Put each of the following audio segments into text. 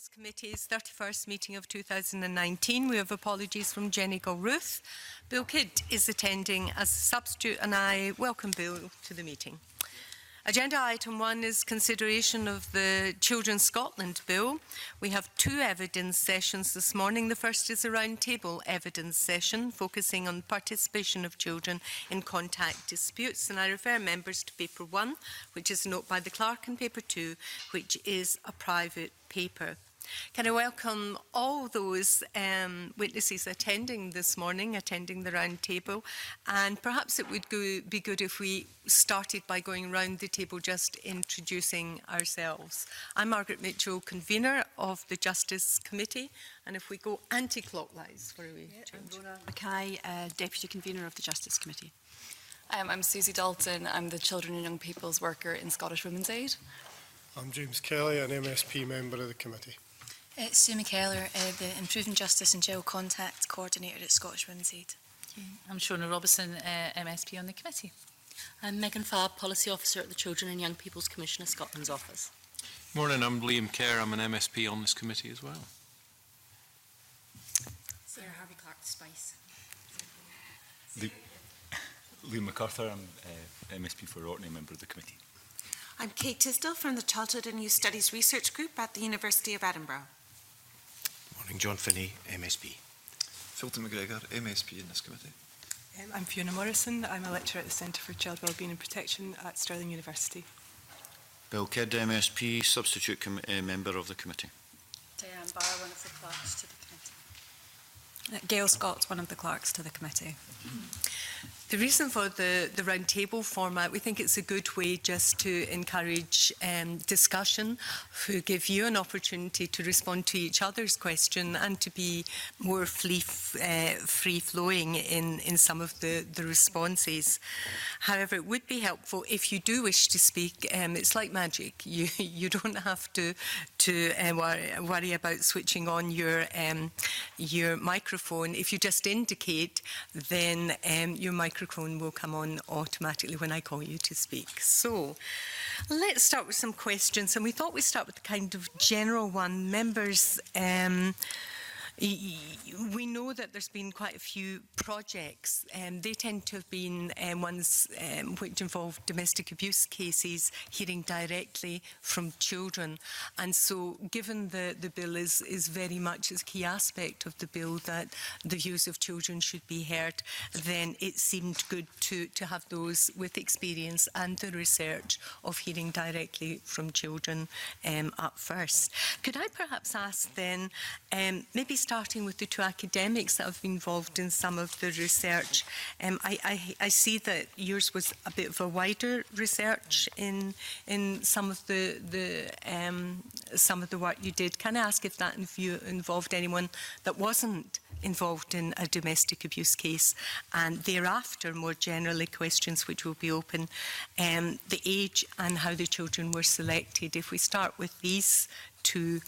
Justice Committee's 31st meeting of 2019. We have apologies from Jenny Gilruth. Bill Kidd is attending as a substitute, and I welcome Bill to the meeting. Agenda item 1 is consideration of the Children's Scotland Bill. We have 2 evidence sessions this morning. The first is a round-table evidence session focusing on participation of children in contact disputes, and I refer members to paper 1, which is a note by the clerk, and paper 2, which is a private paper. Can I welcome all those witnesses attending this morning, attending the round table, and perhaps it would be good if we started by going round the table just introducing ourselves. I'm Margaret Mitchell, convener of the Justice Committee, and if we go anti-clockwise for a wee change. I'm Rona Mackay, Deputy Convener of the Justice Committee. I'm Susie Dalton. I'm the Children and Young People's Worker in Scottish Women's Aid. I'm James Kelly, an MSP member of the committee. It's Sue McKellar, the Improving Justice and Jail Contact Coordinator at Scottish Women's Aid. I'm Shona Robertson, MSP on the committee. I'm Megan Fabb, Policy Officer at the Children and Young People's Commission of Scotland's Office. Morning, I'm Liam Kerr. I'm an MSP on this committee as well. Sarah Harvey Clark, Spice. Liam MacArthur, I'm MSP for Orkney, member of the committee. I'm Kate Tisdall from the Childhood and Youth Studies Research Group at the University of Edinburgh. Morning, John Finney, MSP. Philton McGregor, MSP in this committee. I'm Fiona Morrison. I'm a lecturer at the Centre for Child Wellbeing and Protection at Stirling University. Bill Kidd, MSP, substitute member of the committee. Diane Barr, one of the clerks to the committee. Gail Scott, one of the clerks to the committee. The reason for the round table format, we think it's a good way just to encourage discussion, to give you an opportunity to respond to each other's question and to be more free-flowing in some of the responses. However, it would be helpful if you do wish to speak. It's like magic. You don't have to worry about switching on your microphone. If you just indicate, then your microphone will come on automatically when I call you to speak. So let's start with some questions, and we thought we'd start with the kind of general one. Members, we know that there's been quite a few projects. They tend to have been ones which involve domestic abuse cases, hearing directly from children. And so given the bill is very much a key aspect of the bill that the views of children should be heard, then it seemed good to have those with experience and the research of hearing directly from children up first. Could I perhaps ask then, maybe starting with the 2 academics that have been involved in some of the research. I see that yours was a bit of a wider research in some of the work you did. Can I ask if that involved anyone that wasn't involved in a domestic abuse case, and thereafter more generally questions which will be open, the age and how the children were selected. If we start with these two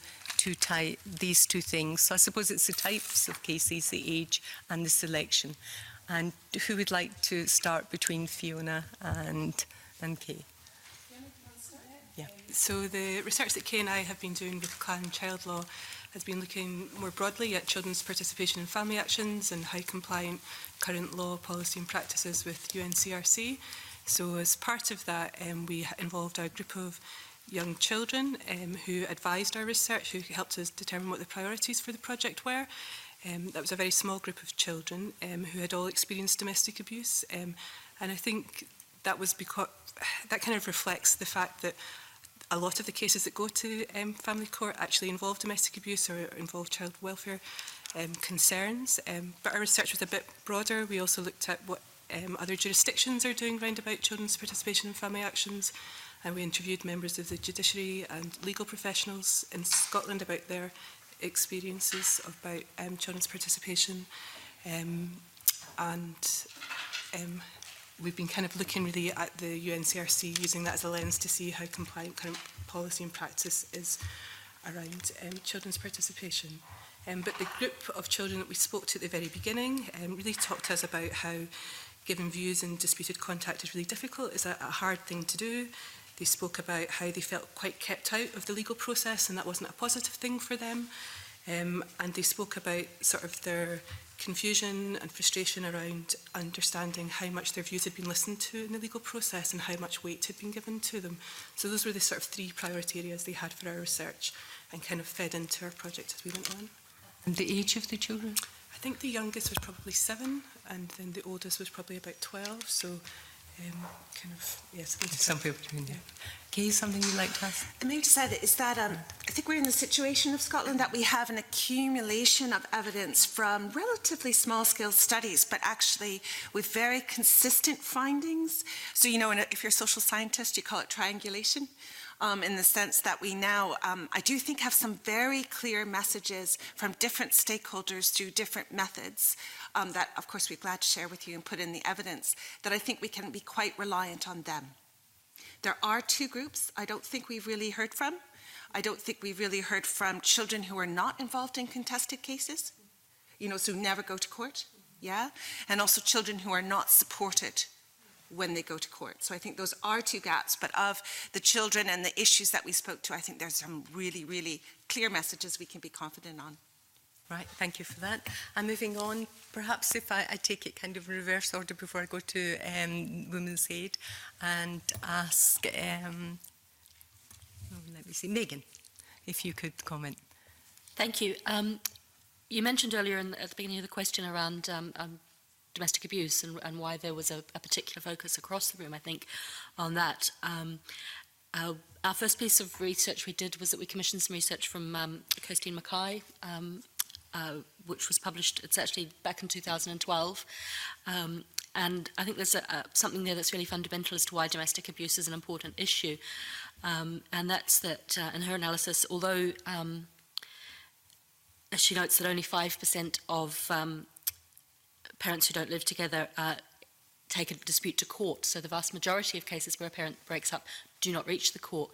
things. So I suppose it's the types of cases, the age and the selection. And who would like to start between Fiona and Kay? Yeah. So the research that Kay and I have been doing with Clan Child Law has been looking more broadly at children's participation in family actions and how compliant current law, policy and practices with UNCRC. So as part of that, we involved a group of young children who advised our research, who helped us determine what the priorities for the project were. That was a very small group of children who had all experienced domestic abuse. And I think that was because that kind of reflects the fact that a lot of the cases that go to family court actually involve domestic abuse or involve child welfare concerns. But our research was a bit broader. We also looked at what other jurisdictions are doing round about children's participation in family actions. And we interviewed members of the judiciary and legal professionals in Scotland about their experiences about children's participation. We've been kind of looking really at the UNCRC, using that as a lens to see how compliant current policy and practice is around children's participation. But the group of children that we spoke to at the very beginning really talked to us about how giving views in disputed contact is really difficult. It's a hard thing to do. They spoke about how they felt quite kept out of the legal process and that wasn't a positive thing for them. And they spoke about sort of their confusion and frustration around understanding how much their views had been listened to in the legal process and how much weight had been given to them. So those were the sort of 3 priority areas they had for our research and kind of fed into our project as we went on. And the age of the children? I think the youngest was probably 7 and then the oldest was probably about 12. So kind of, yes. Somewhere between there. Kay, something you'd like to ask? And maybe just add is that I think we're in the situation of Scotland that we have an accumulation of evidence from relatively small-scale studies, but actually with very consistent findings. So, you know, if you're a social scientist, you call it triangulation. In the sense that we now, I do think, have some very clear messages from different stakeholders through different methods that, of course, we're glad to share with you and put in the evidence, that I think we can be quite reliant on them. There are 2 groups I don't think we've really heard from. I don't think we've really heard from children who are not involved in contested cases, you know, so never go to court, yeah? And also children who are not supported when they go to court. So I think those are 2 gaps, but of the children and the issues that we spoke to, I think there's some really, really clear messages we can be confident on. Right, thank you for that. And moving on, perhaps if I take it kind of in reverse order before I go to Women's Aid and ask, let me see, Megan, if you could comment. Thank you. You mentioned earlier at the beginning of the question around domestic abuse and why there was a particular focus across the room, I think, on that. Our first piece of research we did was that we commissioned some research from Kirstine Mackay, which was published, it's actually back in 2012. And I think there's something there that's really fundamental as to why domestic abuse is an important issue. And that's that in her analysis, although she notes that only 5% of parents who don't live together take a dispute to court. So the vast majority of cases where a parent breaks up do not reach the court.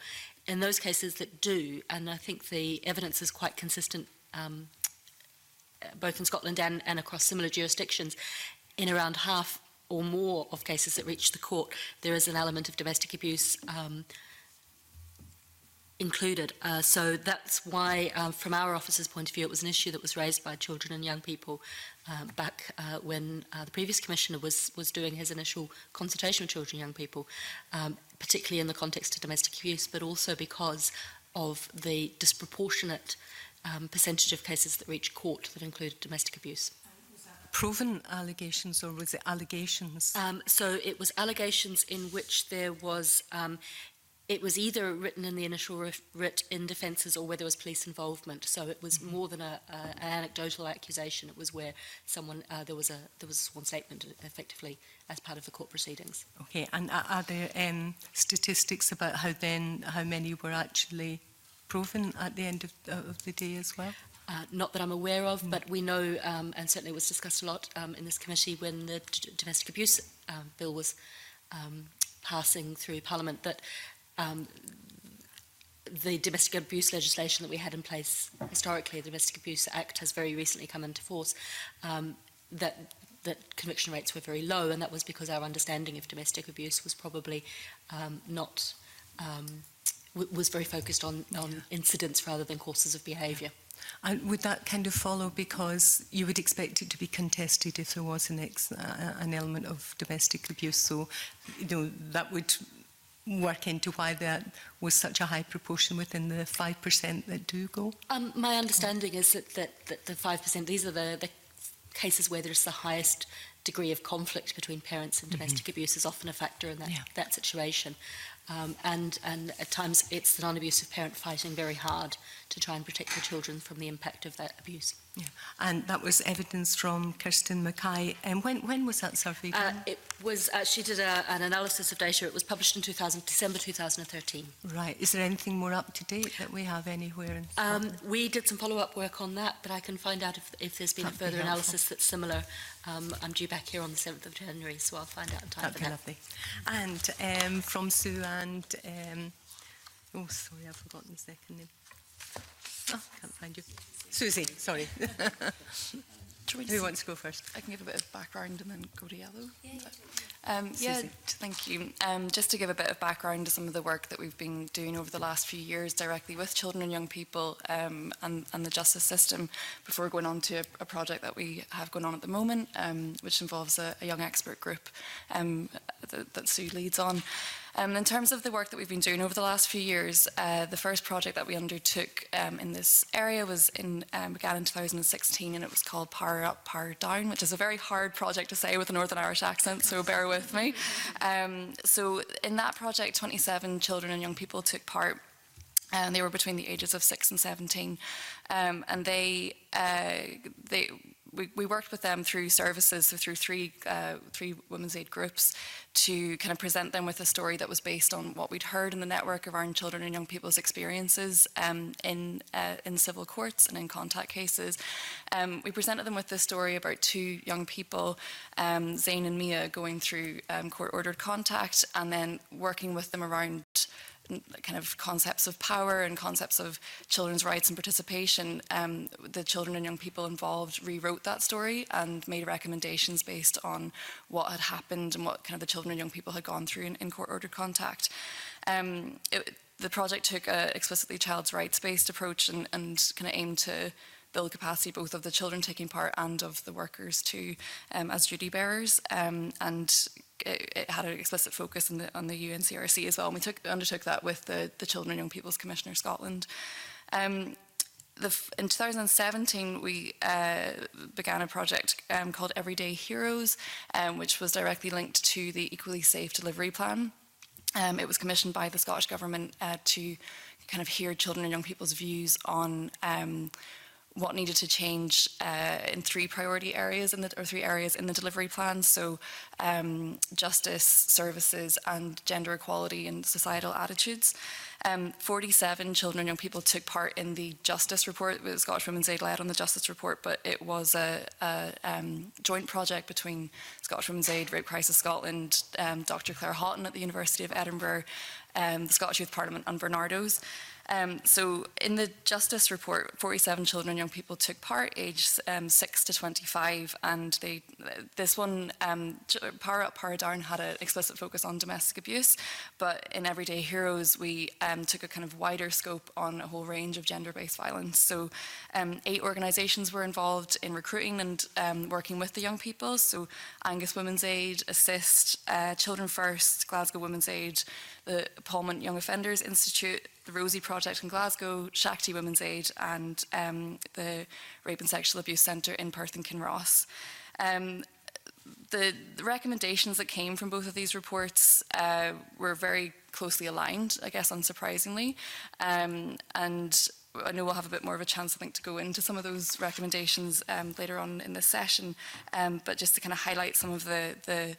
In those cases that do, and I think the evidence is quite consistent both in Scotland and across similar jurisdictions, in around half or more of cases that reach the court, there is an element of domestic abuse included. So that's why, from our office's point of view, it was an issue that was raised by children and young people back when the previous commissioner was doing his initial consultation with children and young people, particularly in the context of domestic abuse, but also because of the disproportionate percentage of cases that reach court that included domestic abuse. Proven allegations, or was it allegations? So it was allegations in which there was, it was either written in the initial writ in defences or where there was police involvement. So it was more than an anecdotal accusation. It was where someone, there was a sworn statement effectively as part of the court proceedings. Okay, and are there statistics about how many were actually proven at the end of the day as well? Not that I'm aware of, but we know, and certainly it was discussed a lot in this committee when the domestic abuse bill was passing through Parliament, that the domestic abuse legislation that we had in place historically, the Domestic Abuse Act, has very recently come into force, that conviction rates were very low, and that was because our understanding of domestic abuse was probably not... was very focused on incidents rather than courses of behaviour. And would that kind of follow because you would expect it to be contested if there was an element of domestic abuse? So, you know, that would work into why that was such a high proportion within the 5% that do go? My understanding is that the 5%, these are the cases where there's the highest degree of conflict between parents and domestic abuse is often a factor in that situation. And at times it's the non-abusive parent fighting very hard to try and protect their children from the impact of that abuse. Yeah. And that was evidence from Kirstine Mackay. And when was that survey done? It was, she did an analysis of data. It was published in December 2013. Right. Is there anything more up to date that we have anywhere? We did some follow-up work on that, but I can find out if there's been a further analysis that's similar. I'm due back here on the 7th of January, so I'll find out in time for that. Lovely. And from Sue and... oh, sorry, I've forgotten the second name. Oh, can't find you. Susie, sorry. Who wants to go first? I can give a bit of background and then go to Yellow. Yeah, thank you. Just to give a bit of background to some of the work that we've been doing over the last few years directly with children and young people and the justice system, before going on to a project that we have going on at the moment, which involves a young expert group that Sue leads on. In terms of the work that we've been doing over the last few years, the first project that we undertook in this area began in 2016, and it was called Power Up, Power Down, which is a very hard project to say with a Northern Irish accent, so bear with me. So in that project, 27 children and young people took part. And they were between the ages of 6 and 17, and we worked with them through services, so through three women's aid groups, to kind of present them with a story that was based on what we'd heard in the network around children and young people's experiences in civil courts and in contact cases. We presented them with this story about two young people, Zayn and Mia, going through court-ordered contact, and then working with them around kind of concepts of power and concepts of children's rights and participation. The children and young people involved rewrote that story and made recommendations based on what had happened and what kind of the children and young people had gone through in court-ordered contact. The project took an explicitly child's rights-based approach and kind of aimed to build capacity both of the children taking part and of the workers too, as duty bearers, and it had an explicit focus on the UNCRC as well, and we undertook that with the Children and Young People's Commissioner Scotland. In 2017, we began a project called Everyday Heroes, which was directly linked to the Equally Safe Delivery Plan. It was commissioned by the Scottish Government to kind of hear children and young people's views on what needed to change in three priority areas three areas in the delivery plan. So justice, services, and gender equality and societal attitudes. 47 children and young people took part in the justice report. The Scottish Women's Aid led on the justice report, but it was a joint project between Scottish Women's Aid, Rape Crisis Scotland, Dr. Claire Houghton at the University of Edinburgh, the Scottish Youth Parliament, and Bernardo's. So in the justice report, 47 children and young people took part, aged 6 to 25, and this one, Power Up, Power Down, had an explicit focus on domestic abuse, but in Everyday Heroes, we took a kind of wider scope on a whole range of gender-based violence. So 8 organisations were involved in recruiting and working with the young people, so Angus Women's Aid, Assist, Children First, Glasgow Women's Aid, the Palmont Young Offenders Institute, the Rosie Project in Glasgow, Shakti Women's Aid, and the Rape and Sexual Abuse Centre in Perth and Kinross. The recommendations that came from both of these reports were very closely aligned, I guess unsurprisingly, and I know we'll have a bit more of a chance, I think, to go into some of those recommendations later on in this session, but just to kind of highlight some of the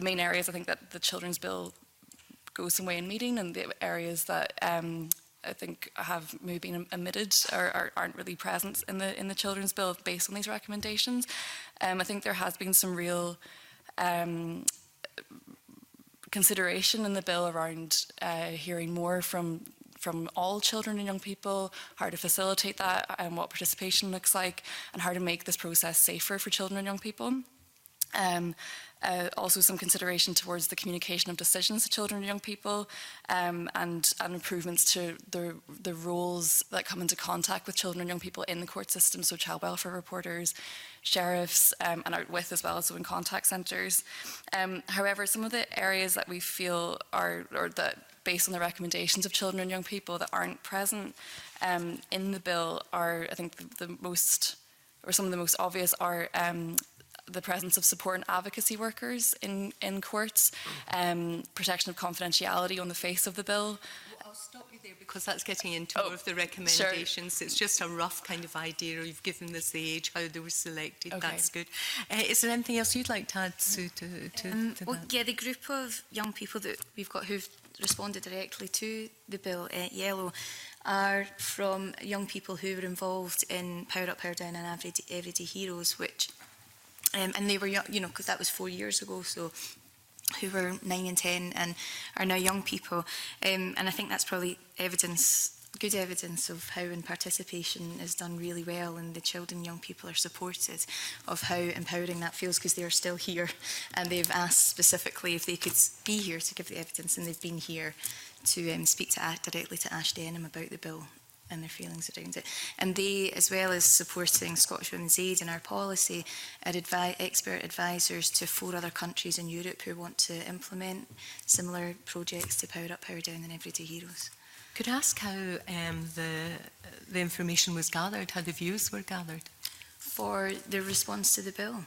main areas I think that the Children's Bill goes some way in meeting, and the areas that I think have maybe been omitted or aren't really present in the Children's Bill based on these recommendations. I think there has been some real consideration in the bill around hearing more from all children and young people, how to facilitate that and what participation looks like, and how to make this process safer for children and young people. Also some consideration towards the communication of decisions to children and young people, and improvements to the roles that come into contact with children and young people in the court system, so child welfare reporters, sheriffs, and out with as well, so in contact centres. However, some of the areas that we feel are, or that based on the recommendations of children and young people that aren't present in the bill are, I think, the most, or some of the most obvious are the presence of support and advocacy workers in courts, protection of confidentiality on the face of the bill. I'll stop you there because that's getting into more of the recommendations. Sure. It's just a rough kind of idea. You've given us the age, how they were selected. Okay. That's good. Is there anything else you'd like to add, Sue, to well, that? Yeah, the group of young people that we've got who've responded directly to the bill, Yellow, are from young people who were involved in Power Up, Power Down and Everyday Heroes, which and they were young, you know, because that was 4 years ago, so who were 9 and 10 and are now young people. And I think that's probably evidence good evidence of how in participation is done really well and the children and young people are supported, of how empowering that feels, because they are still here and they've asked specifically if they could be here to give the evidence, and they've been here to speak directly to Ash Denham about the bill and their feelings around it. And they, as well as supporting Scottish Women's Aid in our policy, are expert advisors to 4 other countries in Europe who want to implement similar projects to Power Up, Power Down and Everyday Heroes. Could I ask how the information was gathered, how the views were gathered? For the response to the bill?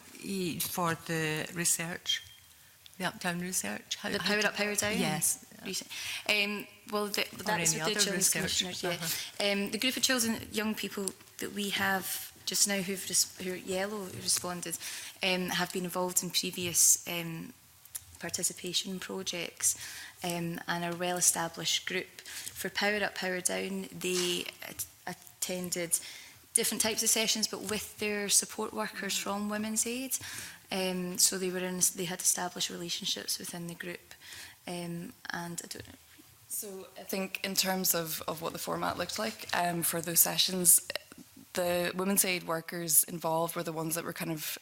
For the research, the Uptown research? The Power Up, Power Down? Yes. Well, that is with the Children's Commissioners, yeah. The group of children, young people that we have just now who Yellow responded have been involved in previous participation projects and are a well-established group. For Power Up, Power Down, they attended different types of sessions, but with their support workers from Women's Aid. So they had established relationships within the group. And I don't know. So I think in terms of what the format looked like for those sessions, the Women's Aid workers involved were the ones that were kind of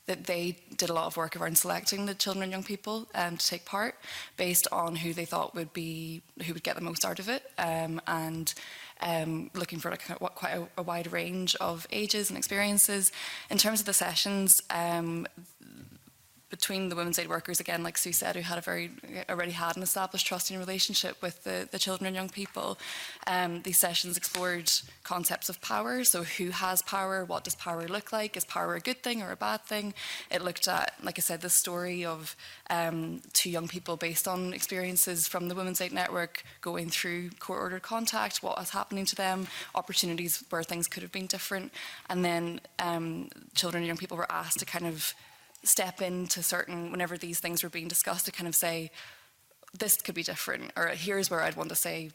that they did a lot of work around selecting the children and young people to take part based on who they thought would get the most out of it, and looking for like quite a wide range of ages and experiences. In terms of the sessions, between the Women's Aid workers, again, like Sue said, who already had an established trusting relationship with the children and young people, these sessions explored concepts of power. So who has power? What does power look like? Is power a good thing or a bad thing? It looked at, like I said, the story of 2 young people based on experiences from the Women's Aid Network going through court-ordered contact, what was happening to them, opportunities where things could have been different. And then children and young people were asked to kind of step into whenever these things were being discussed, to kind of say, this could be different, or here's where I'd want to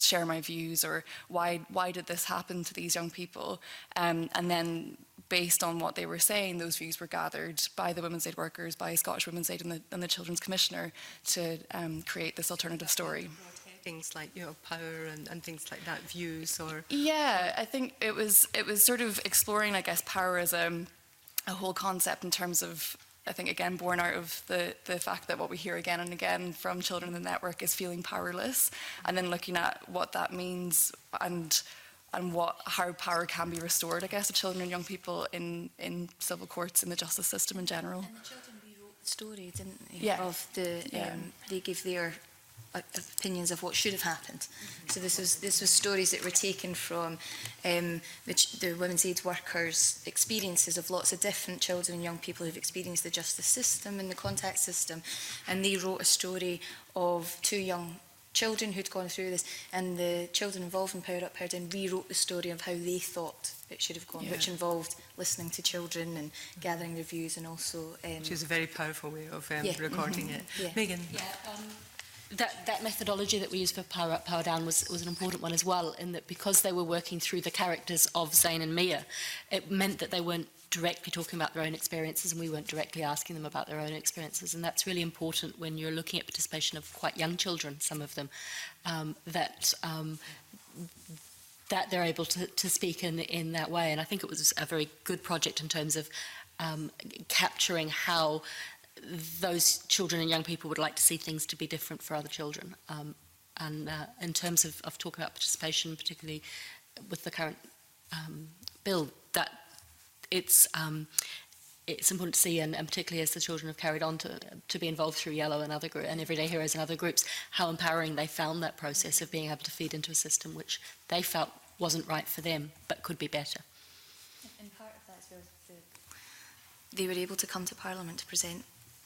share my views, or why did this happen to these young people? And then based on what they were saying, those views were gathered by the Women's Aid workers, by Scottish Women's Aid and the Children's Commissioner to create this alternative story. Things like, power and things like that, views, or... Yeah, I think it was sort of exploring, I guess, power as a whole concept in terms of, I think, again, born out of the fact that what we hear again and again from children in the network is feeling powerless, and then looking at what that means and how power can be restored, I guess, to children and young people in civil courts, in the justice system in general. And the children rewrote the story, didn't they? Yeah. Of they gave their opinions of what should have happened. So this was stories that were taken from the Women's Aid workers' experiences of lots of different children and young people who've experienced the justice system and the contact system, and they wrote a story of 2 young children who'd gone through this, and the children involved in Power Up, Power Down rewrote the story of how they thought it should have gone, which involved listening to children and gathering their views, and also... which is a very powerful way of recording it. Yeah. Megan? Yeah, that methodology that we used for Power Up, Power Down was an important one as well, in that because they were working through the characters of Zane and Mia, it meant that they weren't directly talking about their own experiences, and we weren't directly asking them about their own experiences. And that's really important when you're looking at participation of quite young children, some of them, that they're able to speak in that way. And I think it was a very good project in terms of capturing how those children and young people would like to see things to be different for other children. And in terms of talking about participation, particularly with the current bill, that it's important to see, and particularly as the children have carried on to be involved through Yellow and Everyday Heroes and other groups, how empowering they found that process of being able to feed into a system which they felt wasn't right for them, but could be better. And part of that as well, they were able to come to Parliament to present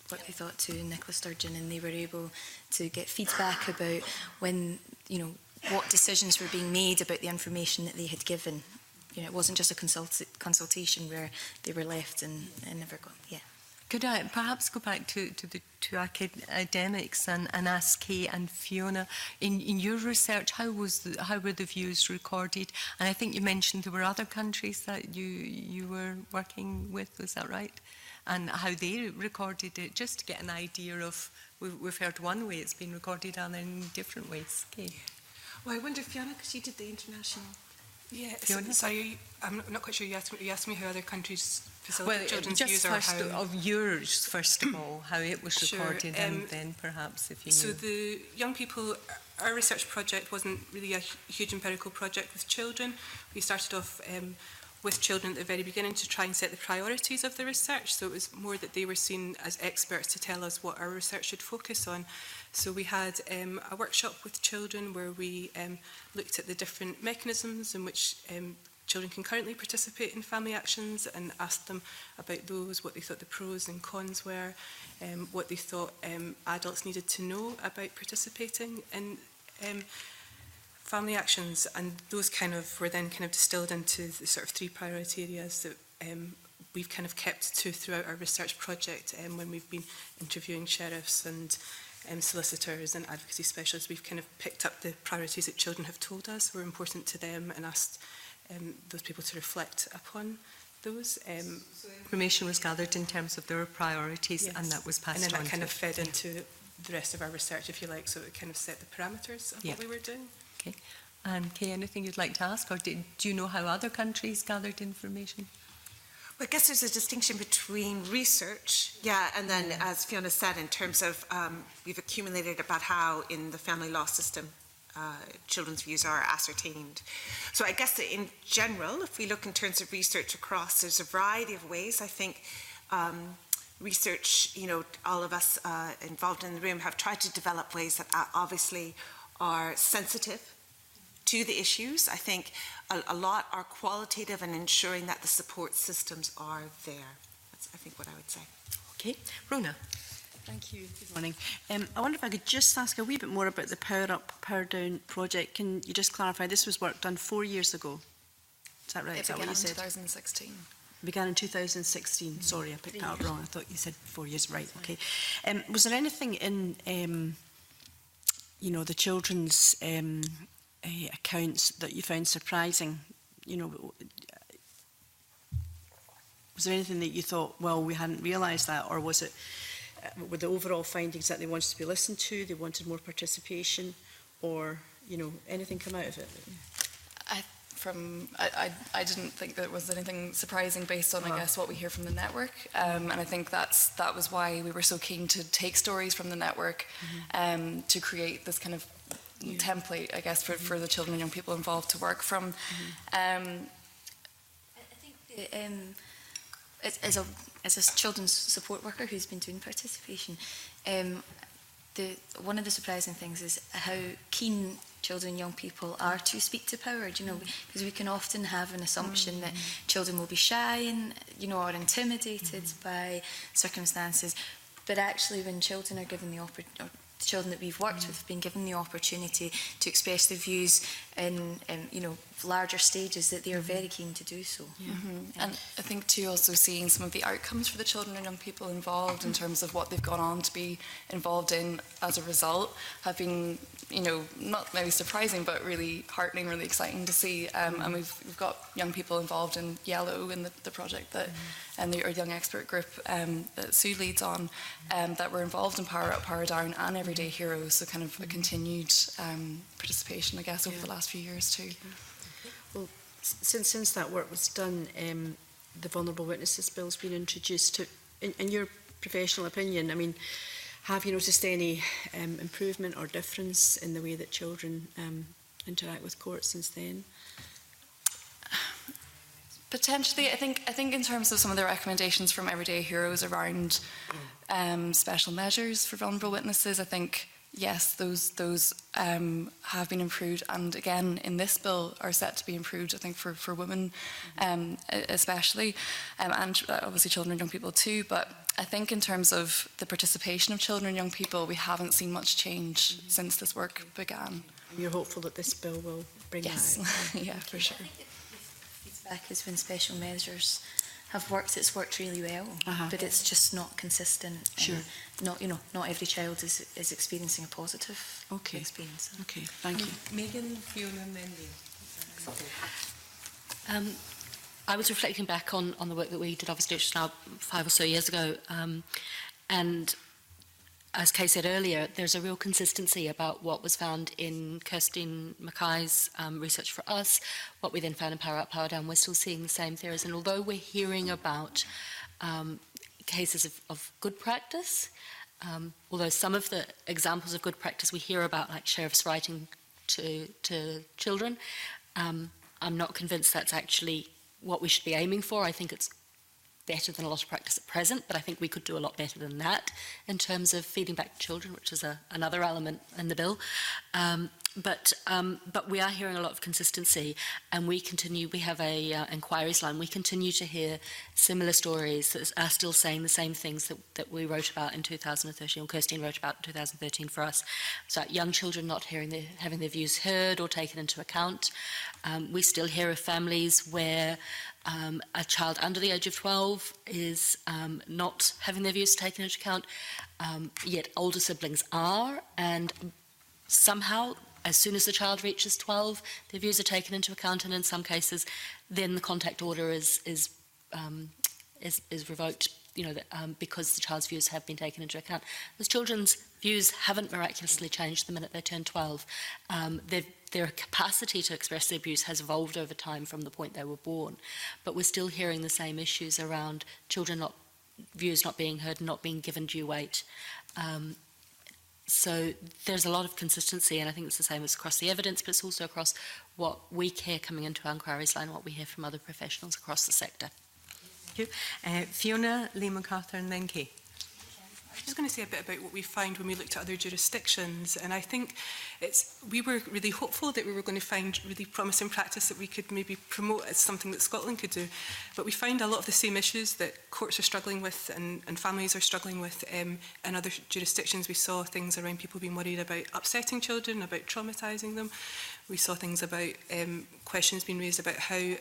what they thought to Nicola Sturgeon, and they were able to get feedback about when, what decisions were being made about the information that they had given. It wasn't just a consultation where they were left and never gone. Yeah. Could I perhaps go back to the 2 academics and ask Kay and Fiona, in your research, how were the views recorded? And I think you mentioned there were other countries that you were working with, was that right? And how they recorded it, just to get an idea of, we've heard one way it's been recorded and in different ways. Kay. Well, I wonder, Fiona, because you did the international. Yeah, Fiona? sorry, I'm not quite sure you asked me how other countries facilitate children's just views, or first how... of yours, first of all, how it was Sure, recorded, and then perhaps if you So knew. the young people, our research project wasn't really a huge empirical project with children. We started off with children at the very beginning to try and set the priorities of the research. So it was more that they were seen as experts to tell us what our research should focus on. So we had a workshop with children where we looked at the different mechanisms in which children can currently participate in family actions, and asked them about those, what they thought the pros and cons were, what they thought adults needed to know about participating in family actions. And those were then distilled into the sort of 3 priority areas that we've kind of kept to throughout our research project. When we've been interviewing sheriffs and solicitors and advocacy specialists, we've kind of picked up the priorities that children have told us were important to them, and asked those people to reflect upon those. Information was gathered in terms of their priorities, Yes. and that was passed on. And then that kind to of fed into the rest of our research, if you like, so it kind of set the parameters of what we were doing. Okay. And Kay, anything you'd like to ask, or do you know how other countries gathered information? Well, I guess there's a distinction between research, and then, as Fiona said, in terms of we've accumulated about how in the family law system children's views are ascertained. So I guess that in general, if we look in terms of research across, there's a variety of ways. I think research, all of us involved in the room have tried to develop ways that obviously are sensitive to the issues. I think a lot are qualitative and ensuring that the support systems are there. That's, I think, what I would say. Okay. Rona. Thank you. Good morning. I wonder if I could just ask a wee bit more about the Power Up, Power Down project. Can you just clarify, this was work done 4 years ago? Is that right? It Is that began what you in said? 2016. It began in 2016. Sorry, I picked that up wrong. I thought you said 4 years. Right, okay. Was there anything in, the children's accounts that you found surprising? Was there anything that you thought, well, we hadn't realised that, or was it, were the overall findings that they wanted to be listened to, they wanted more participation, or, anything come out of it? I didn't think there was anything surprising based on, I guess, what we hear from the network. And I think that was why we were so keen to take stories from the network to create this kind of template, I guess, for the children and young people involved to work from. I think as a children's support worker who's been doing participation, one of the surprising things is how keen children and young people are to speak to power, because we can often have an assumption that children will be shy and, or intimidated by circumstances. But actually, when children are given the opportunity, the children that we've worked with have been given the opportunity to express their views in larger stages, that they are very keen to do so. And I think too, also seeing some of the outcomes for the children and young people involved in terms of what they've gone on to be involved in as a result have been, not maybe surprising, but really heartening, really exciting to see. And we've got young people involved in Yellow in the project that, and our young expert group that Sue leads on, that were involved in Power Up, Power Down and Everyday Heroes. So kind of a continued participation, I guess, over the last few years too. Well, since that work was done, the Vulnerable Witnesses Bill's been introduced. In your professional opinion, I mean, have you noticed any improvement or difference in the way that children interact with courts since then? Potentially, I think in terms of some of the recommendations from Everyday Heroes around special measures for vulnerable witnesses, I think yes, those have been improved, and again in this bill are set to be improved. I think for women especially, and obviously children and young people too. But I think in terms of the participation of children and young people, we haven't seen much change since this work began. You're hopeful that this bill will bring yes. that? Yeah, for sure. Feedback is when special measures have worked, it's worked really well, but it's just not consistent. Sure. Not every child is experiencing a positive experience. Okay, thank you. Megan, Fiona, and then Leo. I was reflecting back on the work that we did, obviously, which was now 5 or so years ago, and as Kay said earlier, there's a real consistency about what was found in Kirstine Mackay's research for us, what we then found in Power Up, Power Down. We're still seeing the same theories. And although we're hearing about cases of good practice, although some of the examples of good practice we hear about, like sheriffs writing to children, I'm not convinced that's actually what we should be aiming for. I think it's better than a lot of practice at present, but I think we could do a lot better than that in terms of feeding back to children, which is another element in the bill. But we are hearing a lot of consistency, and we have a inquiries line. We continue to hear similar stories that are still saying the same things that we wrote about in 2013, or Kirstine wrote about in 2013 for us. So young children not having their views heard or taken into account. We still hear of families where a child under the age of 12 is not having their views taken into account, yet older siblings are, and somehow, as soon as the child reaches 12, their views are taken into account, and in some cases, then the contact order is revoked, because the child's views have been taken into account. Those children's views haven't miraculously changed the minute they turn 12. Their capacity to express their views has evolved over time from the point they were born, but we're still hearing the same issues around views not being heard, not being given due weight. So there's a lot of consistency, and I think it's the same as across the evidence, but it's also across what we hear coming into our inquiries line, what we hear from other professionals across the sector. Thank you. Fiona, Lee MacArthur, and then Kay. I was just going to say a bit about what we found when we looked at other jurisdictions, and I think we were really hopeful that we were going to find really promising practice that we could maybe promote as something that Scotland could do, but we find a lot of the same issues that courts are struggling with and families are struggling with in other jurisdictions. We saw things around people being worried about upsetting children, about traumatising them. We saw things about questions being raised about how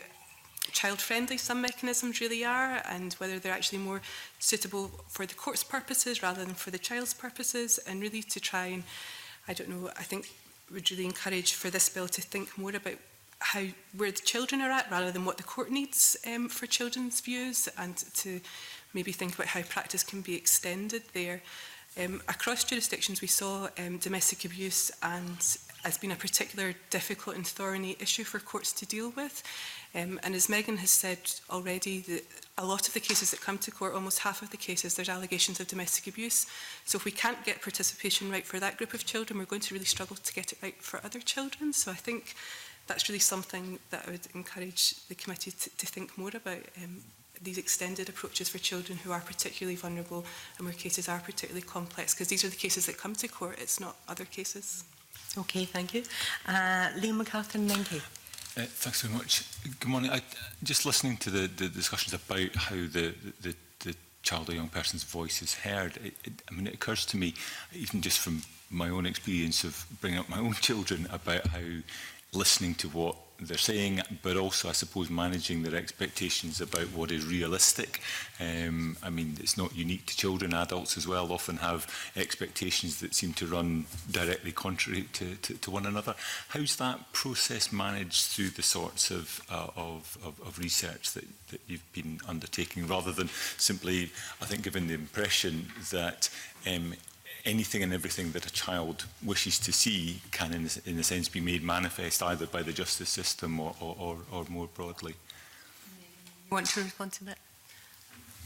child-friendly some mechanisms really are, and whether they're actually more suitable for the court's purposes rather than for the child's purposes, and really to try and, I think would really encourage for this bill to think more about where the children are at rather than what the court needs for children's views, and to maybe think about how practice can be extended there. Across jurisdictions we saw domestic abuse as being a particular difficult and thorny issue for courts to deal with. And as Megan has said already, a lot of the cases that come to court, almost half of the cases, there's allegations of domestic abuse. So if we can't get participation right for that group of children, we're going to really struggle to get it right for other children. So I think that's really something that I would encourage the committee to think more about, these extended approaches for children who are particularly vulnerable and where cases are particularly complex, because these are the cases that come to court, it's not other cases. Okay, thank you. Lee MacArthur and then Kay. Thanks very much. Good morning. Just listening to the discussions about how the child or young person's voice is heard, it occurs to me, even just from my own experience of bringing up my own children, about how listening to what they're saying, but also, I suppose, managing their expectations about what is realistic. It's not unique to children. Adults as well often have expectations that seem to run directly contrary to one another. How's that process managed through the sorts of research that you've been undertaking, rather than simply, I think, giving the impression that anything and everything that a child wishes to see can, in a sense, be made manifest either by the justice system or more broadly? You want to respond to that?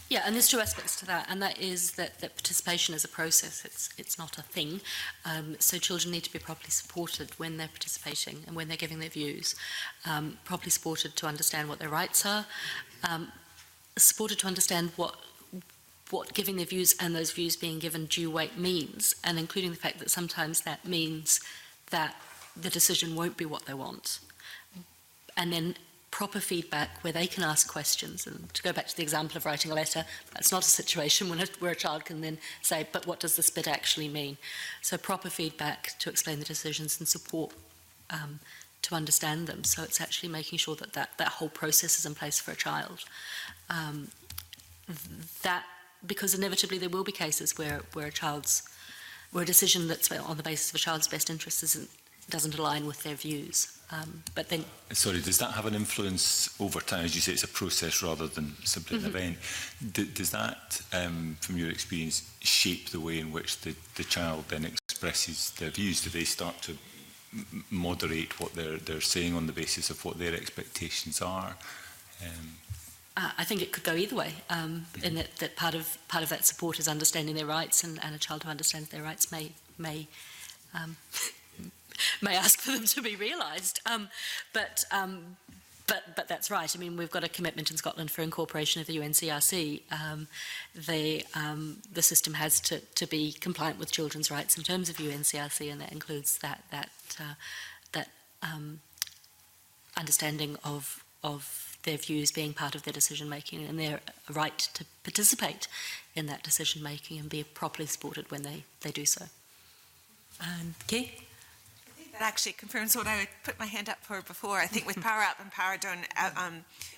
Yeah, and there's two aspects to that, and that is that participation is a process, it's not a thing. So children need to be properly supported when they're participating and when they're giving their views, properly supported to understand what their rights are, supported to understand what giving their views and those views being given due weight means, and including the fact that sometimes that means that the decision won't be what they want. And then proper feedback where they can ask questions. And to go back to the example of writing a letter, that's not a situation where a child can then say, but what does this bit actually mean? So proper feedback to explain the decisions and support to understand them. So it's actually making sure that whole process is in place for a child. Because inevitably there will be cases where a decision that's on the basis of a child's best interest doesn't align with their views. But then, sorry, does that have an influence over time? As you say, it's a process rather than simply an event. Does that, from your experience, shape the way in which the child then expresses their views? Do they start to moderate what they're saying on the basis of what their expectations are? I think it could go either way, in that part of that support is understanding their rights, and a child who understands their rights may ask for them to be realised. But that's right. I mean, we've got a commitment in Scotland for incorporation of the UNCRC. The system has to be compliant with children's rights in terms of UNCRC, and that includes that understanding of their views being part of their decision making, and their right to participate in that decision making and be properly supported when they do so. And Kay? That actually confirms what I would put my hand up for before. I think with Power Up and Power Down,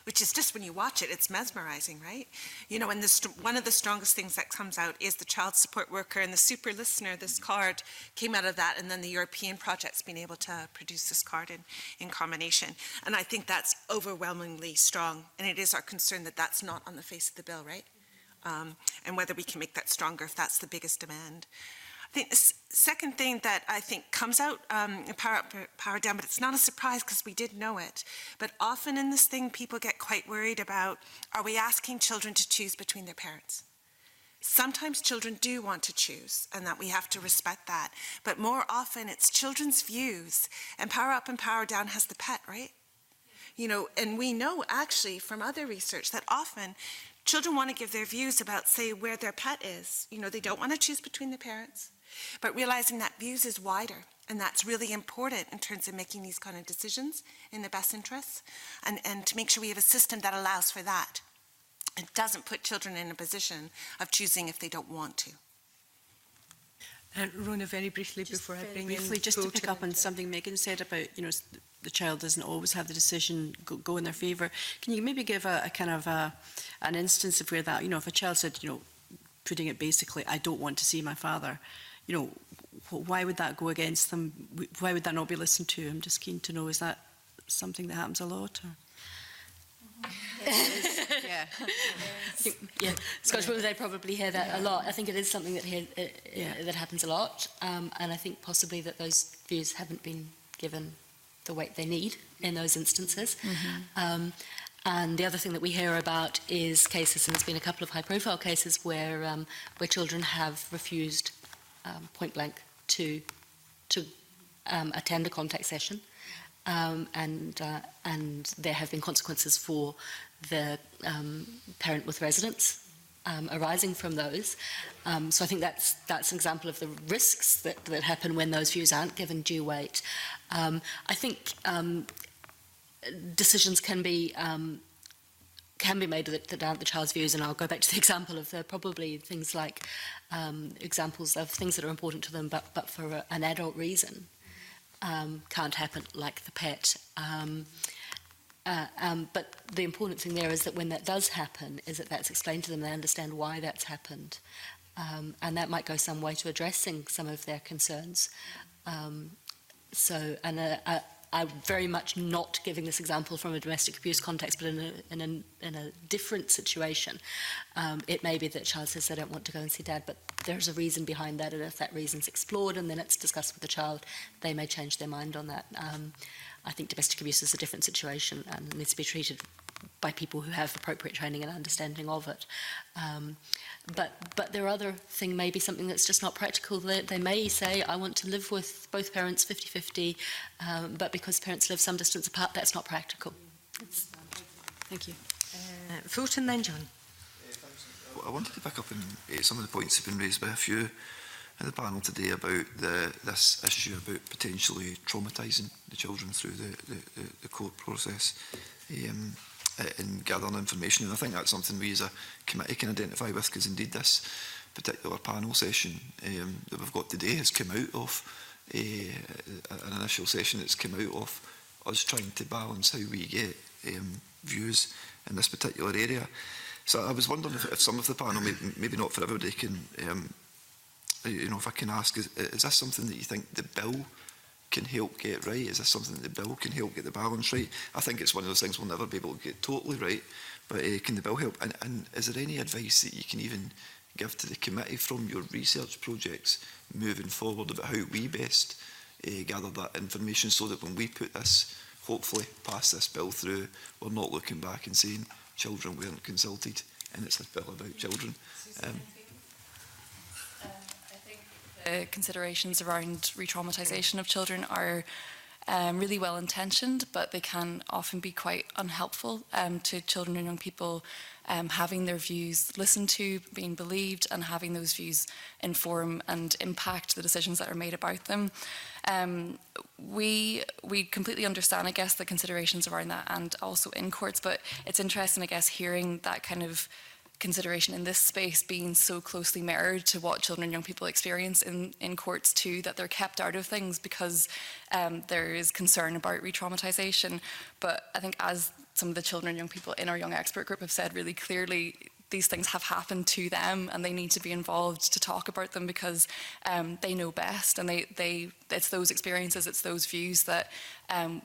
which is just when you watch it, it's mesmerizing, right? You know, and one of the strongest things that comes out is the child support worker and the super listener. This card came out of that, and then the European project's been able to produce this card in combination. And I think that's overwhelmingly strong, and it is our concern that that's not on the face of the bill, right? And whether we can make that stronger if that's the biggest demand. I think the second thing that I think comes out in Power Up, Power Down, but it's not a surprise because we did know it, but often in this thing people get quite worried about, are we asking children to choose between their parents? Sometimes children do want to choose, and that we have to respect that, but more often it's children's views, and Power Up and Power Down has the pet, right? You know, and we know actually from other research that often children want to give their views about, say, where their pet is. You know, they don't want to choose between the parents. But realizing that views is wider, and that's really important in terms of making these kind of decisions in the best interests, and to make sure we have a system that allows for that. It doesn't put children in a position of choosing if they don't want to. And Rona, very briefly before I bring in just to pick up on something Megan said about, you know, the child doesn't always have the decision go in their favour. Can you maybe give a kind of an instance of where that, you know, if a child said, you know, putting it basically, I don't want to see my father, you know, why would that go against them? Why would that not be listened to? I'm just keen to know, is that something that happens a lot? Or? Yeah. Yeah, Scottish Women, they probably hear that a lot. I think it is something that happens a lot, and I think possibly that those views haven't been given the weight they need in those instances. And the other thing that we hear about is cases, and there's been a couple of high-profile cases where children have refused point blank to attend a contact session, and there have been consequences for the parent with residence arising from those. So I think that's an example of the risks that happen when those views aren't given due weight. I think decisions can be made that aren't the child's views, and I'll go back to the example of probably things like examples of things that are important to them, but for an adult reason can't happen, like the pet. But the important thing there is that when that does happen, is that that's explained to them, they understand why that's happened, and that might go some way to addressing some of their concerns. I'm very much not giving this example from a domestic abuse context, but in a different situation. It may be that a child says they don't want to go and see dad, but there's a reason behind that, and if that reason's explored and then it's discussed with the child, they may change their mind on that. I think domestic abuse is a different situation and needs to be treated by people who have appropriate training and understanding of it. But there are other things, maybe something that's just not practical. They may say, I want to live with both parents 50-50, but because parents live some distance apart, that's not practical. Thank you. Fulton, then John. I wanted to pick up on some of the points that have been raised by a few in the panel today about this issue about potentially traumatising the children through the court process. In gathering information, and I think that's something we as a committee can identify with, because indeed this particular panel session that we've got today has come out of an initial session that's come out of us trying to balance how we get views in this particular area. So I was wondering if some of the panel, maybe not for everybody, can, you know, if I can ask, is this something that you think the bill can help get right? Is this something that the bill can help get the balance right? I think it's one of those things we'll never be able to get totally right, but can the bill help? And is there any advice that you can even give to the committee from your research projects moving forward about how we best gather that information, so that when we put this, hopefully pass this bill through, we're not looking back and saying children weren't consulted and it's a bill about children? Considerations around re-traumatisation of children are really well intentioned, but they can often be quite unhelpful to children and young people, having their views listened to, being believed, and having those views inform and impact the decisions that are made about them. We completely understand, I guess, the considerations around that, and also in courts, but it's interesting, I guess, hearing that kind of consideration in this space being so closely mirrored to what children and young people experience in courts too, that they're kept out of things because there is concern about re-traumatisation. But I think, as some of the children and young people in our young expert group have said really clearly, these things have happened to them and they need to be involved to talk about them, because they know best, and it's those experiences, it's those views that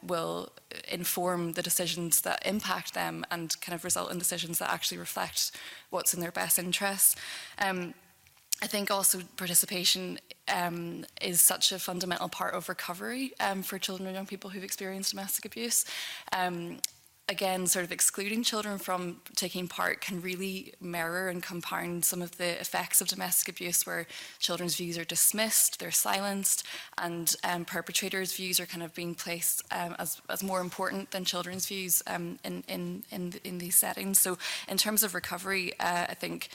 will inform the decisions that impact them and kind of result in decisions that actually reflect what's in their best interest. I think also participation is such a fundamental part of recovery for children and young people who've experienced domestic abuse. Again, sort of excluding children from taking part can really mirror and compound some of the effects of domestic abuse, where children's views are dismissed, they're silenced, and perpetrators' views are kind of being placed as more important than children's views in these settings. So in terms of recovery, I think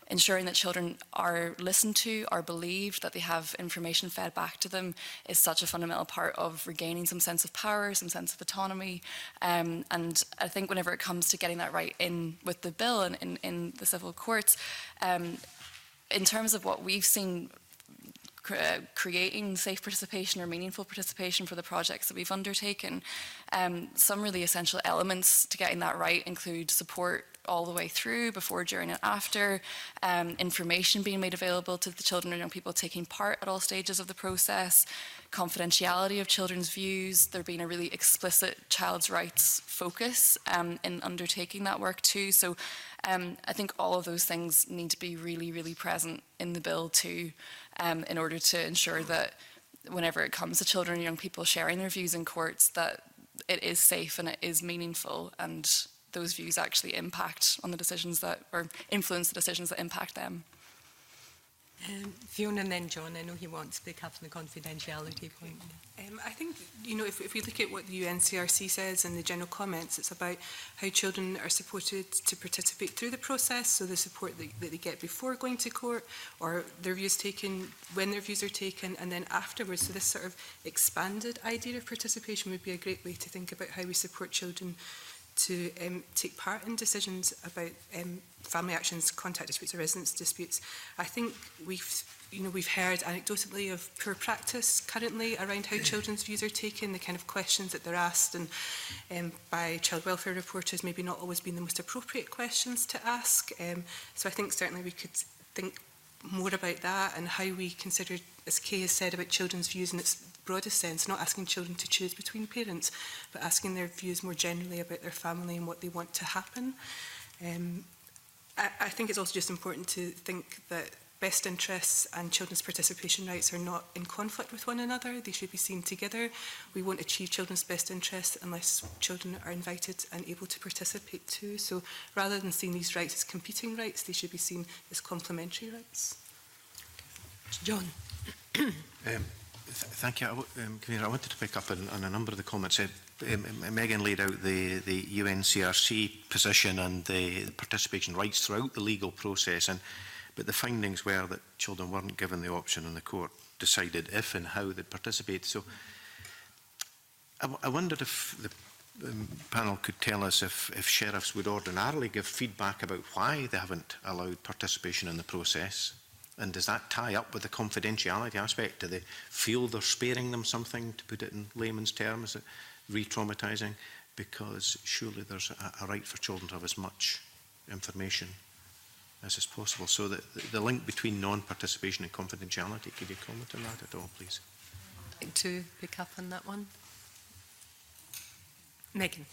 ensuring that children are listened to, are believed, that they have information fed back to them is such a fundamental part of regaining some sense of power, some sense of autonomy. And I think whenever it comes to getting that right in with the bill and in the civil courts, in terms of what we've seen creating safe participation or meaningful participation for the projects that we've undertaken, some really essential elements to getting that right include support all the way through, before, during and after, information being made available to the children and young people taking part at all stages of the process, confidentiality of children's views, there being a really explicit child's rights focus in undertaking that work too. So I think all of those things need to be really, really present in the bill too, in order to ensure that whenever it comes to children and young people sharing their views in courts, that it is safe and it is meaningful, and those views actually impact on the decisions that, or influence the decisions that impact them. Fiona and then John. I know he wants to pick up on the confidentiality point. I think, if we look at what the UNCRC says in the general comments, it's about how children are supported to participate through the process, so the support that they get before going to court, or their views taken when their views are taken, and then afterwards. So this sort of expanded idea of participation would be a great way to think about how we support children to take part in decisions about family actions, contact disputes or residence disputes. I think we've heard anecdotally of poor practice currently around how children's views are taken, the kind of questions that they're asked, and by child welfare reporters maybe not always being the most appropriate questions to ask. So I think certainly we could think more about that, and how we consider, as Kay has said, about children's views in its broadest sense, not asking children to choose between parents, but asking their views more generally about their family and what they want to happen. I think it's also just important to think that best interests and children's participation rights are not in conflict with one another. They should be seen together. We won't achieve children's best interests unless children are invited and able to participate too. So rather than seeing these rights as competing rights, they should be seen as complementary rights. John. Thank you. I wanted to pick up on a number of the comments. Megan laid out the UNCRC position and the participation rights throughout the legal process, but the findings were that children weren't given the option, and the court decided if and how they'd participate. So I wondered if the panel could tell us if sheriffs would ordinarily give feedback about why they haven't allowed participation in the process. And does that tie up with the confidentiality aspect? Do they feel they're sparing them something, to put it in layman's terms, re-traumatising? Because surely there's a right for children to have as much information as is possible. So the link between non-participation and confidentiality, could you comment on that at all, please? like to pick up on that one? Megan.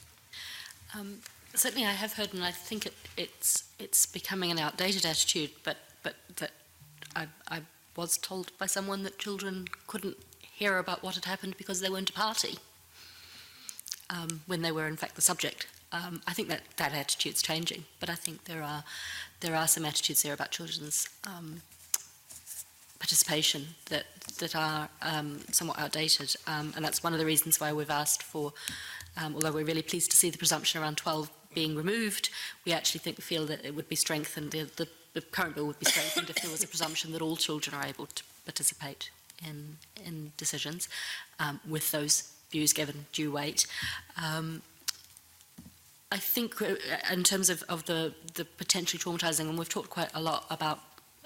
Certainly, I have heard, and I think it's becoming an outdated attitude. But that I was told by someone that children couldn't hear about what had happened because they weren't a party when they were in fact the subject. I think that attitude's changing, but I think there are some attitudes there about children's participation that are somewhat outdated, and that's one of the reasons why we've asked for. Although we're really pleased to see the presumption around 12 being removed, we actually feel that it would be strengthened. The current bill would be strengthened if there was a presumption that all children are able to participate in decisions, with those views given due weight. I think in terms of the potentially traumatising, and we've talked quite a lot about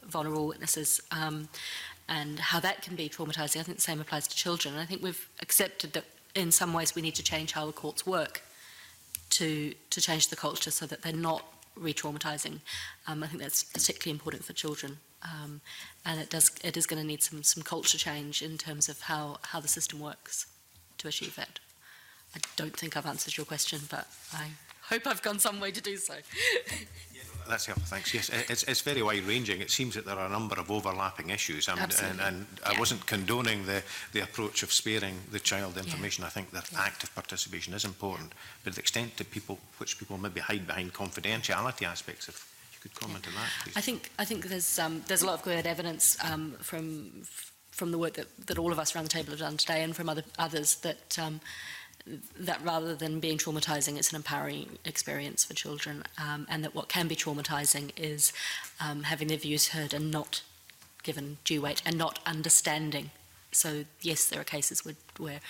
vulnerable witnesses and how that can be traumatising. I think the same applies to children. And I think we've accepted that in some ways we need to change how the courts work to change the culture so that they're not re-traumatising. I think that's particularly important for children. And it is going to need some culture change in terms of how the system works to achieve that. I don't think I've answered your question, but I hope I've gone some way to do so. That's helpful, thanks. Yes, it's very wide-ranging. It seems that there are a number of overlapping issues, and I wasn't condoning the approach of sparing the child information. I think that active participation is important, but the extent to which people maybe hide behind confidentiality aspects, if you could comment on that, please. I think there's a lot of good evidence from the work that all of us around the table have done today, and from others that rather than being traumatising, it's an empowering experience for children, and that what can be traumatising is having their views heard and not given due weight and not understanding. So yes, there are cases where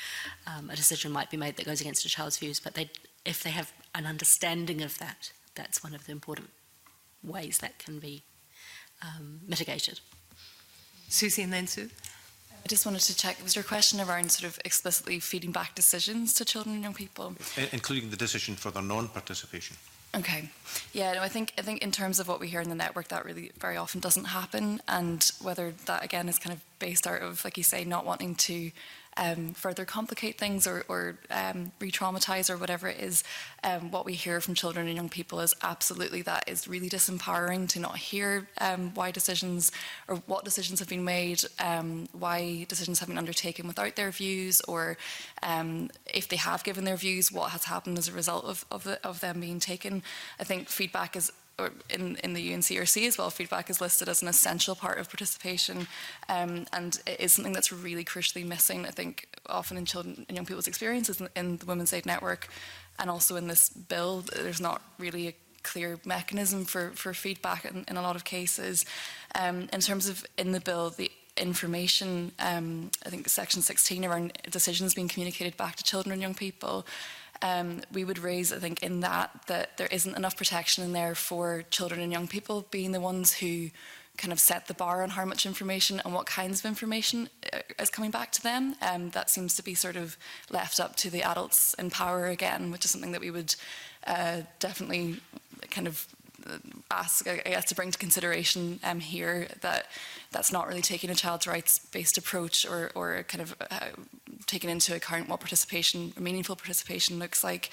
a decision might be made that goes against a child's views, but if they have an understanding of that, that's one of the important ways that can be mitigated. Susie and then Sue. I just wanted to check, was your question around sort of explicitly feeding back decisions to children and young people? Including the decision for their non-participation. Okay. Yeah, no, I think in terms of what we hear in the network, that really very often doesn't happen, and whether that again is kind of based out of, like you say, not wanting to further complicate things or re-traumatise or whatever it is, what we hear from children and young people is absolutely that is really disempowering to not hear why decisions or what decisions have been made, why decisions have been undertaken without their views, or if they have given their views, what has happened as a result of them being taken. I think feedback is, or in the UNCRC as well, feedback is listed as an essential part of participation, and it is something that's really crucially missing, I think, often in children and young people's experiences in the Women's Aid Network, and also in this bill. There's not really a clear mechanism for feedback in a lot of cases. In terms of in the bill, the information, I think section 16 around decisions being communicated back to children and young people, we would raise, I think, in that there isn't enough protection in there for children and young people being the ones who kind of set the bar on how much information and what kinds of information is coming back to them. That seems to be sort of left up to the adults in power again, which is something that we would definitely kind of ask, I guess, to bring to consideration here, that's not really taking a child's rights-based approach or kind of taking into account what participation, meaningful participation looks like.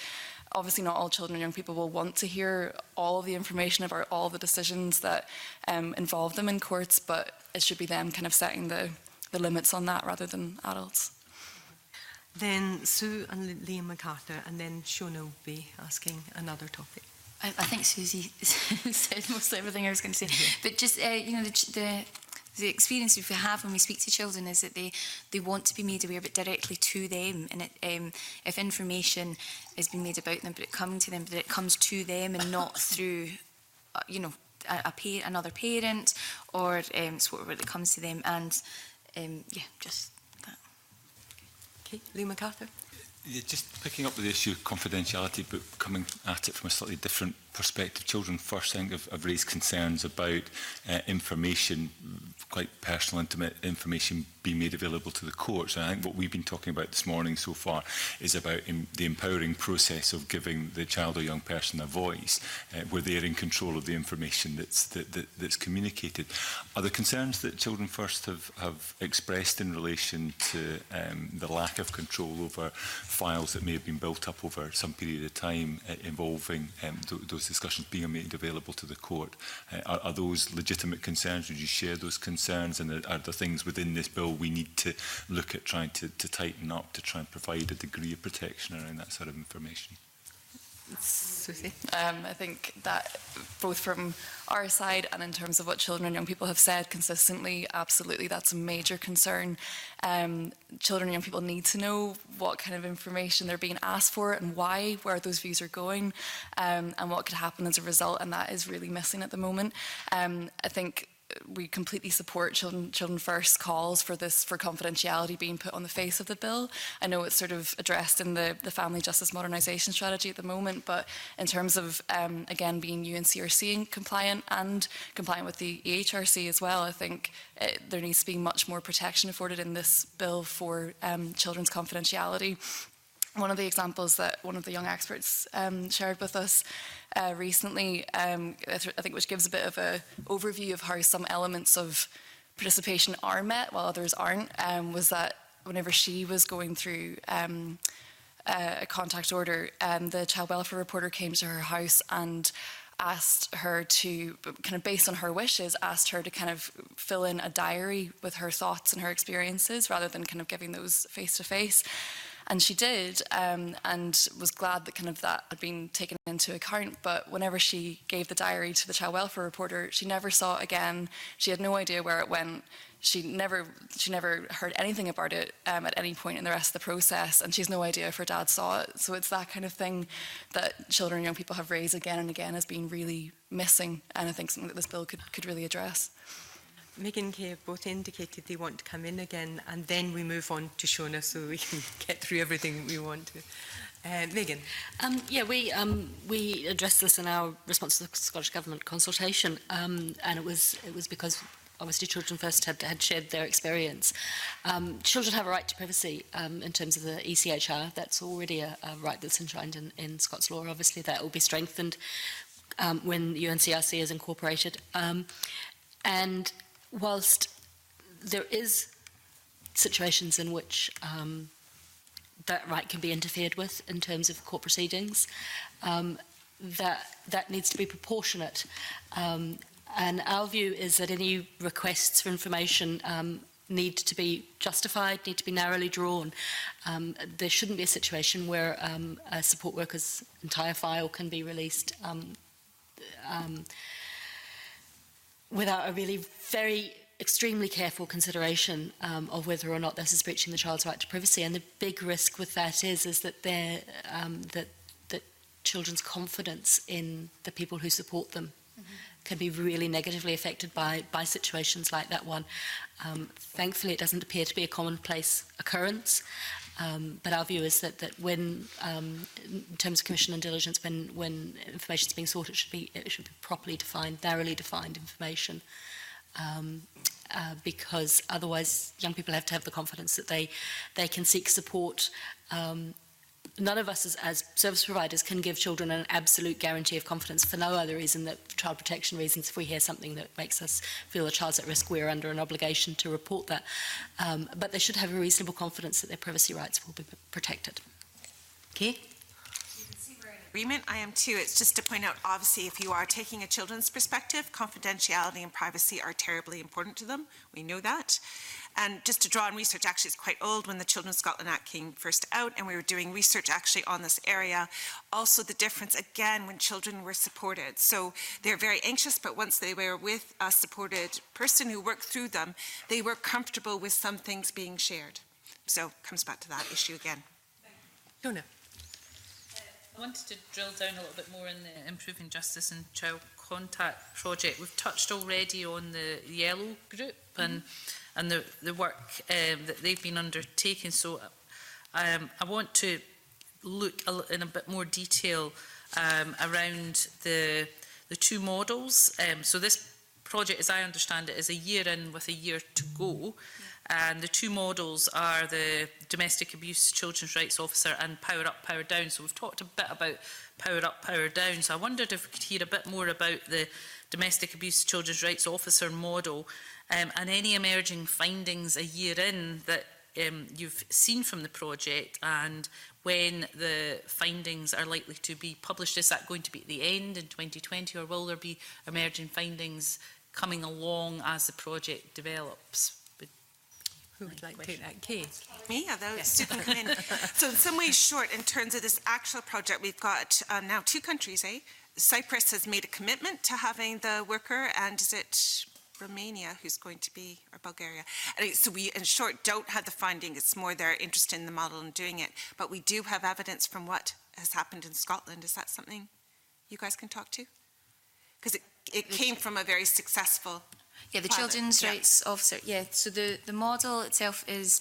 Obviously not all children and young people will want to hear all of the information about all the decisions that involve them in courts, but it should be them kind of setting the limits on that rather than adults. Then Sue and Liam MacArthur, and then Shona will be asking another topic. I think Susie said most everything I was going to say. But just, you know, the experience we have when we speak to children is that they want to be made aware, but directly to them. And if information is being made about them, but it coming to them, but it comes to them and not through, you know, another parent, or sort of when it comes to them. And yeah, just that. Okay, Liam MacArthur. Yeah, just picking up with the issue of confidentiality, but coming at it from a slightly different perspective, Children First, I think, have raised concerns about information, quite personal, intimate information being made available to the courts. And I think what we've been talking about this morning so far is about the empowering process of giving the child or young person a voice, where they're in control of the information that's communicated. Are there concerns that Children First have expressed in relation to the lack of control over files that may have been built up over some period of time involving those discussions being made available to the court? Are those legitimate concerns? Would you share those concerns? And are there things within this bill we need to look at trying to tighten up to try and provide a degree of protection around that sort of information? Susie? I think that both from our side and in terms of what children and young people have said consistently, absolutely, that's a major concern. Children and young people need to know what kind of information they're being asked for and why, where those views are going, and what could happen as a result, and that is really missing at the moment. I think we completely support Children First calls for confidentiality being put on the face of the bill. I know it's sort of addressed in the Family Justice Modernisation Strategy at the moment, but in terms of, again, being UNCRC compliant and compliant with the EHRC as well, I think there needs to be much more protection afforded in this bill for children's confidentiality. One of the examples that one of the young experts shared with us recently, I think which gives a bit of an overview of how some elements of participation are met while others aren't, was that whenever she was going through a contact order, the child welfare reporter came to her house and asked her to, kind of based on her wishes, asked her to kind of fill in a diary with her thoughts and her experiences rather than kind of giving those face to face. And she did, and was glad that kind of that had been taken into account. But whenever she gave the diary to the child welfare reporter, she never saw it again. She had no idea where it went. She never heard anything about it at any point in the rest of the process, and she has no idea if her dad saw it. So it's that kind of thing that children and young people have raised again and again as being really missing, and I think something that this bill could really address. Megan and Kay have both indicated they want to come in again, and then we move on to Shona so we can get through everything we want to. Megan? Yeah, we addressed this in our response to the Scottish Government consultation, and it was because obviously Children First had shared their experience. Children have a right to privacy in terms of the ECHR. That's already a right that's enshrined in Scots law. Obviously, that will be strengthened when UNCRC is incorporated. And whilst there is situations in which that right can be interfered with in terms of court proceedings, that needs to be proportionate. And our view is that any requests for information need to be justified, need to be narrowly drawn. There shouldn't be a situation where a support worker's entire file can be released without a really very extremely careful consideration of whether or not this is breaching the child's right to privacy. And the big risk with that is that that children's confidence in the people who support them can be really negatively affected by situations like that one. Thankfully, it doesn't appear to be a commonplace occurrence. But our view is that when, in terms of commission and diligence, when information is being sought, it should be properly defined, narrowly defined information, because otherwise young people have to have the confidence that they can seek support. None of us as service providers can give children an absolute guarantee of confidence for no other reason than child protection reasons. If we hear something that makes us feel a child's at risk, we're under an obligation to report that. But they should have a reasonable confidence that their privacy rights will be protected. Okay. Agreement. I am too. It's just to point out, obviously, if you are taking a children's perspective, confidentiality and privacy are terribly important to them. We know that. And just to draw on research, actually it's quite old when the Children's Scotland Act came first out, and we were doing research actually on this area. Also the difference, again, when children were supported. So they're very anxious, but once they were with a supported person who worked through them, they were comfortable with some things being shared. So it comes back to that issue again. Shona? I wanted to drill down a little bit more in the Improving Justice and Child Contact project. We've touched already on the Yellow group and the work that they've been undertaking. So I want to look in a bit more detail around the two models. So this project, as I understand it, is a year in with a year to go. And the two models are the Domestic Abuse Children's Rights Officer and Power Up, Power Down. So we've talked a bit about Power Up, Power Down. So I wondered if we could hear a bit more about the Domestic Abuse Children's Rights Officer model and any emerging findings a year in that you've seen from the project, and when the findings are likely to be published. Is that going to be at the end in 2020, or will there be emerging findings coming along as the project develops? Who would like to take that? Kay? Me, although it's super come in. So in some ways short, in terms of this actual project, we've got now 2 countries, Cyprus has made a commitment to having the worker, and is it Romania who's going to be, or Bulgaria? And so we, in short, don't have the finding. It's more they're interested in the model and doing it. But we do have evidence from what has happened in Scotland. Is that something you guys can talk to? Because it came from a very successful... Yeah, the Children's Rights Officer. Yeah, so the model itself is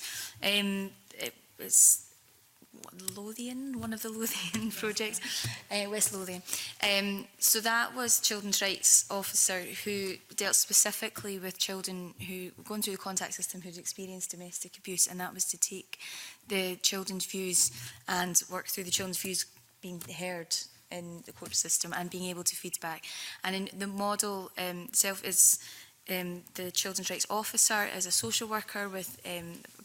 it's Lothian, one of the Lothian projects, West Lothian. So that was Children's Rights Officer who dealt specifically with children who were going through the contact system who'd experienced domestic abuse, and that was to take the children's views and work through the children's views being heard in the court system and being able to feedback. And in the model itself is the Children's Rights Officer as a social worker with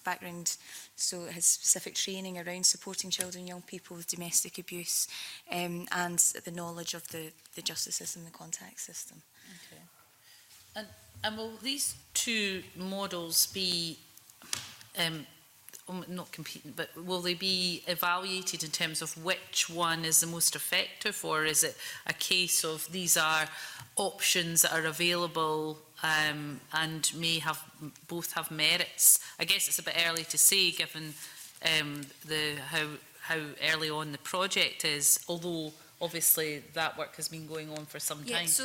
background, so has specific training around supporting children and young people with domestic abuse, and the knowledge of the justice system, the contact system. Okay. And will these two models be not competing, but will they be evaluated in terms of which one is the most effective, or is it a case of these are options that are available and may have both have merits? I guess it's a bit early to say, given how early on the project is, although obviously that work has been going on for some time. Yeah, so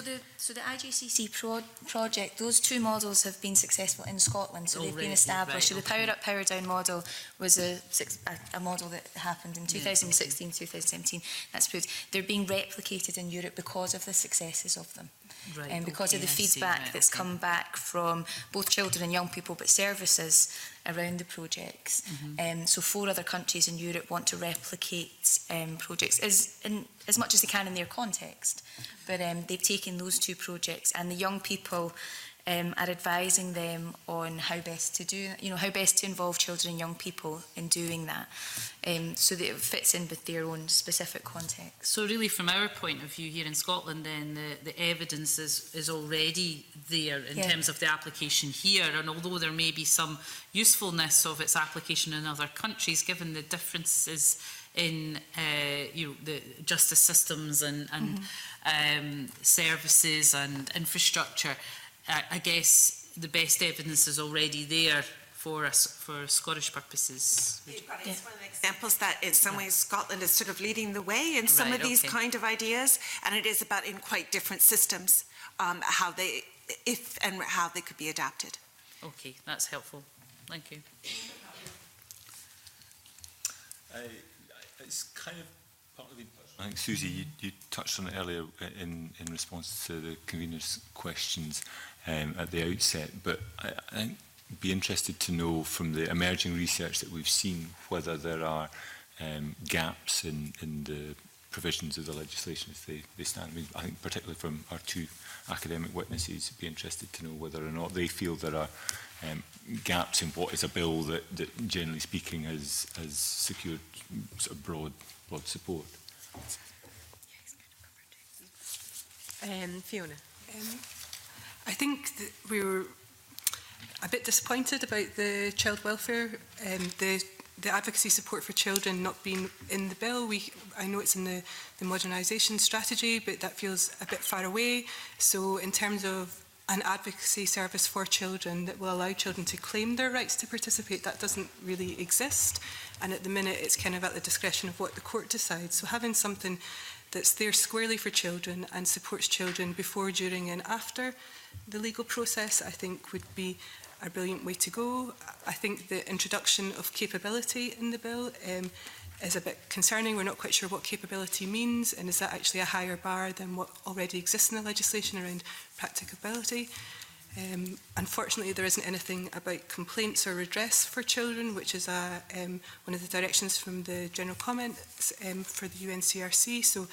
the IGCC project, those two models have been successful in Scotland, so they've been established. Right, so the Power Up, Power Down model was a model that happened in 2016, 2017. That's proved. They're being replicated in Europe because of the successes of them. Right, And because of the feedback that's come back from both children and young people, but services around the projects. So 4 other countries in Europe want to replicate projects as much as they can in their context. But they've taken those 2 projects, and the young people are advising them on how best to do, how best to involve children and young people in doing that, so that it fits in with their own specific context. So really, from our point of view here in Scotland, then the evidence is already there in terms of the application here, and although there may be some usefulness of its application in other countries, given the differences in the justice systems and services and infrastructure, I guess the best evidence is already there for us, for Scottish purposes. It's one of the examples that in some ways Scotland is sort of leading the way in some of these kind of ideas, and it is about in quite different systems how they could be adapted. Okay, that's helpful. Thank you. It's kind of partly been touched on. I think, Susie, you touched on it earlier in response to the convener's questions at the outset, but I think I'd be interested to know from the emerging research that we've seen whether there are gaps in the provisions of the legislation as they stand. I mean, I think particularly from our 2 academic witnesses, I'd be interested to know whether or not they feel there are gaps in what is a bill that generally speaking has secured sort of broad support. Fiona. I think that we were a bit disappointed about the child welfare, the advocacy support for children not being in the bill. I know it's in the modernisation strategy, but that feels a bit far away. So in terms of an advocacy service for children that will allow children to claim their rights to participate, that doesn't really exist. And at the minute, it's kind of at the discretion of what the court decides. So having something that's there squarely for children and supports children before, during and after the legal process, I think would be a brilliant way to go. I think the introduction of capability in the bill is a bit concerning. We're not quite sure what capability means, and is that actually a higher bar than what already exists in the legislation around practicability. Unfortunately, there isn't anything about complaints or redress for children, which is one of the directions from the general comments for the UNCRC. So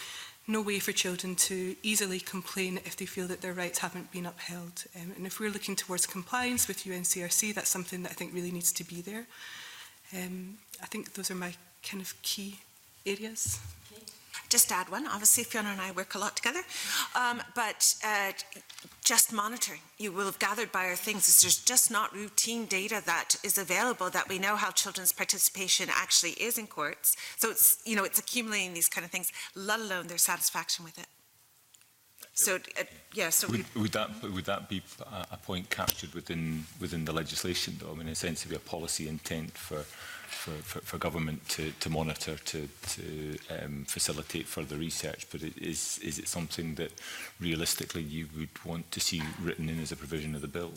no way for children to easily complain if they feel that their rights haven't been upheld. And if we're looking towards compliance with UNCRC, that's something that I think really needs to be there. I think those are my kind of key areas. Just to add one, obviously Fiona and I work a lot together, but just monitoring. You will have gathered by our things is there's just not routine data that is available that we know how children's participation actually is in courts. So it's, you know, it's accumulating these kind of things, let alone their satisfaction with it. So, yeah, so would that be a point captured within the legislation, though? I mean, in a sense, of a policy intent for government to monitor, to facilitate further research, but is it something that realistically you would want to see written in as a provision of the bill?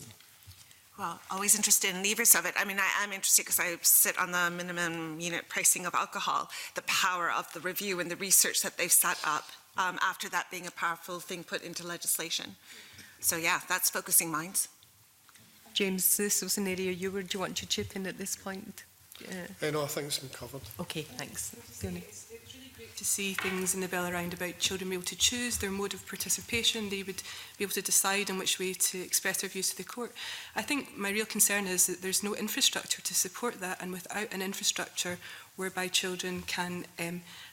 Well, always interested in levers of it. I mean, I am interested because I sit on the minimum unit pricing of alcohol, the power of the review and the research that they've set up after that being a powerful thing put into legislation. So yeah, that's focusing minds. James, this was an area do you want to chip in at this point? No, I think it's been covered. Okay, thanks. It's really great to see things in the bill around about children being able to choose their mode of participation. They would be able to decide on which way to express their views to the court. I think my real concern is that there's no infrastructure to support that, and without an infrastructure whereby children can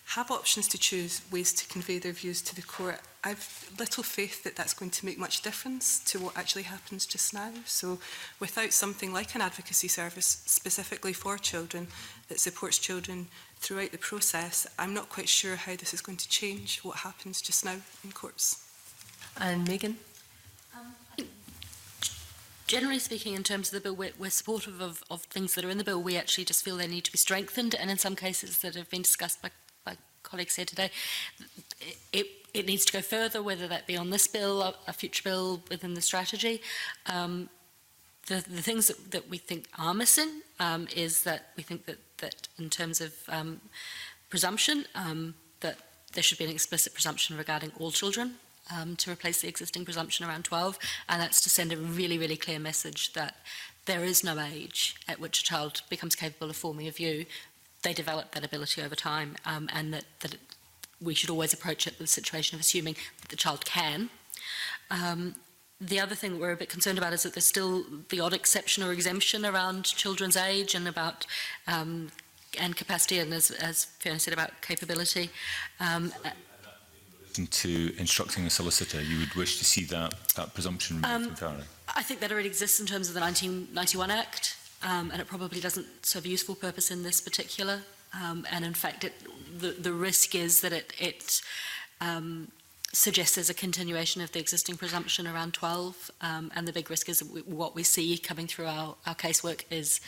have options to choose ways to convey their views to the court, I've little faith that that's going to make much difference to what actually happens just now. So without something like an advocacy service specifically for children that supports children throughout the process, I'm not quite sure how this is going to change what happens just now in courts. And Megan? Generally speaking, in terms of the bill, we're supportive of things that are in the bill. We actually just feel they need to be strengthened, and in some cases that have been discussed by colleagues here today, it needs to go further, whether that be on this bill, a future bill within the strategy. The things that we think are missing is that we think that in terms of presumption, that there should be an explicit presumption regarding all children, to replace the existing presumption around 12, and that's to send a really, really clear message that there is no age at which a child becomes capable of forming a view. They develop that ability over time, and that we should always approach it with the situation of assuming that the child can. The other thing that we're a bit concerned about is that there's still the odd exception or exemption around children's age and about and capacity, and as Fiona said, about capability. To instructing a solicitor, you would wish to see that presumption removed entirely? I think that already exists in terms of the 1991 Act, and it probably doesn't serve a useful purpose in this particular. And in fact, the risk is that it suggests there's a continuation of the existing presumption around 12, and the big risk is what we see coming through our casework is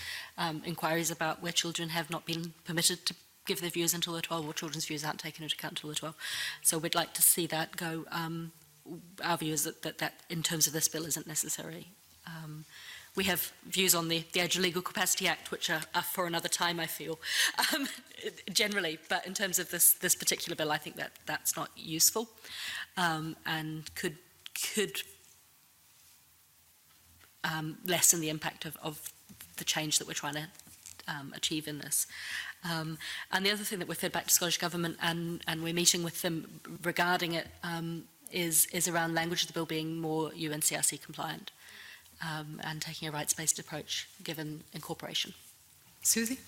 inquiries about where children have not been permitted to give their views until they're 12, or children's views aren't taken into account until they're 12. So we'd like to see that go. Our view is that in terms of this bill isn't necessary. We have views on the Age of Legal Capacity Act, which are for another time, I feel, generally. But in terms of this particular bill, I think that's not useful, and could lessen the impact of the change that we're trying to achieve in this. And the other thing that we've fed back to Scottish Government, and we're meeting with them regarding it, is around language of the bill being more UNCRC compliant, and taking a rights-based approach given incorporation. Susie?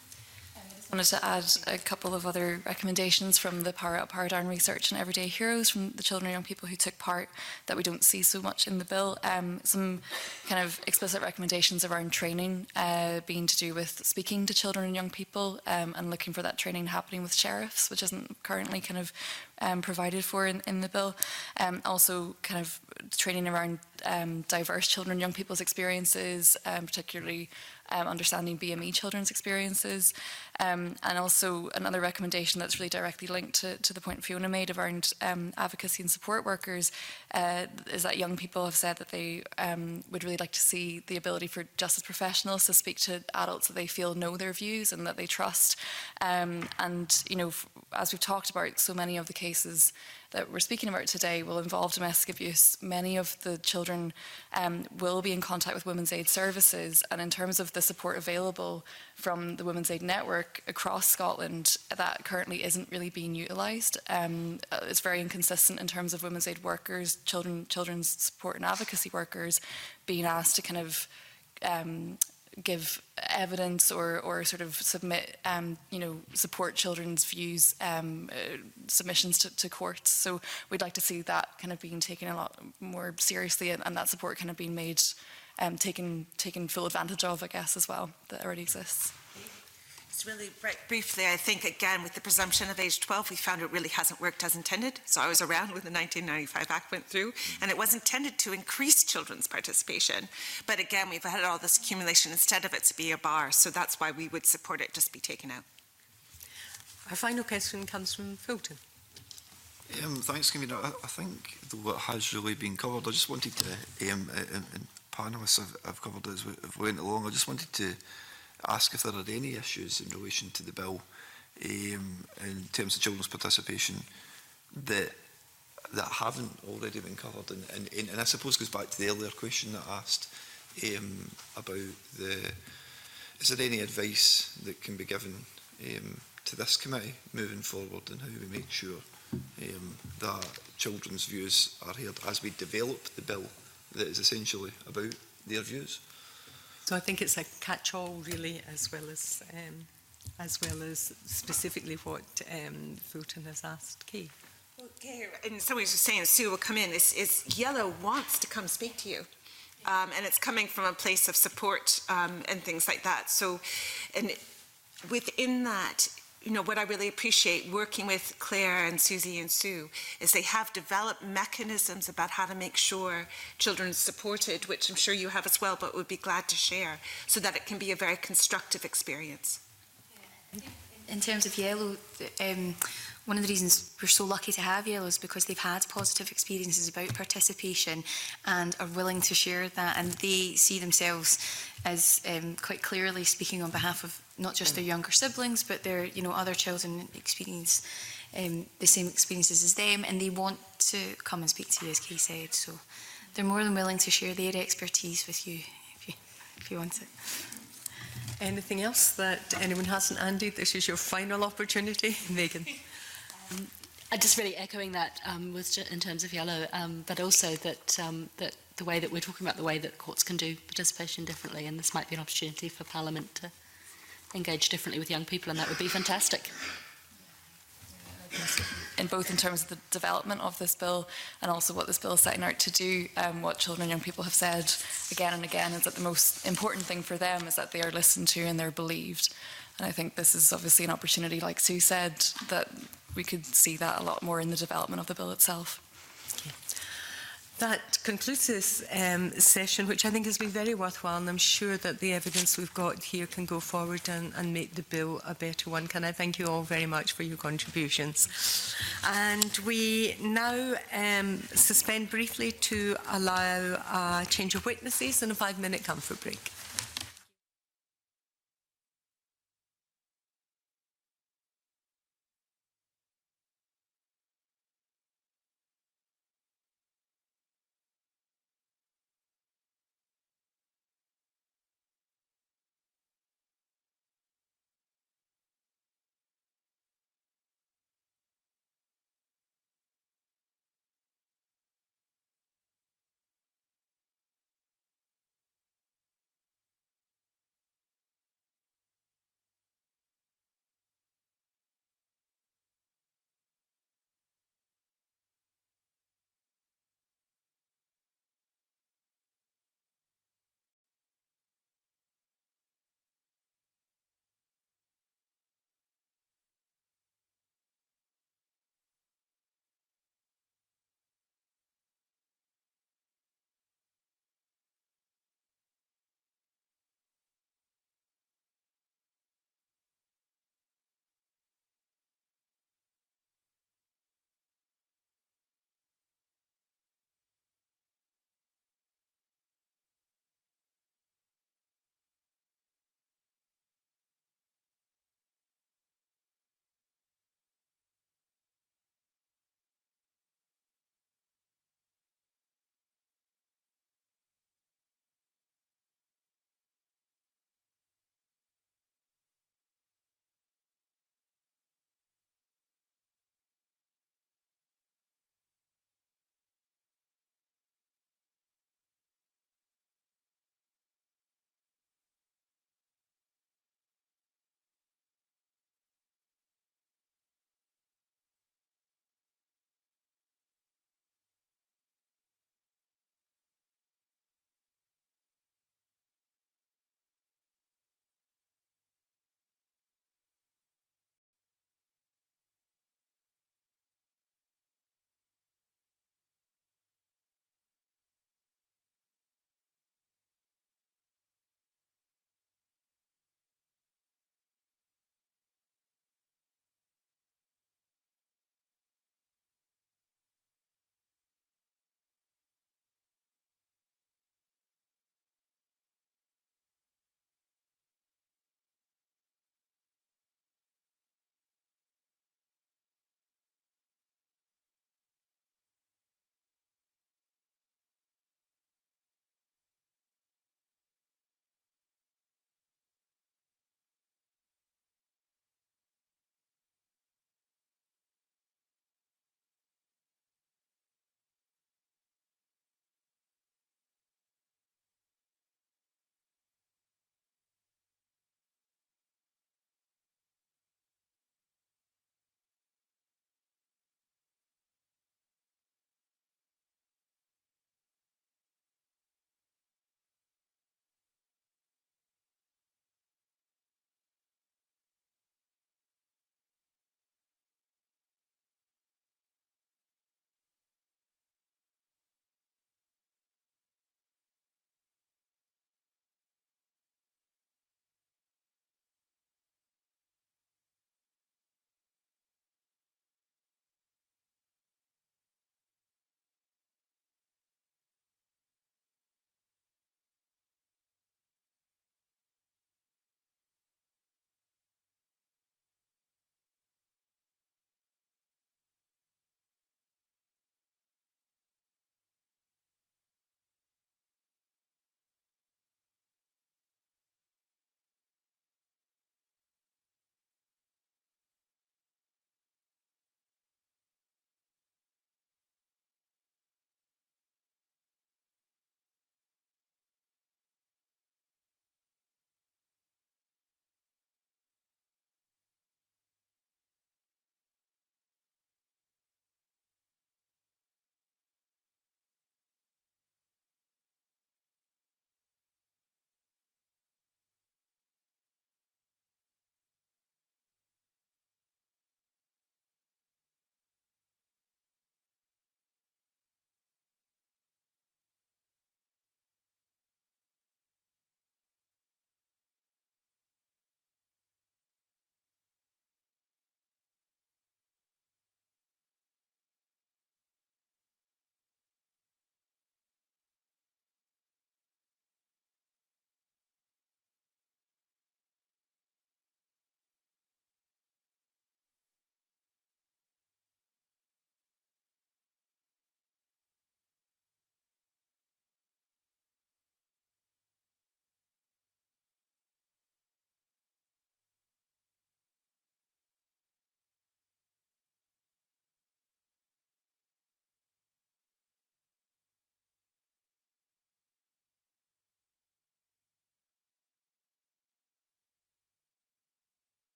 I wanted to add a couple of other recommendations from the Power Up, Power Down research and Everyday Heroes from the children and young people who took part that we don't see so much in the bill. Some kind of explicit recommendations around training being to do with speaking to children and young people, and looking for that training happening with sheriffs, which isn't currently kind of provided for in the bill. Also kind of training around diverse children and young people's experiences, particularly understanding BME children's experiences. And also another recommendation that's really directly linked to the point Fiona made around advocacy and support workers is that young people have said that they would really like to see the ability for justice professionals to speak to adults that they feel know their views and that they trust. And, you know, as we've talked about, so many of the cases that we're speaking about today will involve domestic abuse. Many of the children will be in contact with Women's Aid services, and in terms of the support available from the Women's Aid network across Scotland, that currently isn't really being utilised. It's very inconsistent in terms of Women's Aid workers, children's support and advocacy workers being asked to kind of give evidence or sort of submit, you know, support children's views, submissions to courts. So we'd like to see that kind of being taken a lot more seriously, and that support kind of being made, taken full advantage of, I guess, as well, that already exists. It's really briefly, I think, again, with the presumption of age 12, we found it really hasn't worked as intended. So I was around when the 1995 Act went through, and it was intended to increase children's participation. But again, we've had all this accumulation instead of it to be a bar. So that's why we would support it just be taken out. Our final question comes from Fulton. Thanks, Convener. I think though it has really been covered, I just wanted to, and panellists have covered it as we went along, I just wanted to ask if there are any issues in relation to the bill in terms of children's participation that haven't already been covered. And I suppose goes back to the earlier question that I asked about is there any advice that can be given to this committee moving forward and how we make sure that children's views are heard as we develop the bill that is essentially about their views? So I think it's a catch-all, really, as well as specifically what Fulton has asked. Kay. Okay, in some ways you're saying Sue will come in, is Yellow wants to come speak to you. And it's coming from a place of support and things like that. So, and within that, you know, what I really appreciate working with Claire and Susie and Sue is they have developed mechanisms about how to make sure children are supported, which I'm sure you have as well, but would be glad to share, so that it can be a very constructive experience. In terms of Yellow, one of the reasons we're so lucky to have Yellow is because they've had positive experiences about participation and are willing to share that, and they see themselves as quite clearly speaking on behalf of not just their younger siblings, but their, you know, other children experience the same experiences as them, and they want to come and speak to you, as Kay said. So they're more than willing to share their expertise with you if you want it. Anything else that anyone hasn't, Andy? This is your final opportunity. Megan. I'm just really echoing that in terms of Yellow, but also that that the way that we're talking about the way that courts can do participation differently, and this might be an opportunity for Parliament to engage differently with young people, and that would be fantastic. In both in terms of the development of this bill and also what this bill is setting out to do, what children and young people have said again and again is that the most important thing for them is that they are listened to and they're believed. And I think this is obviously an opportunity, like Sue said, that we could see that a lot more in the development of the bill itself. Okay. That concludes this session, which I think has been very worthwhile, and I'm sure that the evidence we've got here can go forward and make the bill a better one. Can I thank you all very much for your contributions? And we now suspend briefly to allow a change of witnesses and a 5-minute comfort break.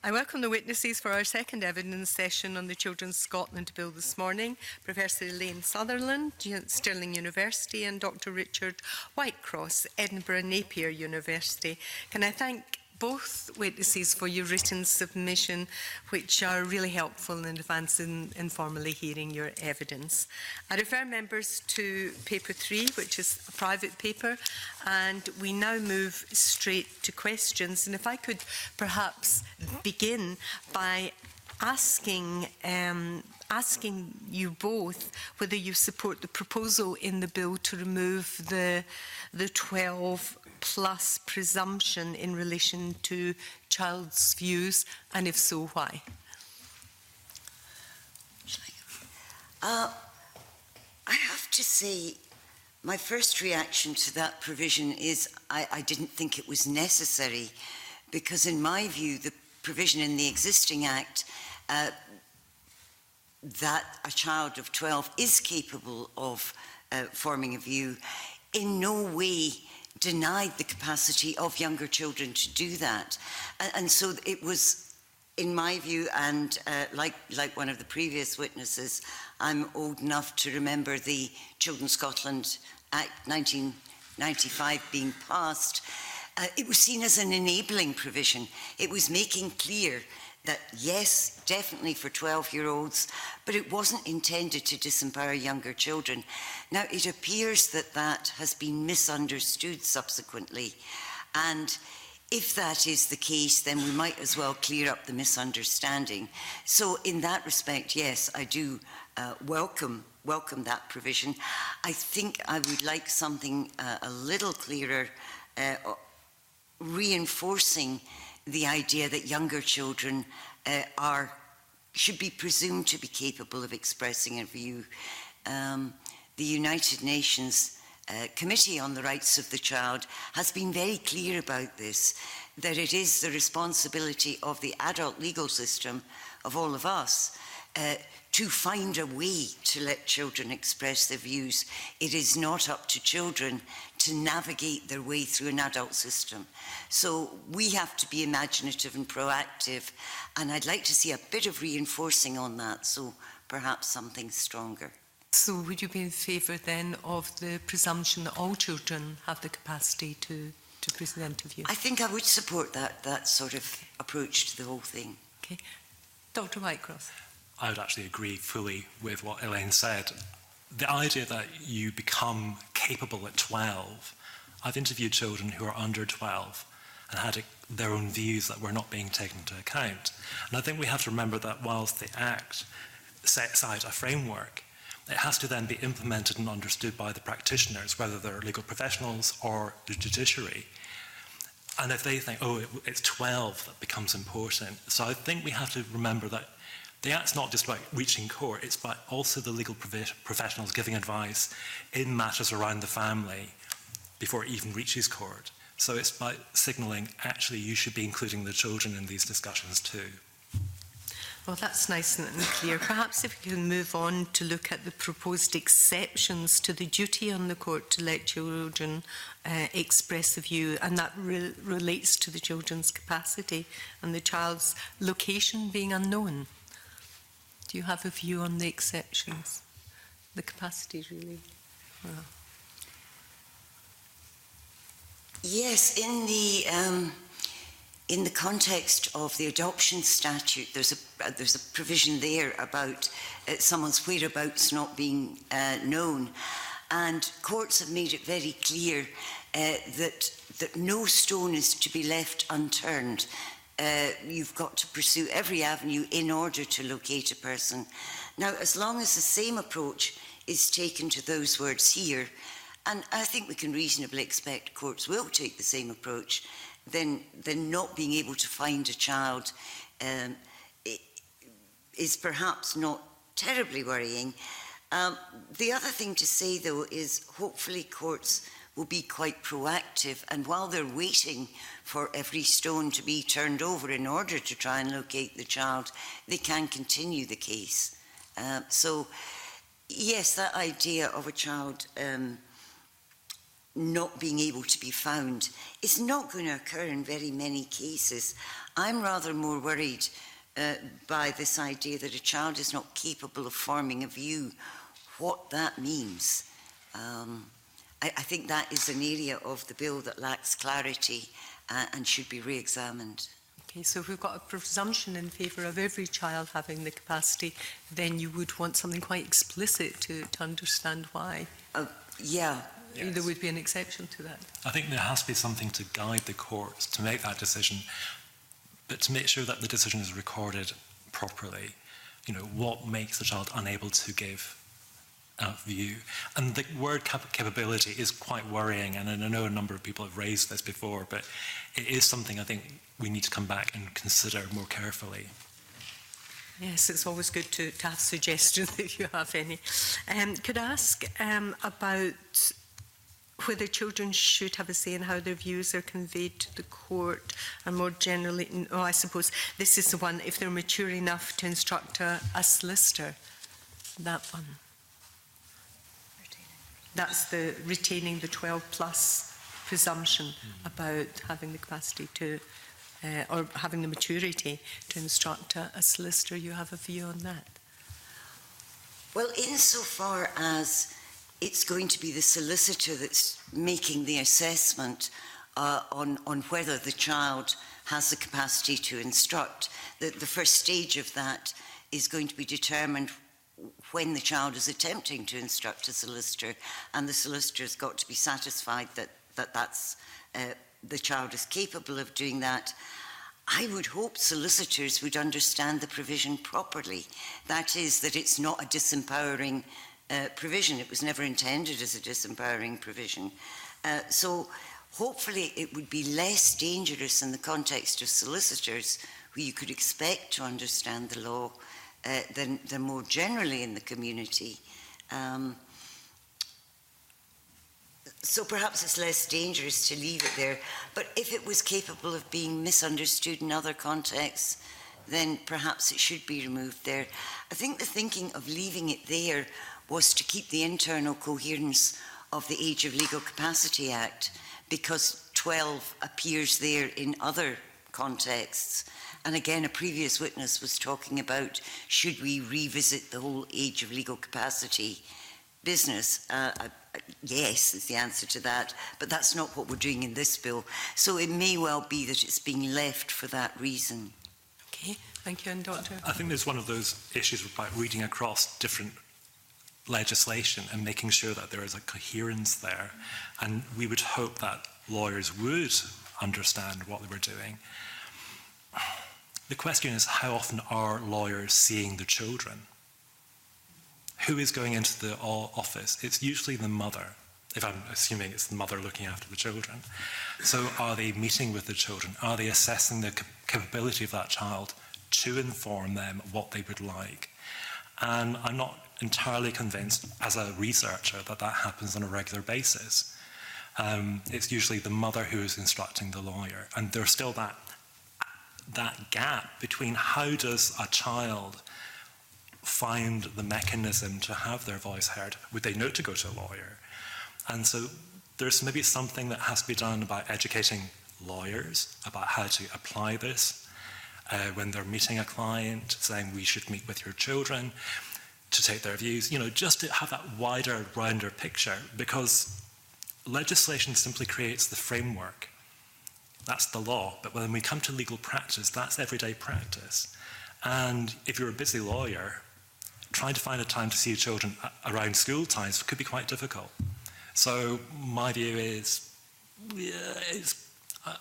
I welcome the witnesses for our second evidence session on the Children's Scotland Bill this morning, Professor Elaine Sutherland, Stirling University, and Dr Richard Whitecross, Edinburgh Napier University. Can I thank both witnesses for your written submission, which are really helpful in advance in formally hearing your evidence. I refer members to paper 3, which is a private paper, and we now move straight to questions. And if I could perhaps begin by asking you both whether you support the proposal in the bill to remove the 12+ presumption in relation to child's views, and if so, why? I have to say, my first reaction to that provision is I didn't think it was necessary, because in my view, the provision in the existing Act that a child of 12 is capable of forming a view in no way denied the capacity of younger children to do that. And so it was, in my view, and like one of the previous witnesses, I'm old enough to remember the Children's Scotland Act 1995 being passed. It was seen as an enabling provision. It was making clear that, yes, definitely for 12-year-olds, but it wasn't intended to disempower younger children. Now, it appears that that has been misunderstood subsequently, and if that is the case, then we might as well clear up the misunderstanding. So in that respect, yes, I do welcome that provision. I think I would like something a little clearer, reinforcing the idea that younger children should be presumed to be capable of expressing a view. The United Nations Committee on the Rights of the Child has been very clear about this, that it is the responsibility of the adult legal system, of all of us, to find a way to let children express their views. It is not up to children to navigate their way through an adult system. So we have to be imaginative and proactive, and I'd like to see a bit of reinforcing on that, so perhaps something stronger. So would you be in favour then of the presumption that all children have the capacity to present a view? I think I would support that sort of approach to the whole thing. Okay. Dr Whitecross. I would actually agree fully with what Elaine said. The idea that you become capable at 12, I've interviewed children who are under 12 and had their own views that were not being taken into account. And I think we have to remember that whilst the Act sets out a framework, it has to then be implemented and understood by the practitioners, whether they're legal professionals or the judiciary. And if they think, oh, it's 12 that becomes important. So I think we have to remember that the Act's not just about reaching court, it's about also the legal professionals giving advice in matters around the family before it even reaches court. So it's about signalling, actually, you should be including the children in these discussions too. Well, that's nice and clear. Perhaps if we can move on to look at the proposed exceptions to the duty on the court to let children express a view, and that relates to the children's capacity and the child's location being unknown. Do you have a view on the exceptions? The capacity, really? Well. Yes, in the context of the adoption statute, there's a provision there about someone's whereabouts not being known, and courts have made it very clear that no stone is to be left unturned. You've got to pursue every avenue in order to locate a person. Now, as long as the same approach is taken to those words here, and I think we can reasonably expect courts will take the same approach, then not being able to find a child is perhaps not terribly worrying. The other thing to say, though, is hopefully courts will be quite proactive, and while they're waiting for every stone to be turned over in order to try and locate the child, they can continue the case. So, yes, that idea of a child not being able to be found is not going to occur in very many cases. I'm rather more worried by this idea that a child is not capable of forming a view, what that means. I think that is an area of the bill that lacks clarity and should be re-examined. Okay, so if we've got a presumption in favour of every child having the capacity, then you would want something quite explicit to understand why. Yeah. Yes. There would be an exception to that. I think there has to be something to guide the courts to make that decision, but to make sure that the decision is recorded properly. You know, what makes the child unable to give a view? And the word capability is quite worrying, and I know a number of people have raised this before, but it is something I think we need to come back and consider more carefully. Yes, it's always good to have suggestions if you have any. Could I ask about whether children should have a say in how their views are conveyed to the court, and more generally, I suppose this is the one, if they're mature enough to instruct a solicitor, that one. That's the retaining the 12 plus presumption about having the capacity to, or having the maturity to instruct a solicitor. You have a view on that? Well, insofar as it's going to be the solicitor that's making the assessment on whether the child has the capacity to instruct. The first stage of that is going to be determined when the child is attempting to instruct a solicitor, and the solicitor has got to be satisfied that the child is capable of doing that. I would hope solicitors would understand the provision properly. That is, that it's not a disempowering provision. It was never intended as a disempowering provision. So hopefully it would be less dangerous in the context of solicitors, who you could expect to understand the law, than more generally in the community. So perhaps it's less dangerous to leave it there. But if it was capable of being misunderstood in other contexts, then perhaps it should be removed there. I think the thinking of leaving it there was to keep the internal coherence of the Age of Legal Capacity Act, because 12 appears there in other contexts. And again, a previous witness was talking about, should we revisit the whole Age of Legal Capacity business? Yes, is the answer to that, but that's not what we're doing in this bill. So it may well be that it's being left for that reason. Okay, thank you. And Dr. I think there's one of those issues about reading across different legislation and making sure that there is a coherence there. And we would hope that lawyers would understand what they were doing. The question is, how often are lawyers seeing the children? Who is going into the office? It's usually the mother, if I'm assuming it's the mother looking after the children. So are they meeting with the children? Are they assessing the capability of that child to inform them what they would like? And I'm not entirely convinced, as a researcher, that that happens on a regular basis. It's usually the mother who is instructing the lawyer. And there's still that gap between how does a child find the mechanism to have their voice heard? Would they know to go to a lawyer? And so there's maybe something that has to be done about educating lawyers about how to apply this when they're meeting a client, saying we should meet with your children to take their views, you know, just to have that wider, rounder picture, because legislation simply creates the framework. That's the law. But when we come to legal practice, that's everyday practice. And if you're a busy lawyer, trying to find a time to see your children around school times could be quite difficult. So my view is,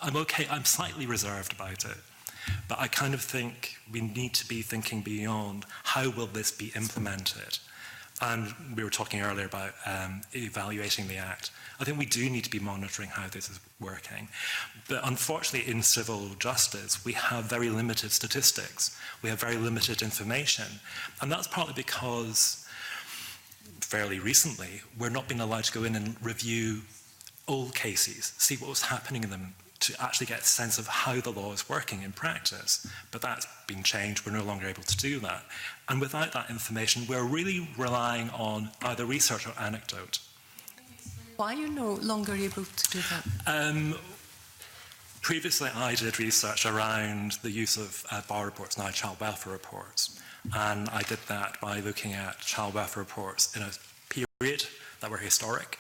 I'm okay, I'm slightly reserved about it. But I kind of think we need to be thinking beyond how will this be implemented. And we were talking earlier about evaluating the Act. I think we do need to be monitoring how this is working. But unfortunately, in civil justice, we have very limited statistics. We have very limited information. And that's partly because, fairly recently, we're not being allowed to go in and review old cases, see what was happening in them, to actually get a sense of how the law is working in practice. But that's been changed. We're no longer able to do that. And without that information, we're really relying on either research or anecdote. why you're no longer able to do that? Previously, I did research around the use of bar reports, now child welfare reports. And I did that by looking at child welfare reports in a period that were historic,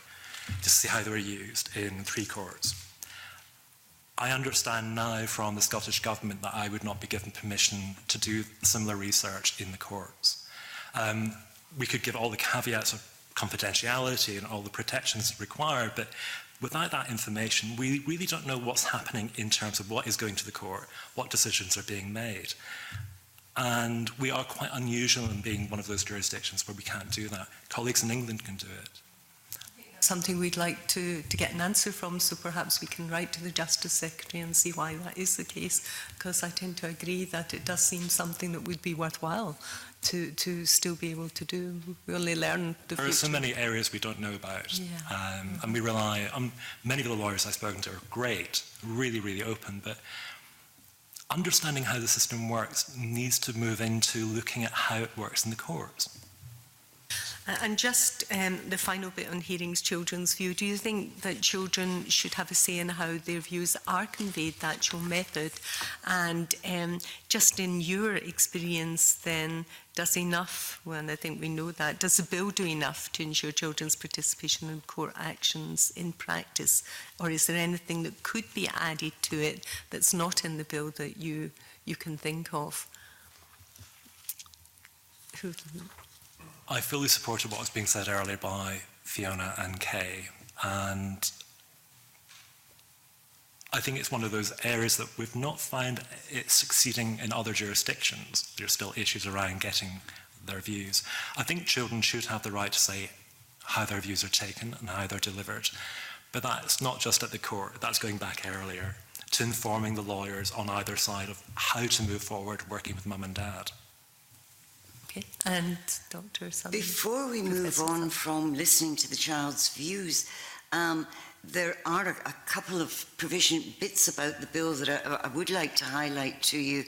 to see how they were used in 3 courts. I understand now from the Scottish Government that I would not be given permission to do similar research in the courts. We could give all the caveats of confidentiality and all the protections required, but without that information, we really don't know what's happening in terms of what is going to the court, what decisions are being made. And we are quite unusual in being one of those jurisdictions where we can't do that. Colleagues in England can do it. Something we'd like to get an answer from, so perhaps we can write to the Justice Secretary and see why that is the case, because I tend to agree that it does seem something that would be worthwhile to still be able to do. We only learn the There are so many areas we don't know about, and we rely on many of the lawyers I've spoken to are great, really, really open, but understanding how the system works needs to move into looking at how it works in the courts. And just the final bit on hearings, children's view. Do you think that children should have a say in how their views are conveyed, the actual method? And just in your experience then, does enough, well, I think we know that, does the bill do enough to ensure children's participation in court actions in practice? Or is there anything that could be added to it that's not in the bill that you can think of? I fully supported what was being said earlier by Fiona and Kay, and I think it's one of those areas that we've not found it succeeding in other jurisdictions. There's still issues around getting their views. I think children should have the right to say how their views are taken and how they're delivered, but that's not just at the court, that's going back earlier to informing the lawyers on either side of how to move forward working with mum and dad. Okay, and Dr. Sullivan. Before we move on from listening to the child's views, there are a couple of provision bits about the bill that I would like to highlight to you.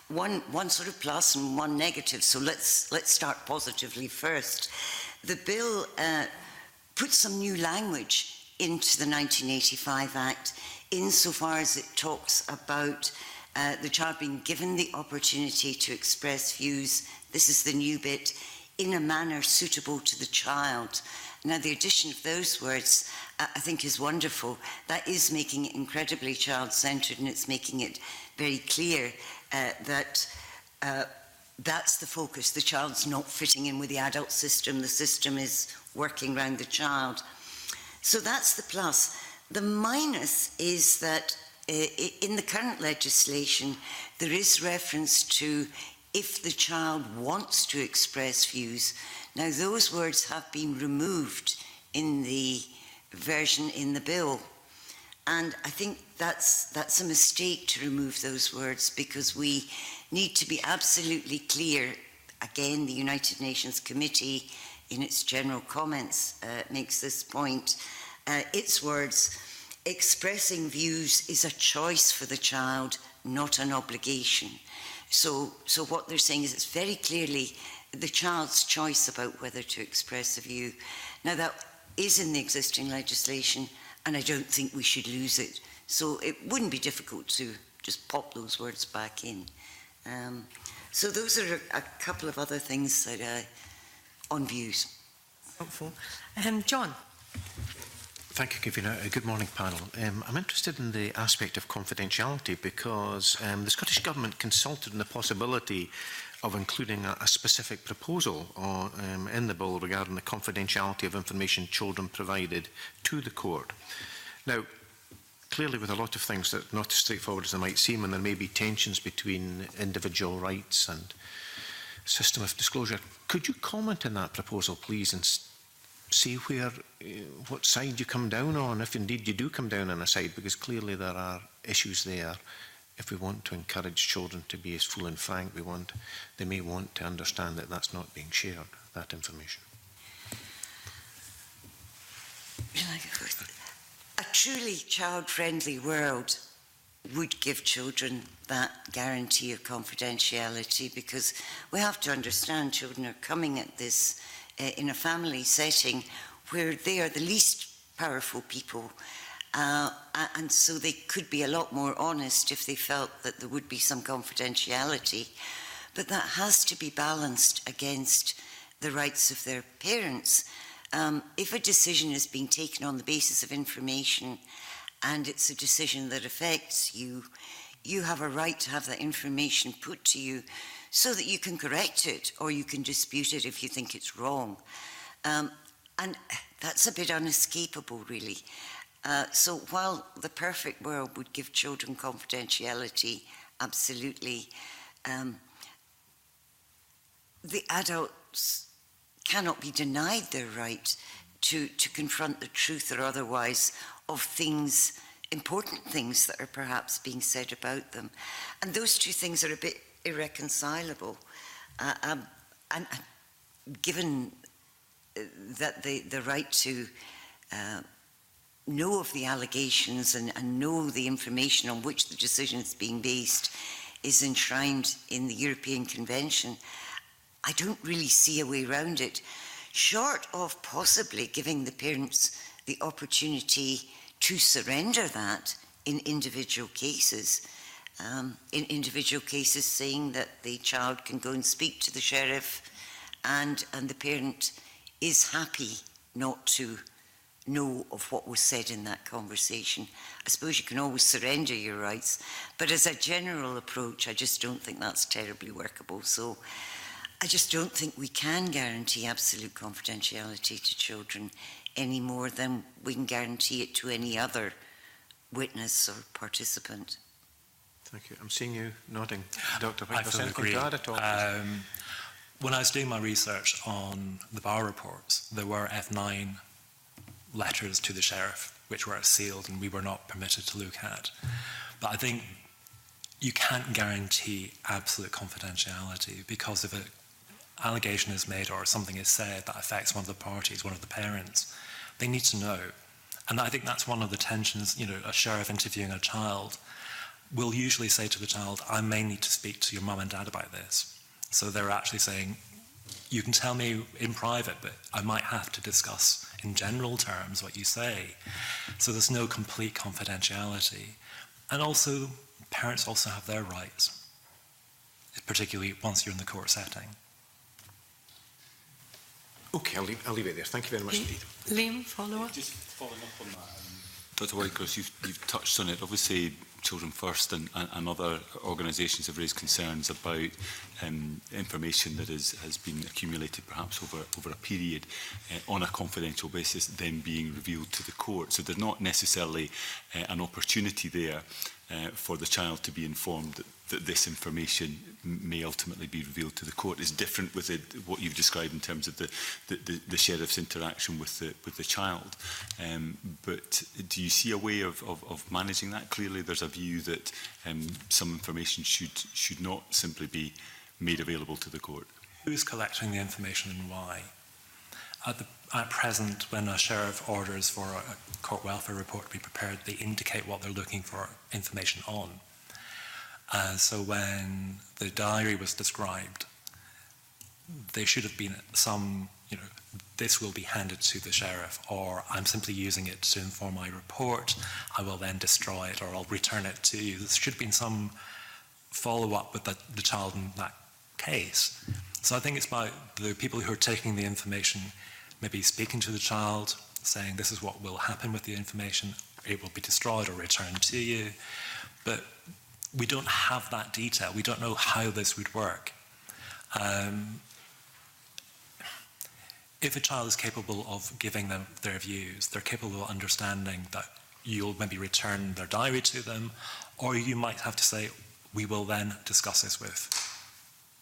One sort of plus and one negative. So let's start positively first. The bill puts some new language into the 1985 Act insofar as it talks about the child being given the opportunity to express views. This is the new bit, in a manner suitable to the child. Now, the addition of those words, I think, is wonderful. That is making it incredibly child-centred, and it's making it very clear that that's the focus. The child's not fitting in with the adult system. The system is working around the child. So that's the plus. The minus is that in the current legislation, there is reference to if the child wants to express views. Now, those words have been removed in the version in the bill. And I think that's a mistake to remove those words, because we need to be absolutely clear. Again, the United Nations Committee, in its general comments, makes this point. Its words, expressing views is a choice for the child, not an obligation. So what they're saying is it's very clearly the child's choice about whether to express a view. Now, that is in the existing legislation, and I don't think we should lose it. So it wouldn't be difficult to just pop those words back in. So those are a couple of other things that on views. Helpful. John. Thank you, Kavina. Good morning, panel. I'm interested in the aspect of confidentiality because the Scottish Government consulted on the possibility of including a specific proposal in the bill regarding the confidentiality of information children provided to the court. Now, clearly with a lot of things that are not as straightforward as they might seem, and there may be tensions between individual rights and system of disclosure, could you comment on that proposal, please, and see what side you come down on, if indeed you do come down on a side, because clearly there are issues there. If we want to encourage children to be as full and frank, they may want to understand that that's not being shared, that information. A truly child-friendly world would give children that guarantee of confidentiality, because we have to understand children are coming at this in a family setting where they are the least powerful people. And so they could be a lot more honest if they felt that there would be some confidentiality. But that has to be balanced against the rights of their parents. If a decision is being taken on the basis of information and it's a decision that affects you, you have a right to have that information put to you so that you can correct it or you can dispute it if you think it's wrong. And that's a bit unescapable, really. So while the perfect world would give children confidentiality, absolutely, the adults cannot be denied their right to confront the truth or otherwise of things, important things that are perhaps being said about them. And those two things are a bit irreconcilable. And given that the right to know of the allegations and know the information on which the decision is being based is enshrined in the European Convention, I don't really see a way around it, short of possibly giving the parents the opportunity to surrender that in individual cases. In individual cases saying that the child can go and speak to the sheriff and the parent is happy not to know of what was said in that conversation. I suppose you can always surrender your rights, but as a general approach, I just don't think that's terribly workable. So I just don't think we can guarantee absolute confidentiality to children any more than we can guarantee it to any other witness or participant. Thank you. I'm seeing you nodding, Dr. I fully agree. When I was doing my research on the Bauer reports, there were F9 letters to the sheriff, which were sealed and we were not permitted to look at. But I think you can't guarantee absolute confidentiality, because if an allegation is made or something is said that affects one of the parties, one of the parents, they need to know. And I think that's one of the tensions. You know, a sheriff interviewing a child will usually say to the child, I may need to speak to your mum and dad about this. So they're actually saying, you can tell me in private, but I might have to discuss in general terms what you say. So there's no complete confidentiality. And also, parents also have their rights, particularly once you're in the court setting. Okay, I'll leave it there. Thank you very much indeed. Liam, follow up? Just following up on that, Dr. Whitecross, you've touched on it. Obviously, Children First and other organisations have raised concerns about information that has been accumulated perhaps over a period on a confidential basis, then being revealed to the court. So there's not necessarily an opportunity there for the child to be informed that this information may ultimately be revealed to the court. Is different with what you've described in terms of the sheriff's interaction with the child. But do you see a way of managing that? Clearly, there's a view that some information should not simply be made available to the court. Who's collecting the information and why? At present, when a sheriff orders for a court welfare report to be prepared, they indicate what they're looking for information on. So when the diary was described, there should have been some, this will be handed to the sheriff, or I'm simply using it to inform my report, I will then destroy it, or I'll return it to you. There should have been some follow-up with the child in that case. So I think it's about the people who are taking the information, maybe speaking to the child, saying this is what will happen with the information, it will be destroyed or returned to you. But we don't have that detail. We don't know how this would work. If a child is capable of giving them their views, they're capable of understanding that you'll maybe return their diary to them, or you might have to say, we will then discuss this with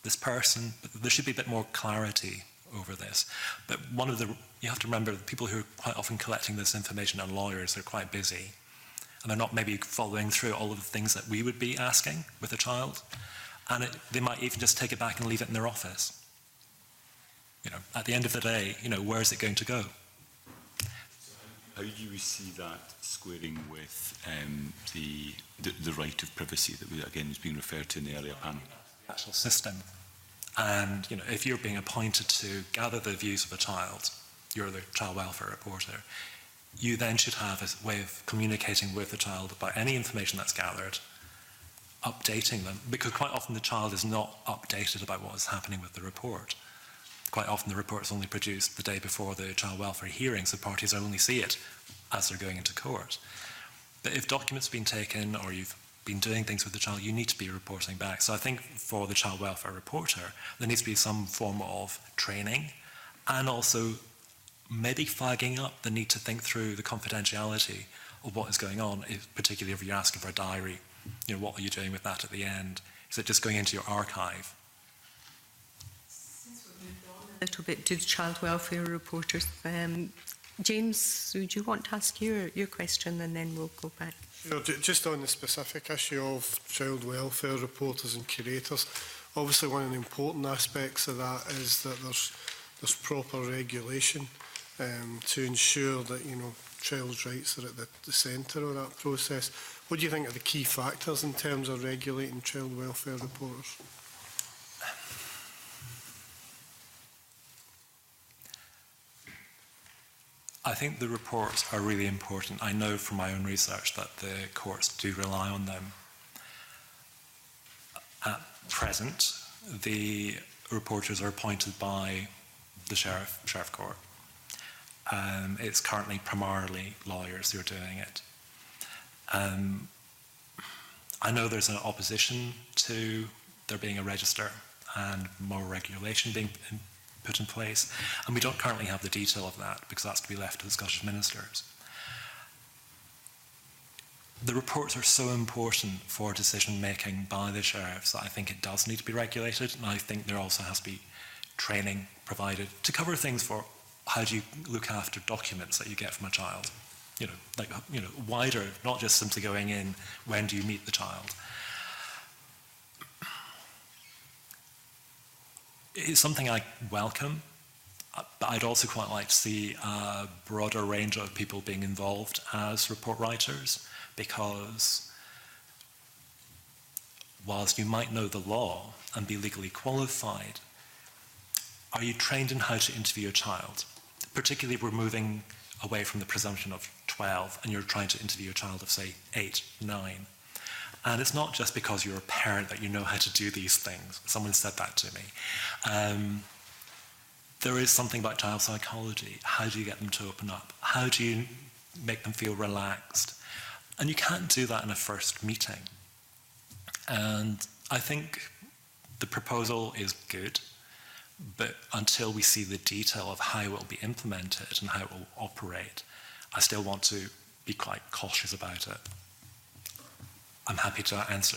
this person. But there should be a bit more clarity over this. But you have to remember, the people who are quite often collecting this information are lawyers. They're quite busy. And they're not maybe following through all of the things that we would be asking with a child. And they might even just take it back and leave it in their office. At the end of the day, where is it going to go? How do you see that squaring with the right of privacy that, again, was being referred to in the earlier panel? The actual system. And, if you're being appointed to gather the views of a child, you're the child welfare reporter, you then should have a way of communicating with the child about any information that's gathered, updating them, because quite often the child is not updated about what is happening with the report. Quite often the report is only produced the day before the child welfare hearing, so parties only see it as they're going into court. But if documents have been taken or you've been doing things with the child, you need to be reporting back. So I think for the child welfare reporter, there needs to be some form of training and also maybe flagging up the need to think through the confidentiality of what is going on, particularly if you're asking for a diary. You know, what are you doing with that at the end? Is it just going into your archive? A little bit to the child welfare reporters. James, would you want to ask your question and then we'll go back? Sure, just on the specific issue of child welfare reporters and curators, obviously one of the important aspects of that is that there's proper regulation to ensure that, you know, child's rights are at the centre of that process. What do you think are the key factors in terms of regulating child welfare reporters? I think the reports are really important. I know from my own research that the courts do rely on them. At present, the reporters are appointed by the Sheriff Court. It's currently primarily lawyers who are doing it. I know there's an opposition to there being a register and more regulation being put in place, and we don't currently have the detail of that because that's to be left to the Scottish ministers. The reports are so important for decision making by the sheriffs that I think it does need to be regulated, and I think there also has to be training provided to cover things for how do you look after documents that you get from a child. You know, like, you know, wider, not just simply going in, when do you meet the child? It's something I welcome, but I'd also quite like to see a broader range of people being involved as report writers, because whilst you might know the law and be legally qualified, are you trained in how to interview a child? Particularly if we're moving away from the presumption of 12 and you're trying to interview a child of, say, 8, 9. And it's not just because you're a parent that you know how to do these things. Someone said that to me. There is something about child psychology. How do you get them to open up? How do you make them feel relaxed? And you can't do that in a first meeting. And I think the proposal is good, but until we see the detail of how it will be implemented and how it will operate, I still want to be quite cautious about it. I'm happy to answer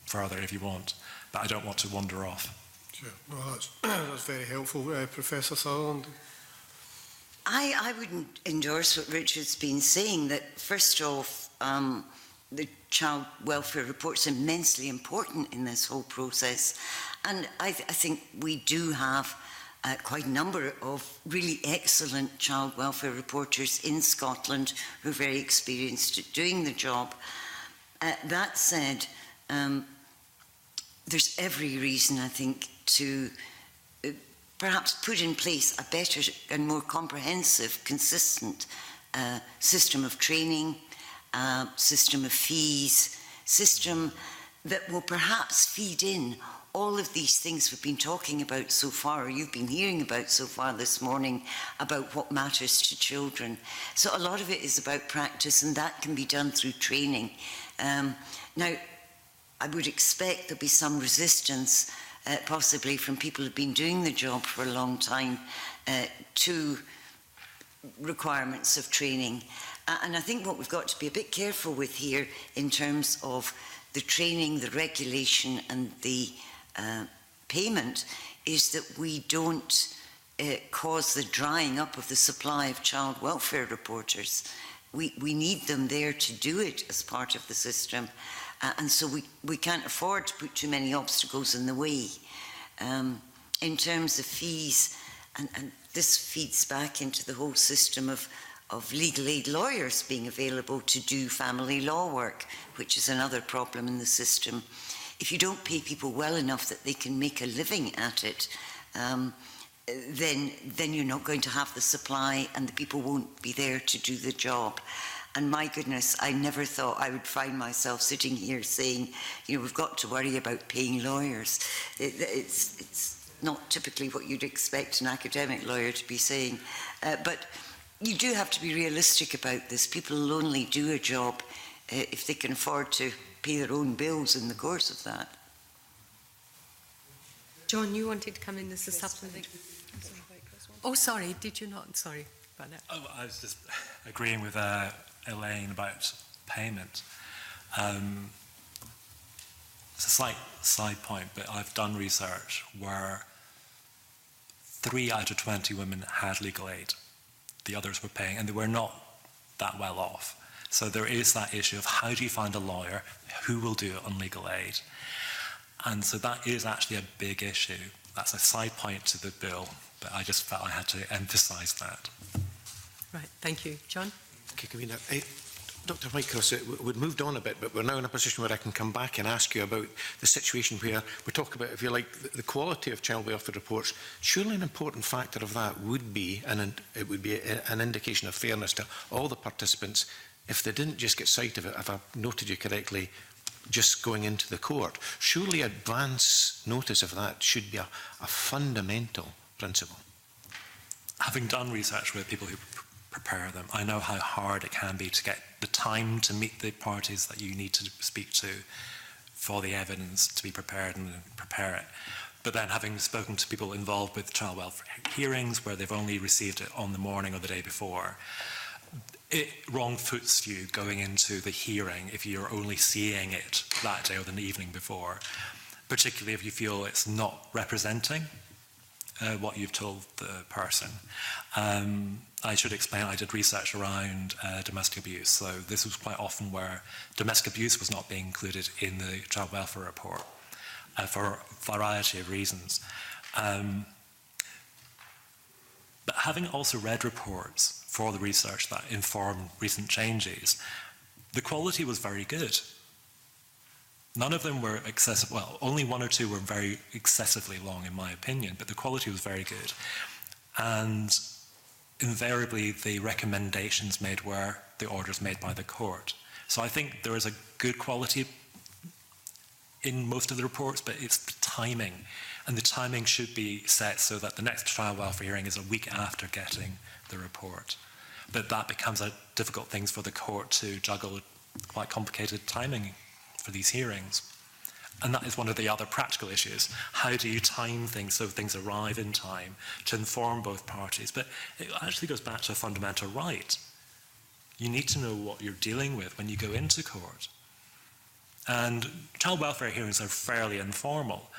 further if you want, but I don't want to wander off. Sure. Well, that's very helpful, Professor Sutherland. I wouldn't endorse what Richard's been saying, that first off, the child welfare report's immensely important in this whole process. And I think we do have quite a number of really excellent child welfare reporters in Scotland who are very experienced at doing the job. That said, there's every reason, I think, to perhaps put in place a better and more comprehensive, consistent system of training, system of fees, system that will perhaps feed in all of these things we've been talking about so far, or you've been hearing about so far this morning, about what matters to children. So a lot of it is about practice, and that can be done through training. Now, I would expect there'll be some resistance, possibly from people who've been doing the job for a long time, to requirements of training. And I think what we've got to be a bit careful with here in terms of the training, the regulation and the payment is that we don't cause the drying up of the supply of child welfare reporters. We need them there to do it as part of the system. And so we can't afford to put too many obstacles in the way. In terms of fees, and this feeds back into the whole system of legal aid lawyers being available to do family law work, which is another problem in the system. If you don't pay people well enough that they can make a living at it, then you're not going to have the supply and the people won't be there to do the job. And my goodness, I never thought I would find myself sitting here saying, you know, we've got to worry about paying lawyers. It's not typically what you'd expect an academic lawyer to be saying. But you do have to be realistic about this. People will only do a job if they can afford to pay their own bills in the course of that. John, you wanted to come in as a supplement. Oh, sorry, did you not? Sorry about that. Oh, I was just agreeing with Elaine about payment. It's a slight side point, but I've done research where 3 out of 20 women had legal aid. The others were paying, and they were not that well off. So there is that issue of how do you find a lawyer who will do it on legal aid? And so that is actually a big issue. That's a side point to the bill, but I just felt I had to emphasise that. Right, thank you. John? Okay, Convener. Dr Whitecross, we've moved on a bit, but we're now in a position where I can come back and ask you about the situation where we talk about, if you like, the quality of child welfare reports. Surely an important factor of that would be, and it would be an indication of fairness to all the participants, if they didn't just get sight of it, if I've noted you correctly, just going into the court. Surely advance notice of that should be a fundamental principle. Having done research with people who prepare them, I know how hard it can be to get the time to meet the parties that you need to speak to for the evidence to be prepared and prepare it. But then having spoken to people involved with child welfare hearings where they've only received it on the morning or the day before, it wrong foots you going into the hearing if you're only seeing it that day or the evening before, particularly if you feel it's not representing what you've told the person. I should explain, I did research around domestic abuse, so this was quite often where domestic abuse was not being included in the child welfare report for a variety of reasons. But having also read reports for the research that informed recent changes, the quality was very good. None of them were excessive, well, only 1 or 2 were very excessively long in my opinion, but the quality was very good. And invariably the recommendations made were the orders made by the court. So I think there is a good quality in most of the reports, but it's the timing. And the timing should be set so that the next child welfare hearing is a week after getting the report. But that becomes a difficult thing for the court to juggle, quite complicated timing for these hearings. And that is one of the other practical issues. How do you time things so things arrive in time to inform both parties? But it actually goes back to a fundamental right. You need to know what you're dealing with when you go into court. And child welfare hearings are fairly informal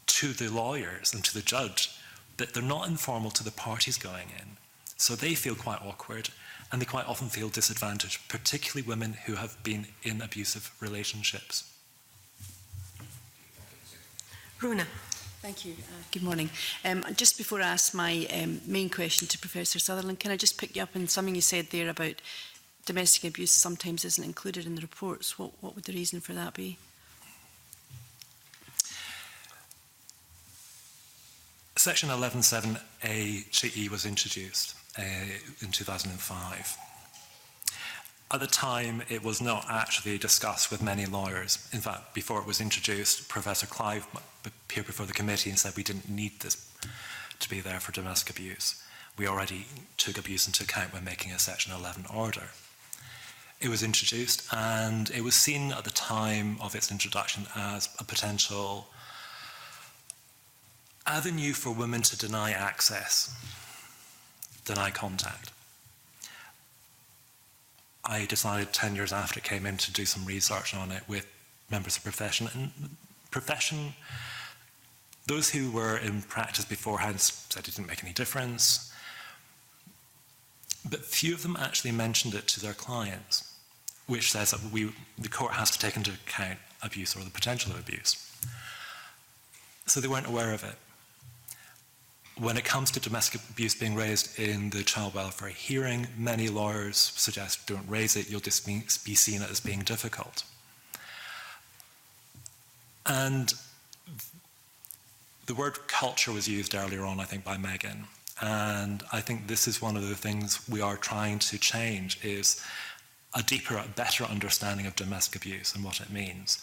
to the lawyers and to the judge, but they're not informal to the parties going in. So they feel quite awkward, and they quite often feel disadvantaged, particularly women who have been in abusive relationships. Rona. Thank you. Good morning. Just before I ask my main question to Professor Sutherland, can I just pick you up on something you said there about domestic abuse sometimes isn't included in the reports? What would the reason for that be? Section 11.7a was introduced in 2005. At the time, it was not actually discussed with many lawyers. In fact, before it was introduced, Professor Clive appeared before the committee and said we didn't need this to be there for domestic abuse. We already took abuse into account when making a Section 11 order. It was introduced, and it was seen at the time of its introduction as a potential avenue for women to deny access, deny contact. I decided 10 years after it came in to do some research on it with members of profession. And profession, those who were in practice beforehand said it didn't make any difference. But few of them actually mentioned it to their clients, which says that the court has to take into account abuse or the potential of abuse. So they weren't aware of it. When it comes to domestic abuse being raised in the child welfare hearing, many lawyers suggest don't raise it, you'll just be seen as being difficult. And the word culture was used earlier on, I think, by Megan. And I think this is one of the things we are trying to change, is a deeper, a better understanding of domestic abuse and what it means.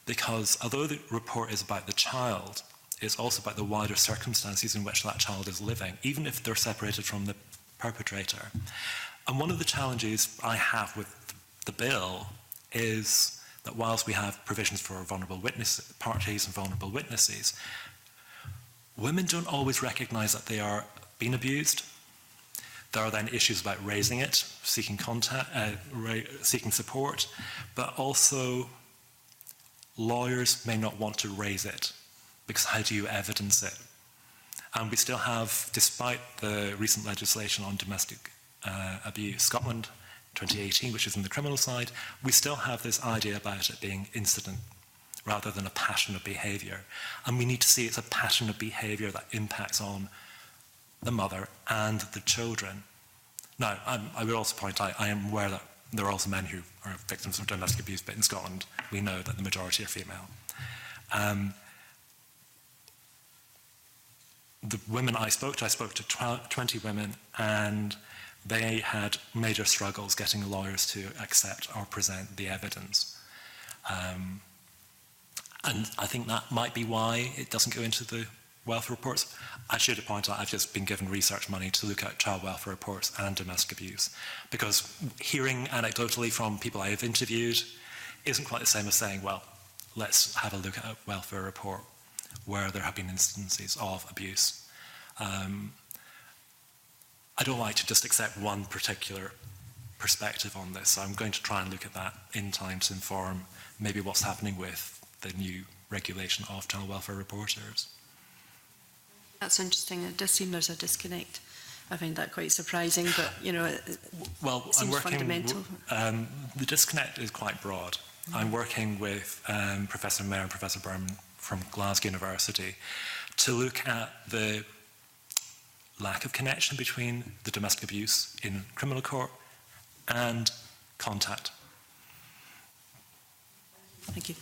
Because although the report is about the child, it's also about the wider circumstances in which that child is living, even if they're separated from the perpetrator. And one of the challenges I have with the bill is that whilst we have provisions for vulnerable parties and vulnerable witnesses, women don't always recognise that they are being abused. There are then issues about raising it, seeking contact, seeking support, but also lawyers may not want to raise it, because how do you evidence it? And we still have, despite the recent legislation on domestic abuse, Scotland 2018, which is in the criminal side, we still have this idea about it being incident rather than a pattern of behaviour. And we need to see it's a pattern of behaviour that impacts on the mother and the children. Now, I would also point out, I am aware that there are also men who are victims of domestic abuse, but in Scotland, we know that the majority are female. The women I spoke to 20 women, and they had major struggles getting lawyers to accept or present the evidence. And I think that might be why it doesn't go into the welfare reports. I should point out I've just been given research money to look at child welfare reports and domestic abuse, because hearing anecdotally from people I have interviewed isn't quite the same as saying, well, let's have a look at a welfare report where there have been instances of abuse. I don't like to just accept one particular perspective on this, so I'm going to try and look at that in time to inform maybe what's happening with the new regulation of child welfare reporters. That's interesting. It does seem there's a disconnect. I find that quite surprising, but you know, it seems fundamental. The disconnect is quite broad. I'm working with Professor Mayer and Professor Berman from Glasgow University to look at the lack of connection between the domestic abuse in criminal court and contact. Thank you.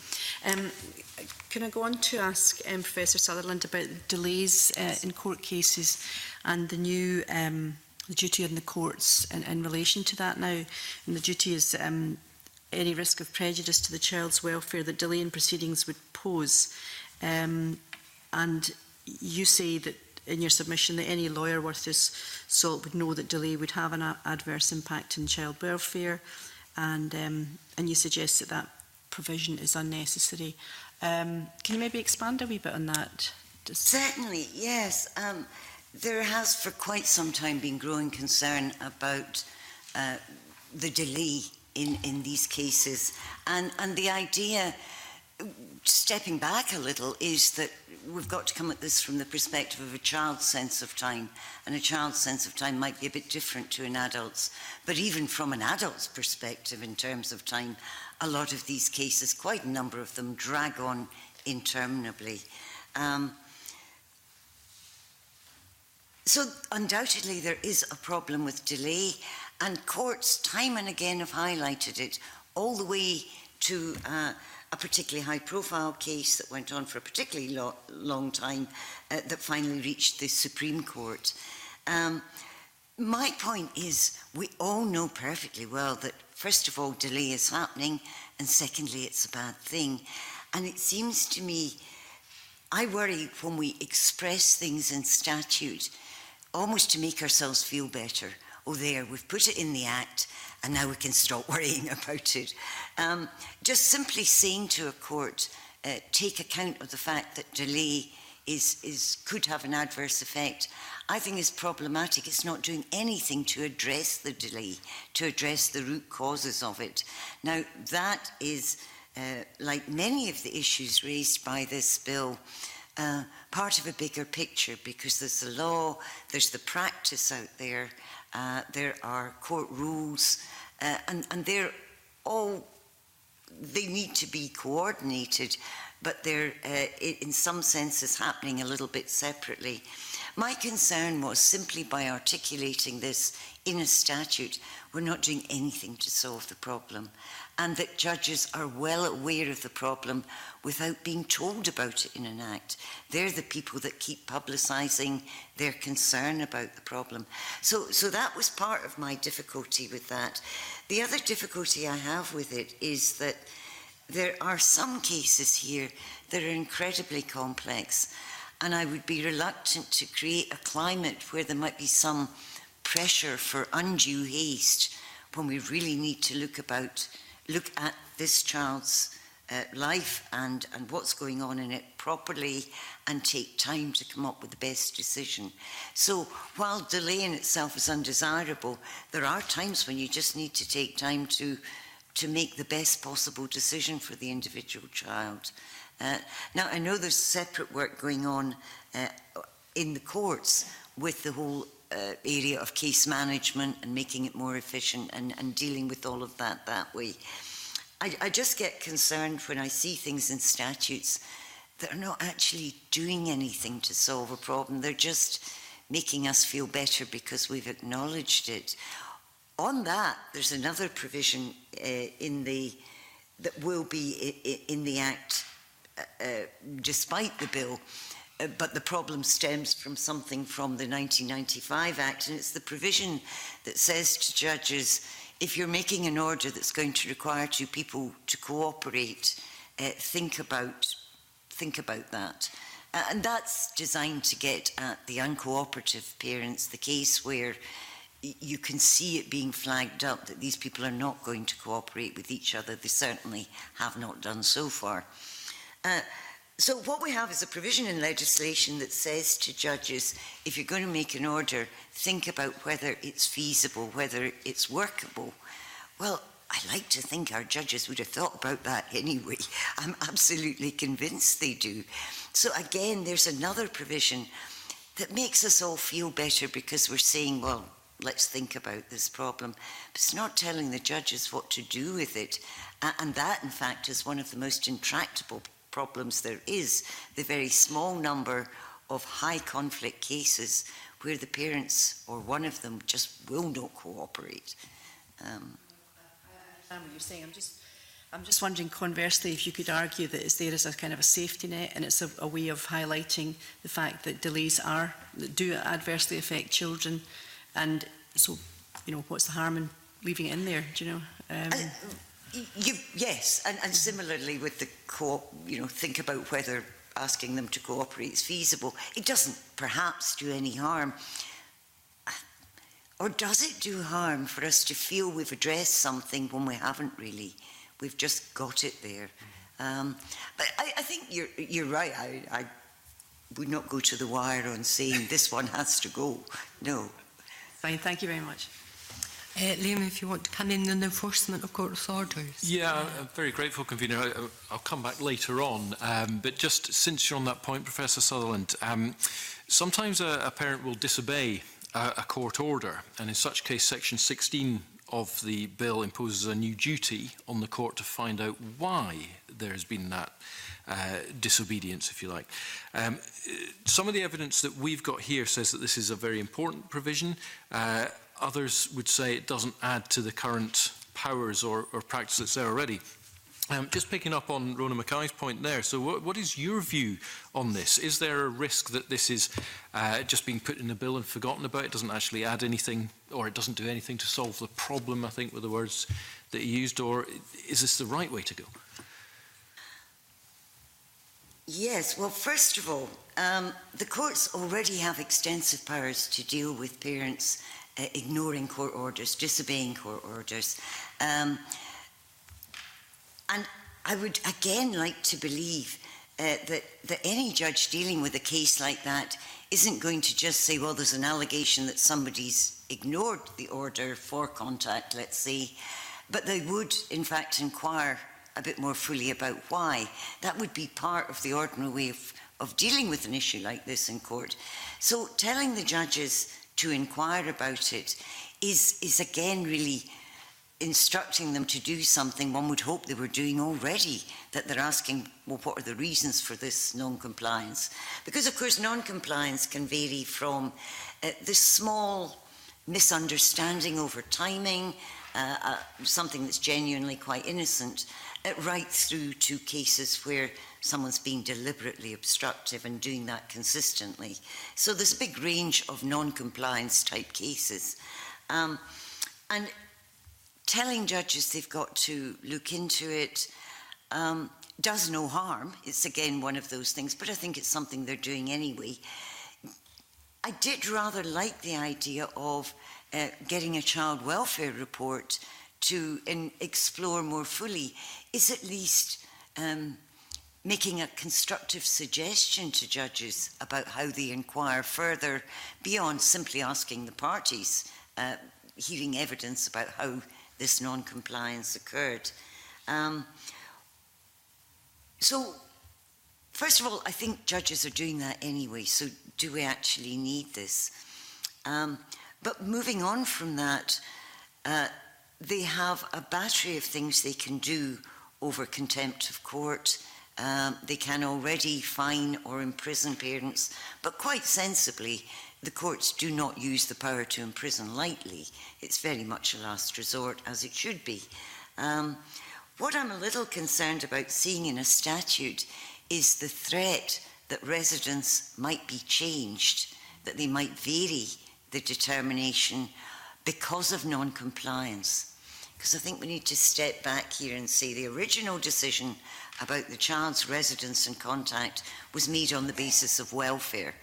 Can I go on to ask Professor Sutherland about delays in court cases and the new the duty on the courts in relation to that now? And the duty is any risk of prejudice to the child's welfare that delay in proceedings would pose. And you say that in your submission that any lawyer worth his salt would know that delay would have an adverse impact on child welfare, and you suggest that that provision is unnecessary. Can you maybe expand a wee bit on that? Certainly, yes. There has for quite some time been growing concern about the delay in these cases, and the idea, stepping back a little, is that we've got to come at this from the perspective of a child's sense of time, and a child's sense of time might be a bit different to an adult's. But even from an adult's perspective in terms of time, a lot of these cases, quite a number of them, drag on interminably. So undoubtedly there is a problem with delay, and courts time and again have highlighted it, all the way to a particularly high-profile case that went on for a particularly long time that finally reached the Supreme Court. My point is, we all know perfectly well that, first of all, delay is happening, and secondly, it's a bad thing. And it seems to me, I worry when we express things in statute, almost to make ourselves feel better. Oh, there, we've put it in the Act, and now we can stop worrying about it. Just simply saying to a court, take account of the fact that delay could have an adverse effect, I think is problematic. It's not doing anything to address the delay, to address the root causes of it. Now, that is, like many of the issues raised by this bill, part of a bigger picture, because there's the law, there's the practice out there, there are court rules, and they're all, they need to be coordinated but they're in some senses happening a little bit separately. My concern was simply by articulating this in a statute, we're not doing anything to solve the problem, and that judges are well aware of the problem without being told about it in an act. They're the people that keep publicising their concern about the problem. So that was part of my difficulty with that. The other difficulty I have with it is that there are some cases here that are incredibly complex, and I would be reluctant to create a climate where there might be some pressure for undue haste when we really need to look at this child's life and what's going on in it properly and take time to come up with the best decision. So while delay in itself is undesirable, there are times when you just need to take time to make the best possible decision for the individual child. Now, I know there's separate work going on in the courts with the whole area of case management and making it more efficient and dealing with all of that way. I just get concerned when I see things in statutes that are not actually doing anything to solve a problem. They're just making us feel better because we've acknowledged it. On that, there's another provision that will be in the Act despite the bill, but the problem stems from something from the 1995 Act, and it's the provision that says to judges, if you're making an order that's going to require two people to cooperate, think about that. And that's designed to get at the uncooperative parents, the case where you can see it being flagged up that these people are not going to cooperate with each other. They certainly have not done so far. So what we have is a provision in legislation that says to judges, if you're going to make an order, think about whether it's feasible, whether it's workable. Well, I like to think our judges would have thought about that anyway. I'm absolutely convinced they do. So again, there's another provision that makes us all feel better because we're saying, well, let's think about this problem. But it's not telling the judges what to do with it. And that, in fact, is one of the most intractable problems there is, the very small number of high conflict cases where the parents or one of them just will not cooperate. I understand what you're saying. I'm just wondering conversely if you could argue that it's there as a kind of a safety net and it's a way of highlighting the fact that delays do adversely affect children, and so, you know, what's the harm in leaving it in there, do you know? Yes, and similarly with the think about whether asking them to cooperate is feasible. It doesn't perhaps do any harm. Or does it do harm for us to feel we've addressed something when we haven't really? We've just got it there. But I think you're right. I would not go to the wire on saying this one has to go. No. Fine, thank you very much. Liam, if you want to come in on the enforcement of court orders. Yeah, I'm very grateful, Convener. I'll come back later on. But just since you're on that point, Professor Sutherland, sometimes a parent will disobey a court order, and in such case, Section 16 of the bill imposes a new duty on the court to find out why there has been that disobedience, if you like. Some of the evidence that we've got here says that this is a very important provision. Others would say it doesn't add to the current powers or practice that's there already. Just picking up on Rona Mackay's point there, so what is your view on this? Is there a risk that this is just being put in the bill and forgotten about? It doesn't actually add anything, or it doesn't do anything to solve the problem, I think, with the words that you used, or is this the right way to go? Yes, well, first of all, the courts already have extensive powers to deal with parents ignoring court orders, disobeying court orders. And I would again like to believe that any judge dealing with a case like that isn't going to just say, well, there's an allegation that somebody's ignored the order for contact, let's say, but they would, in fact, inquire a bit more fully about why. That would be part of the ordinary way of dealing with an issue like this in court. So telling the judges to inquire about it is again really instructing them to do something one would hope they were doing already, that they're asking, well, what are the reasons for this non-compliance? Because, of course, non-compliance can vary from the small misunderstanding over timing, something that's genuinely quite innocent, right through to cases where someone's being deliberately obstructive and doing that consistently. So there's a big range of non-compliance type cases. And telling judges they've got to look into it does no harm. It's again one of those things, but I think it's something they're doing anyway. I did rather like the idea of getting a child welfare report to explore more fully, is at least making a constructive suggestion to judges about how they inquire further beyond simply asking the parties, hearing evidence about how this non-compliance occurred. So, first of all, I think judges are doing that anyway, so do we actually need this? But moving on from that, they have a battery of things they can do over contempt of court. They can already fine or imprison parents, but quite sensibly, the courts do not use the power to imprison lightly. It's very much a last resort, as it should be. What I'm a little concerned about seeing in a statute is the threat that residents might be changed, that they might vary the determination because of non-compliance. Because I think we need to step back here and say the original decision about the child's residence and contact was made on the basis of welfare.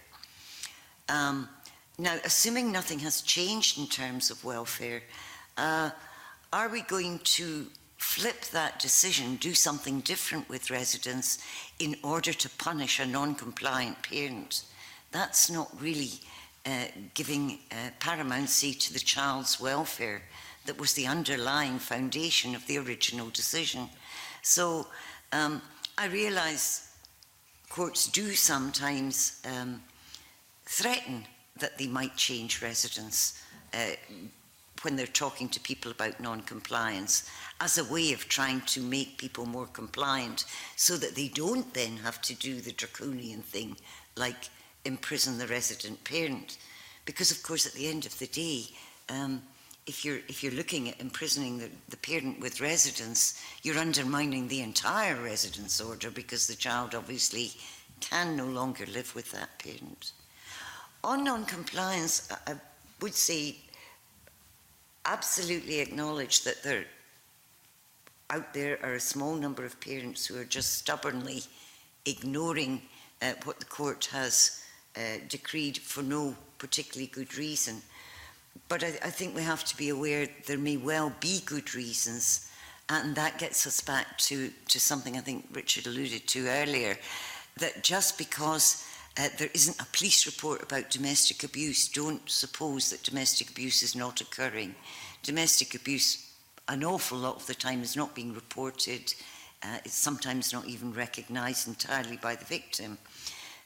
Now, assuming nothing has changed in terms of welfare, are we going to flip that decision, do something different with residence in order to punish a non-compliant parent? That's not really giving paramountcy to the child's welfare that was the underlying foundation of the original decision. So I realise courts do sometimes threaten that they might change residence when they're talking to people about non-compliance as a way of trying to make people more compliant so that they don't then have to do the draconian thing like imprison the resident parent. Because of course at the end of the day, if you're looking at imprisoning the parent with residence, you're undermining the entire residence order because the child obviously can no longer live with that parent. On non-compliance, I would say absolutely acknowledge that out there are a small number of parents who are just stubbornly ignoring what the court has decreed for no particularly good reason. But I think we have to be aware there may well be good reasons, and that gets us back to something I think Richard alluded to earlier, that just because there isn't a police report about domestic abuse, don't suppose that domestic abuse is not occurring. Domestic abuse, an awful lot of the time, is not being reported. It's sometimes not even recognised entirely by the victim.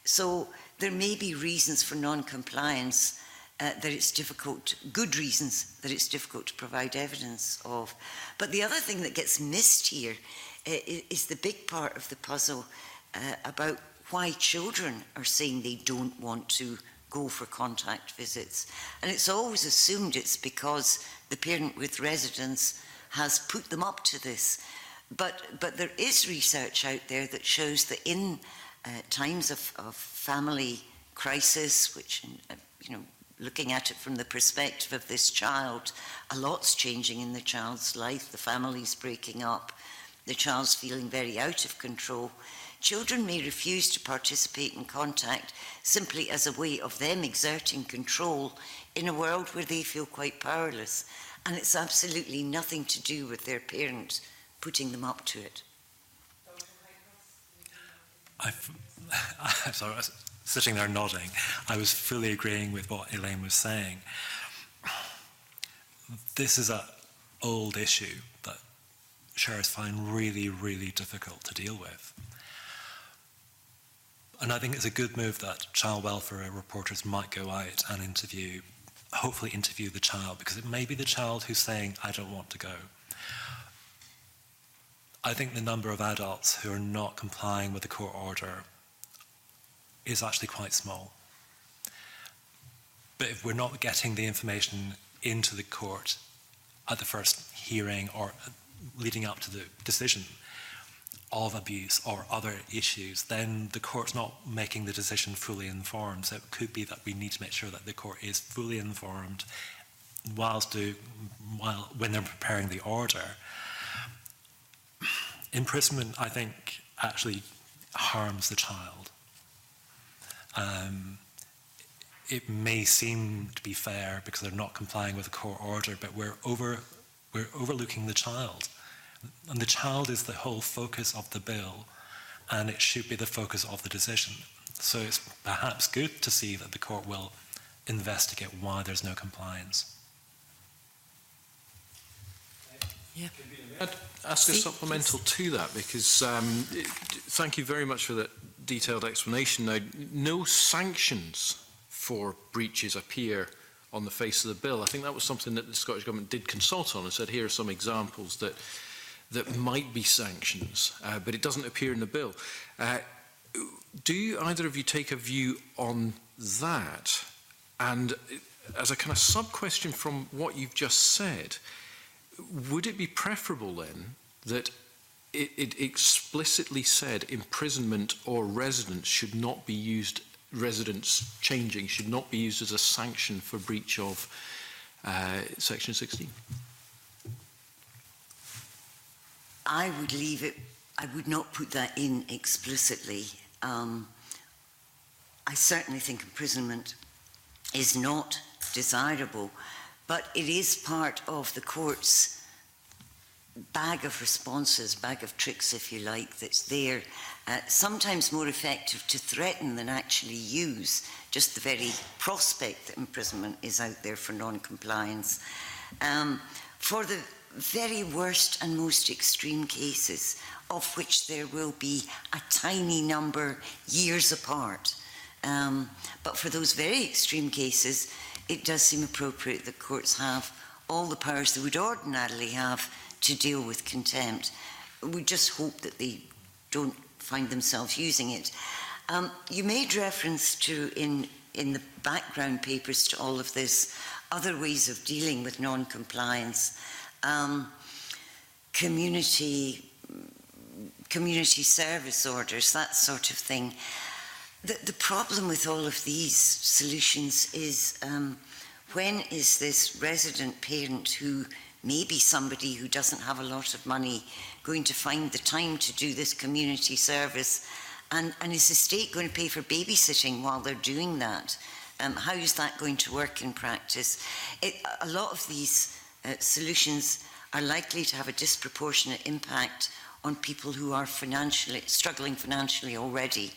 So there may be reasons for non-compliance that it's difficult, good reasons that it's difficult to provide evidence of. But the other thing that gets missed here is the big part of the puzzle about why children are saying they don't want to go for contact visits. And it's always assumed it's because the parent with residence has put them up to this. But there is research out there that shows that in times of family crisis, which, looking at it from the perspective of this child, a lot's changing in the child's life. The family's breaking up. The child's feeling very out of control. Children may refuse to participate in contact simply as a way of them exerting control in a world where they feel quite powerless. And it's absolutely nothing to do with their parents putting them up to it. Sorry, I was sitting there nodding. I was fully agreeing with what Elaine was saying. This is an old issue that sheriffs find really, really difficult to deal with. And I think it's a good move that child welfare reporters might go out and hopefully interview the child, because it may be the child who's saying, I don't want to go. I think the number of adults who are not complying with the court order is actually quite small. But if we're not getting the information into the court at the first hearing or leading up to the decision of abuse or other issues, then the court's not making the decision fully informed. So it could be that we need to make sure that the court is fully informed when they're preparing the order. Imprisonment, I think, actually harms the child. It may seem to be fair because they're not complying with the court order, but we're overlooking the child. And the child is the whole focus of the bill, and it should be the focus of the decision. So it's perhaps good to see that the court will investigate why there's no compliance. Yeah. I'd ask a supplemental to that, because thank you very much for that detailed explanation. Now, no sanctions for breaches appear on the face of the bill. I think that was something that the Scottish Government did consult on and said, here are some examples that might be sanctions, but it doesn't appear in the bill. Do either of you take a view on that? And as a kind of sub-question from what you've just said, would it be preferable then that it explicitly said imprisonment or residence should not be used, residence changing should not be used as a sanction for breach of Section 16? I would leave it, I would not put that in explicitly. I certainly think imprisonment is not desirable, but it is part of the court's bag of responses, bag of tricks, if you like, that's there. Sometimes more effective to threaten than actually use. Just the very prospect that imprisonment is out there for non-compliance. For the very worst and most extreme cases, of which there will be a tiny number years apart. But for those very extreme cases, it does seem appropriate that courts have all the powers they would ordinarily have to deal with contempt. We just hope that they don't find themselves using it. You made reference to, in the background papers to all of this, other ways of dealing with non-compliance. Community service orders, that sort of thing. The problem with all of these solutions is when is this resident parent, who may be somebody who doesn't have a lot of money, going to find the time to do this community service? And is the state going to pay for babysitting while they're doing that? How is that going to work in practice? A lot of these solutions are likely to have a disproportionate impact on people who are struggling financially already.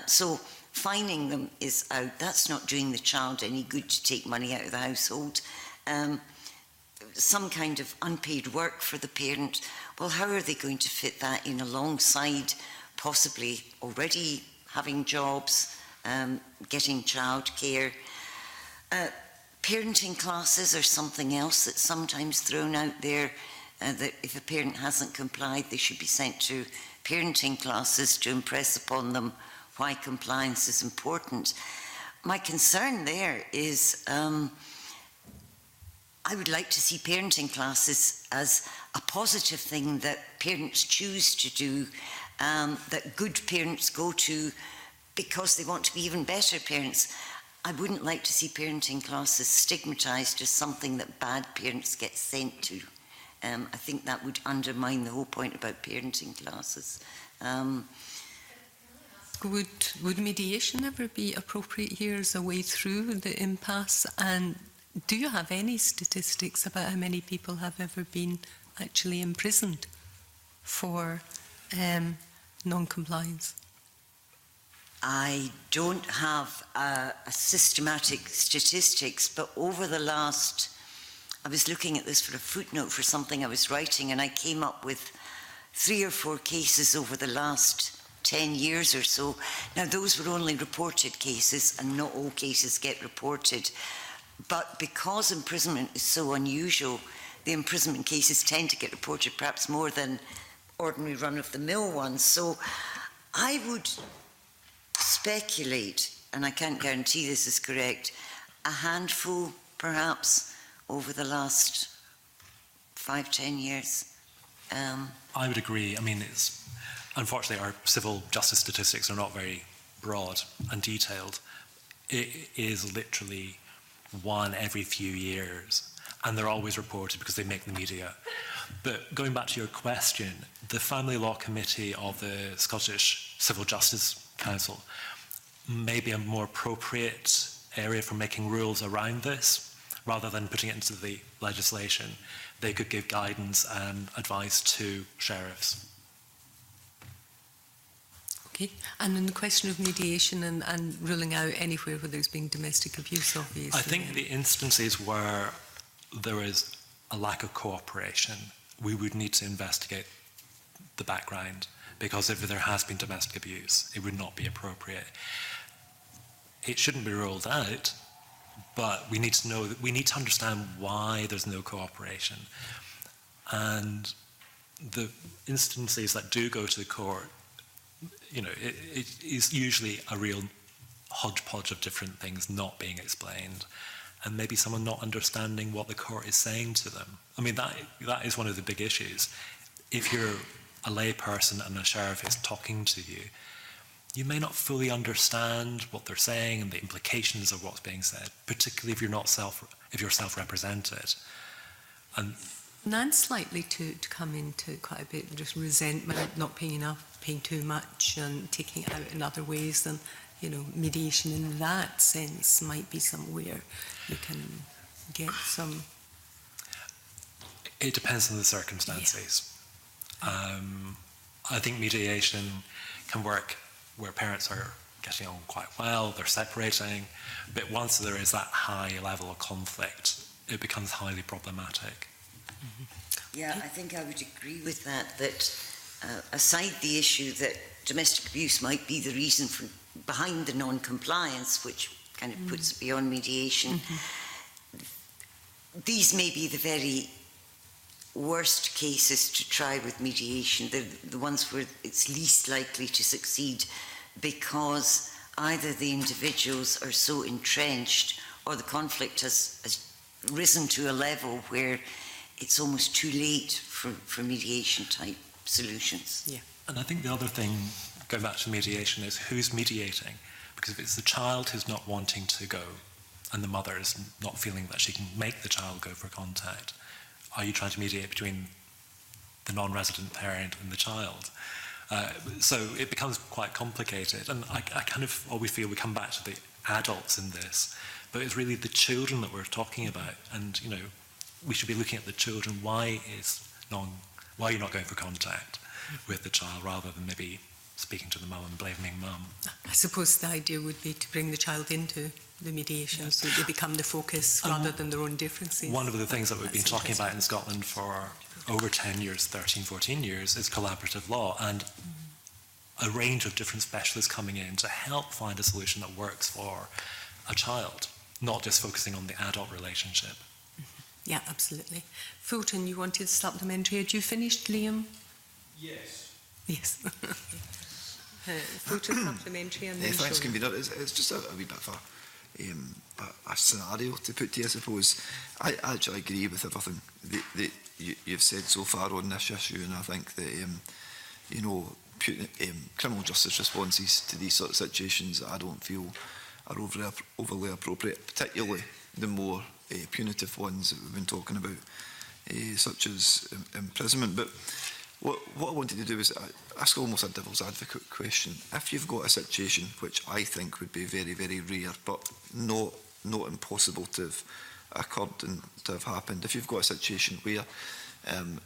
So fining them is out. That's not doing the child any good to take money out of the household. Some kind of unpaid work for the parent. Well, how are they going to fit that in alongside possibly already having jobs, getting childcare? Parenting classes are something else that's sometimes thrown out there, that if a parent hasn't complied, they should be sent to parenting classes to impress upon them why compliance is important. My concern there is I would like to see parenting classes as a positive thing that parents choose to do, that good parents go to because they want to be even better parents. I wouldn't like to see parenting classes stigmatised as something that bad parents get sent to. I think that would undermine the whole point about parenting classes. Would mediation ever be appropriate here as a way through the impasse? And do you have any statistics about how many people have ever been actually imprisoned for non-compliance? I don't have a systematic statistics, but over the last, I was looking at this for a footnote for something I was writing, and I came up with 3 or 4 cases over the last 10 years or so. Now, those were only reported cases, and not all cases get reported. But because imprisonment is so unusual, the imprisonment cases tend to get reported perhaps more than ordinary run-of-the-mill ones. So I would speculate, and I can't guarantee this is correct, a handful perhaps over the last 5-10 years. I would agree. I mean, unfortunately our civil justice statistics are not very broad and detailed. It is literally one every few years, and they're always reported because they make the media. But going back to your question, the Family Law Committee of the Scottish Civil Justice Council may be a more appropriate area for making rules around this, rather than putting it into the legislation. They could give guidance and advice to sheriffs. Okay, and in the question of mediation and ruling out anywhere where there's been domestic abuse, obviously. I think the instances where there is a lack of cooperation, we would need to investigate the background, because if there has been domestic abuse, it would not be appropriate. It shouldn't be ruled out, but we need to know, we need to understand why there's no cooperation. And the instances that do go to the court, you know, it is usually a real hodgepodge of different things not being explained, and maybe someone not understanding what the court is saying to them. I mean, that is one of the big issues. If you're a lay person and a sheriff is talking to you, you may not fully understand what they're saying and the implications of what's being said, particularly if you're self-represented. And Nan's likely to come into quite a bit just resentment, not paying enough, paying too much, and taking it out in other ways. And you know, mediation in that sense might be somewhere you can get some. It depends on the circumstances. Yeah. I think mediation can work where parents are getting on quite well, they're separating, but once there is that high level of conflict, it becomes highly problematic. Mm-hmm. Yeah, I think I would agree with that, aside the issue that domestic abuse might be the reason behind the non-compliance, which kind of puts it beyond mediation, these may be the very worst cases to try with mediation, the ones where it's least likely to succeed, because either the individuals are so entrenched or the conflict has risen to a level where it's almost too late for mediation type solutions. Yeah. And I think the other thing, going back to mediation, is who's mediating? Because if it's the child who's not wanting to go and the mother is not feeling that she can make the child go for contact, are you trying to mediate between the non-resident parent and the child? So it becomes quite complicated. And I kind of always feel we come back to the adults in this, but it's really the children that we're talking about. And, you know, we should be looking at the children. Why are you not going for contact with the child, rather than maybe speaking to the mum and blaming mum? I suppose the idea would be to bring the child into the mediation, so they become the focus rather than their own differences. One of the things that we've been talking about in Scotland for over 10 years, 13, 14 years, is collaborative law, and a range of different specialists coming in to help find a solution that works for a child, not just focusing on the adult relationship. Yeah, absolutely. Fulton, you wanted supplementary. Had you finished, Liam? Yes. Yes. Fulton supplementary. And thanks, Convener. It's just a wee bit of a scenario to put to you, I suppose. I actually agree with everything that you've said so far on this issue, and I think that, you know, criminal justice responses to these sort of situations I don't feel are overly appropriate, particularly the more punitive ones that we've been talking about, such as imprisonment. But what I wanted to do is ask almost a devil's advocate question. If you've got a situation which I think would be very, very rare, but not impossible to have occurred and to have happened, if you've got a situation where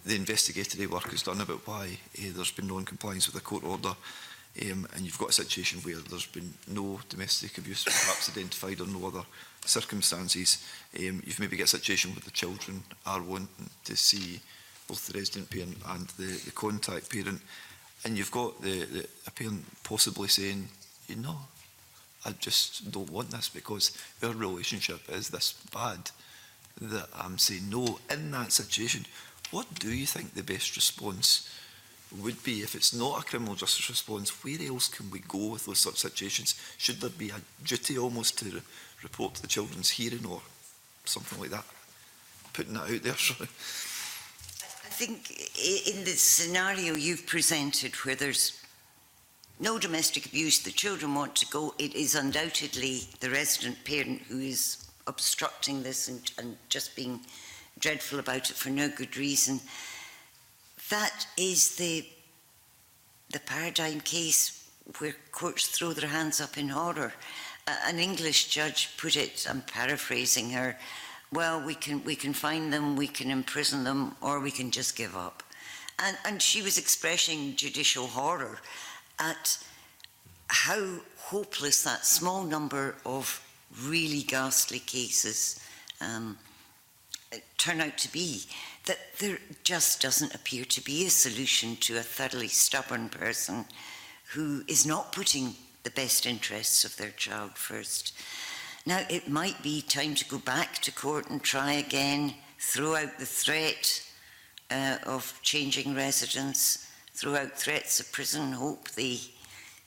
the investigatory work is done about why there's been non-compliance with a court order, and you've got a situation where there's been no domestic abuse perhaps identified or no other circumstances, you've maybe got a situation where the children are wanting to see both the resident parent and the contact parent, and you've got a parent possibly saying, you know, I just don't want this because our relationship is this bad that I'm saying no. In that situation, what do you think the best response would be, if it's not a criminal justice response, where else can we go with those sort of situations? Should there be a duty almost to report to the children's hearing or something like that? Putting that out there, sorry. I think in the scenario you've presented where there's no domestic abuse, the children want to go, it is undoubtedly the resident parent who is obstructing this and just being dreadful about it for no good reason. That is the paradigm case where courts throw their hands up in horror. An English judge put it, I'm paraphrasing her, well, we can fine them, we can imprison them, or we can just give up. And she was expressing judicial horror at how hopeless that small number of really ghastly cases turn out to be, that there just doesn't appear to be a solution to a thoroughly stubborn person who is not putting the best interests of their child first. Now, it might be time to go back to court and try again, throw out the threat of changing residence, throw out threats of prison, hope they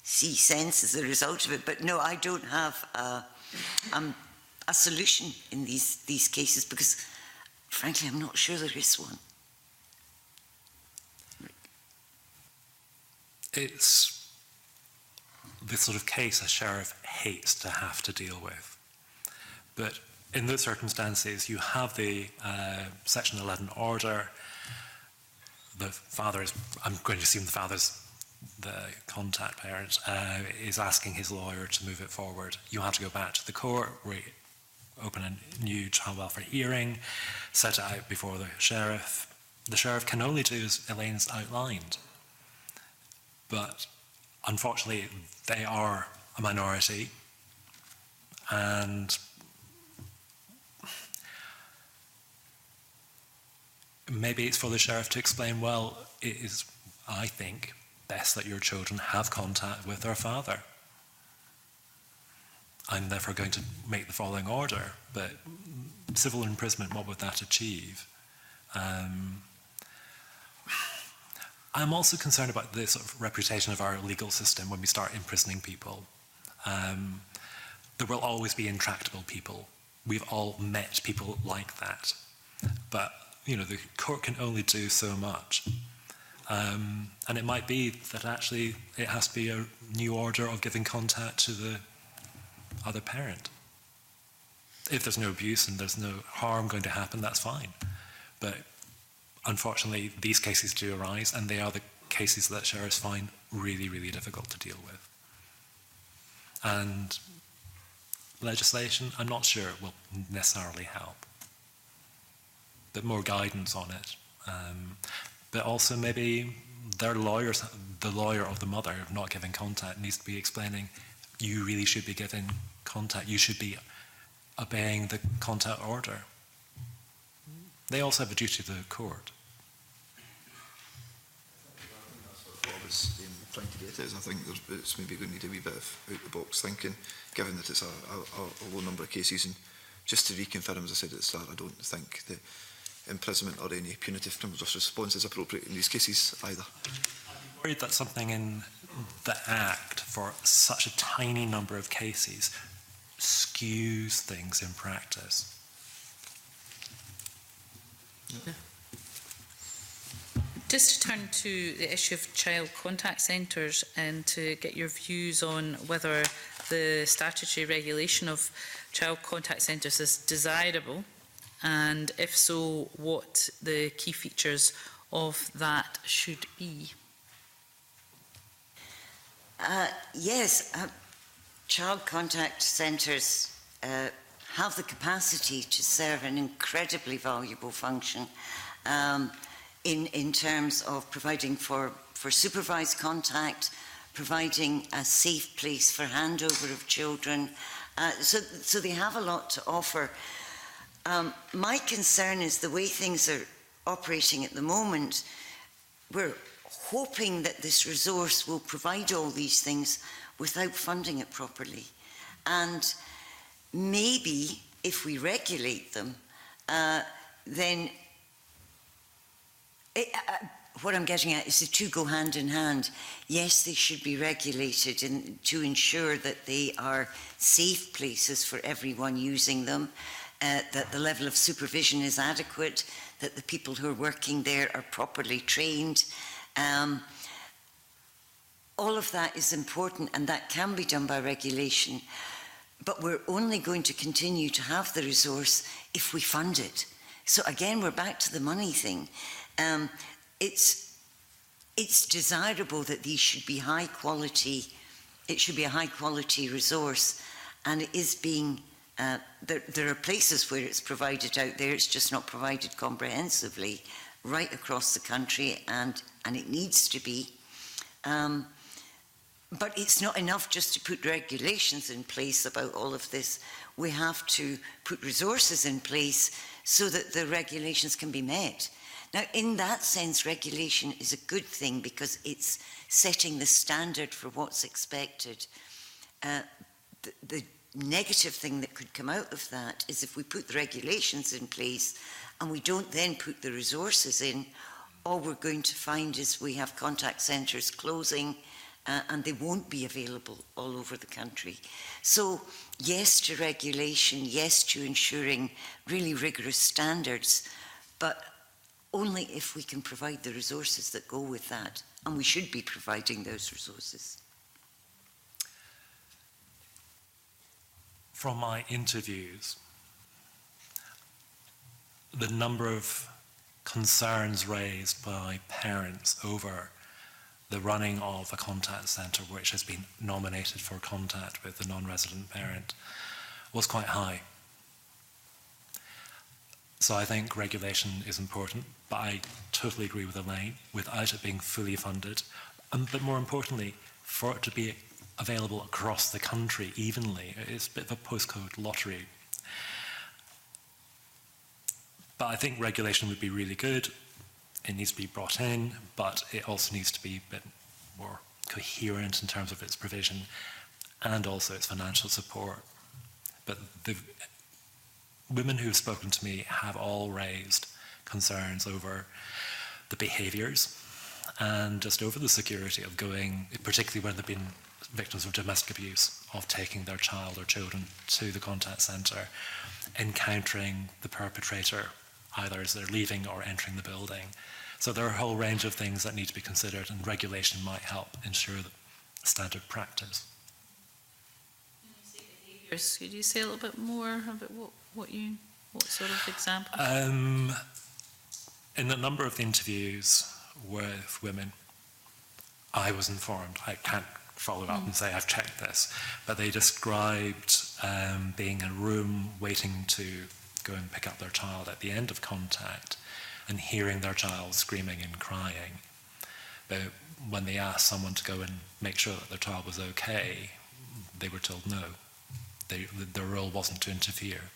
see sense as a result of it. But no, I don't have a solution in these cases because, frankly, I'm not sure there is one. It's the sort of case a sheriff hates to have to deal with. But in those circumstances, you have the Section 11 order. The father is, I'm going to assume the father's the contact parent, is asking his lawyer to move it forward. You have to go back to the court, open a new child welfare hearing, set it out before the sheriff. The sheriff can only do as Elaine's outlined. But unfortunately, they are a minority, and maybe it's for the sheriff to explain, well, it is, I think, best that your children have contact with their father. I'm therefore going to make the following order, but civil imprisonment, what would that achieve? I'm also concerned about the sort of reputation of our legal system when we start imprisoning people. There will always be intractable people. We've all met people like that. But, you know, the court can only do so much. And it might be that actually it has to be a new order of giving contact to the other parent. If there's no abuse and there's no harm going to happen, that's fine. But unfortunately, these cases do arise, and they are the cases that sheriffs find really, really difficult to deal with. And legislation, I'm not sure it will necessarily help. But more guidance on it. But also maybe their lawyers, the lawyer of the mother not giving contact, needs to be explaining, you really should be giving contact. You should be obeying the contact order. They also have a duty to the court. What I was trying to get at is I think it's maybe going to need a wee bit of out-the-box thinking, given that it's a low number of cases. And just to reconfirm, as I said at the start, I don't think that imprisonment or any punitive criminal justice response is appropriate in these cases either. I'm worried that something in the Act for such a tiny number of cases skews things in practice. Yeah. Just to turn to the issue of child contact centres and to get your views on whether the statutory regulation of child contact centres is desirable, and if so, what the key features of that should be. Yes, child contact centres have the capacity to serve an incredibly valuable function in terms of providing for supervised contact, providing a safe place for handover of children. So they have a lot to offer. My concern is the way things are operating at the moment. We're hoping that this resource will provide all these things without funding it properly. And maybe if we regulate them, then what I'm getting at is the two go hand in hand. Yes, they should be regulated to ensure that they are safe places for everyone using them, that the level of supervision is adequate, that the people who are working there are properly trained. All of that is important, and that can be done by regulation. But we're only going to continue to have the resource if we fund it. So again, we're back to the money thing. It's desirable that these should be high quality. It should be a high quality resource, and it is being. There are places where it's provided out there. It's just not provided comprehensively right across the country, and it needs to be. But it's not enough just to put regulations in place about all of this. We have to put resources in place so that the regulations can be met. Now, in that sense, regulation is a good thing because it's setting the standard for what's expected. The negative thing that could come out of that is if we put the regulations in place and we don't then put the resources in, all we're going to find is we have contact centres closing and they won't be available all over the country. So yes to regulation, yes to ensuring really rigorous standards, but only if we can provide the resources that go with that, and we should be providing those resources. From my interviews, the number of concerns raised by parents over the running of a contact centre which has been nominated for contact with the non-resident parent was quite high. So I think regulation is important, but I totally agree with Elaine, without it being fully funded, but more importantly, for it to be available across the country evenly. It's a bit of a postcode lottery. But I think regulation would be really good. It needs to be brought in, but it also needs to be a bit more coherent in terms of its provision and also its financial support. But the women who have spoken to me have all raised concerns over the behaviours and just over the security of going, particularly when they've been victims of domestic abuse, of taking their child or children to the contact centre, encountering the perpetrator either as they're leaving or entering the building. So there are a whole range of things that need to be considered, and regulation might help ensure the standard practice. Could you say a little bit more about what sort of example? In a number of the interviews with women, I was informed, I can't follow up and say I've checked this, but they described being in a room waiting to go and pick up their child at the end of contact and hearing their child screaming and crying. But when they asked someone to go and make sure that their child was okay, they were told no. Their role wasn't to interfere.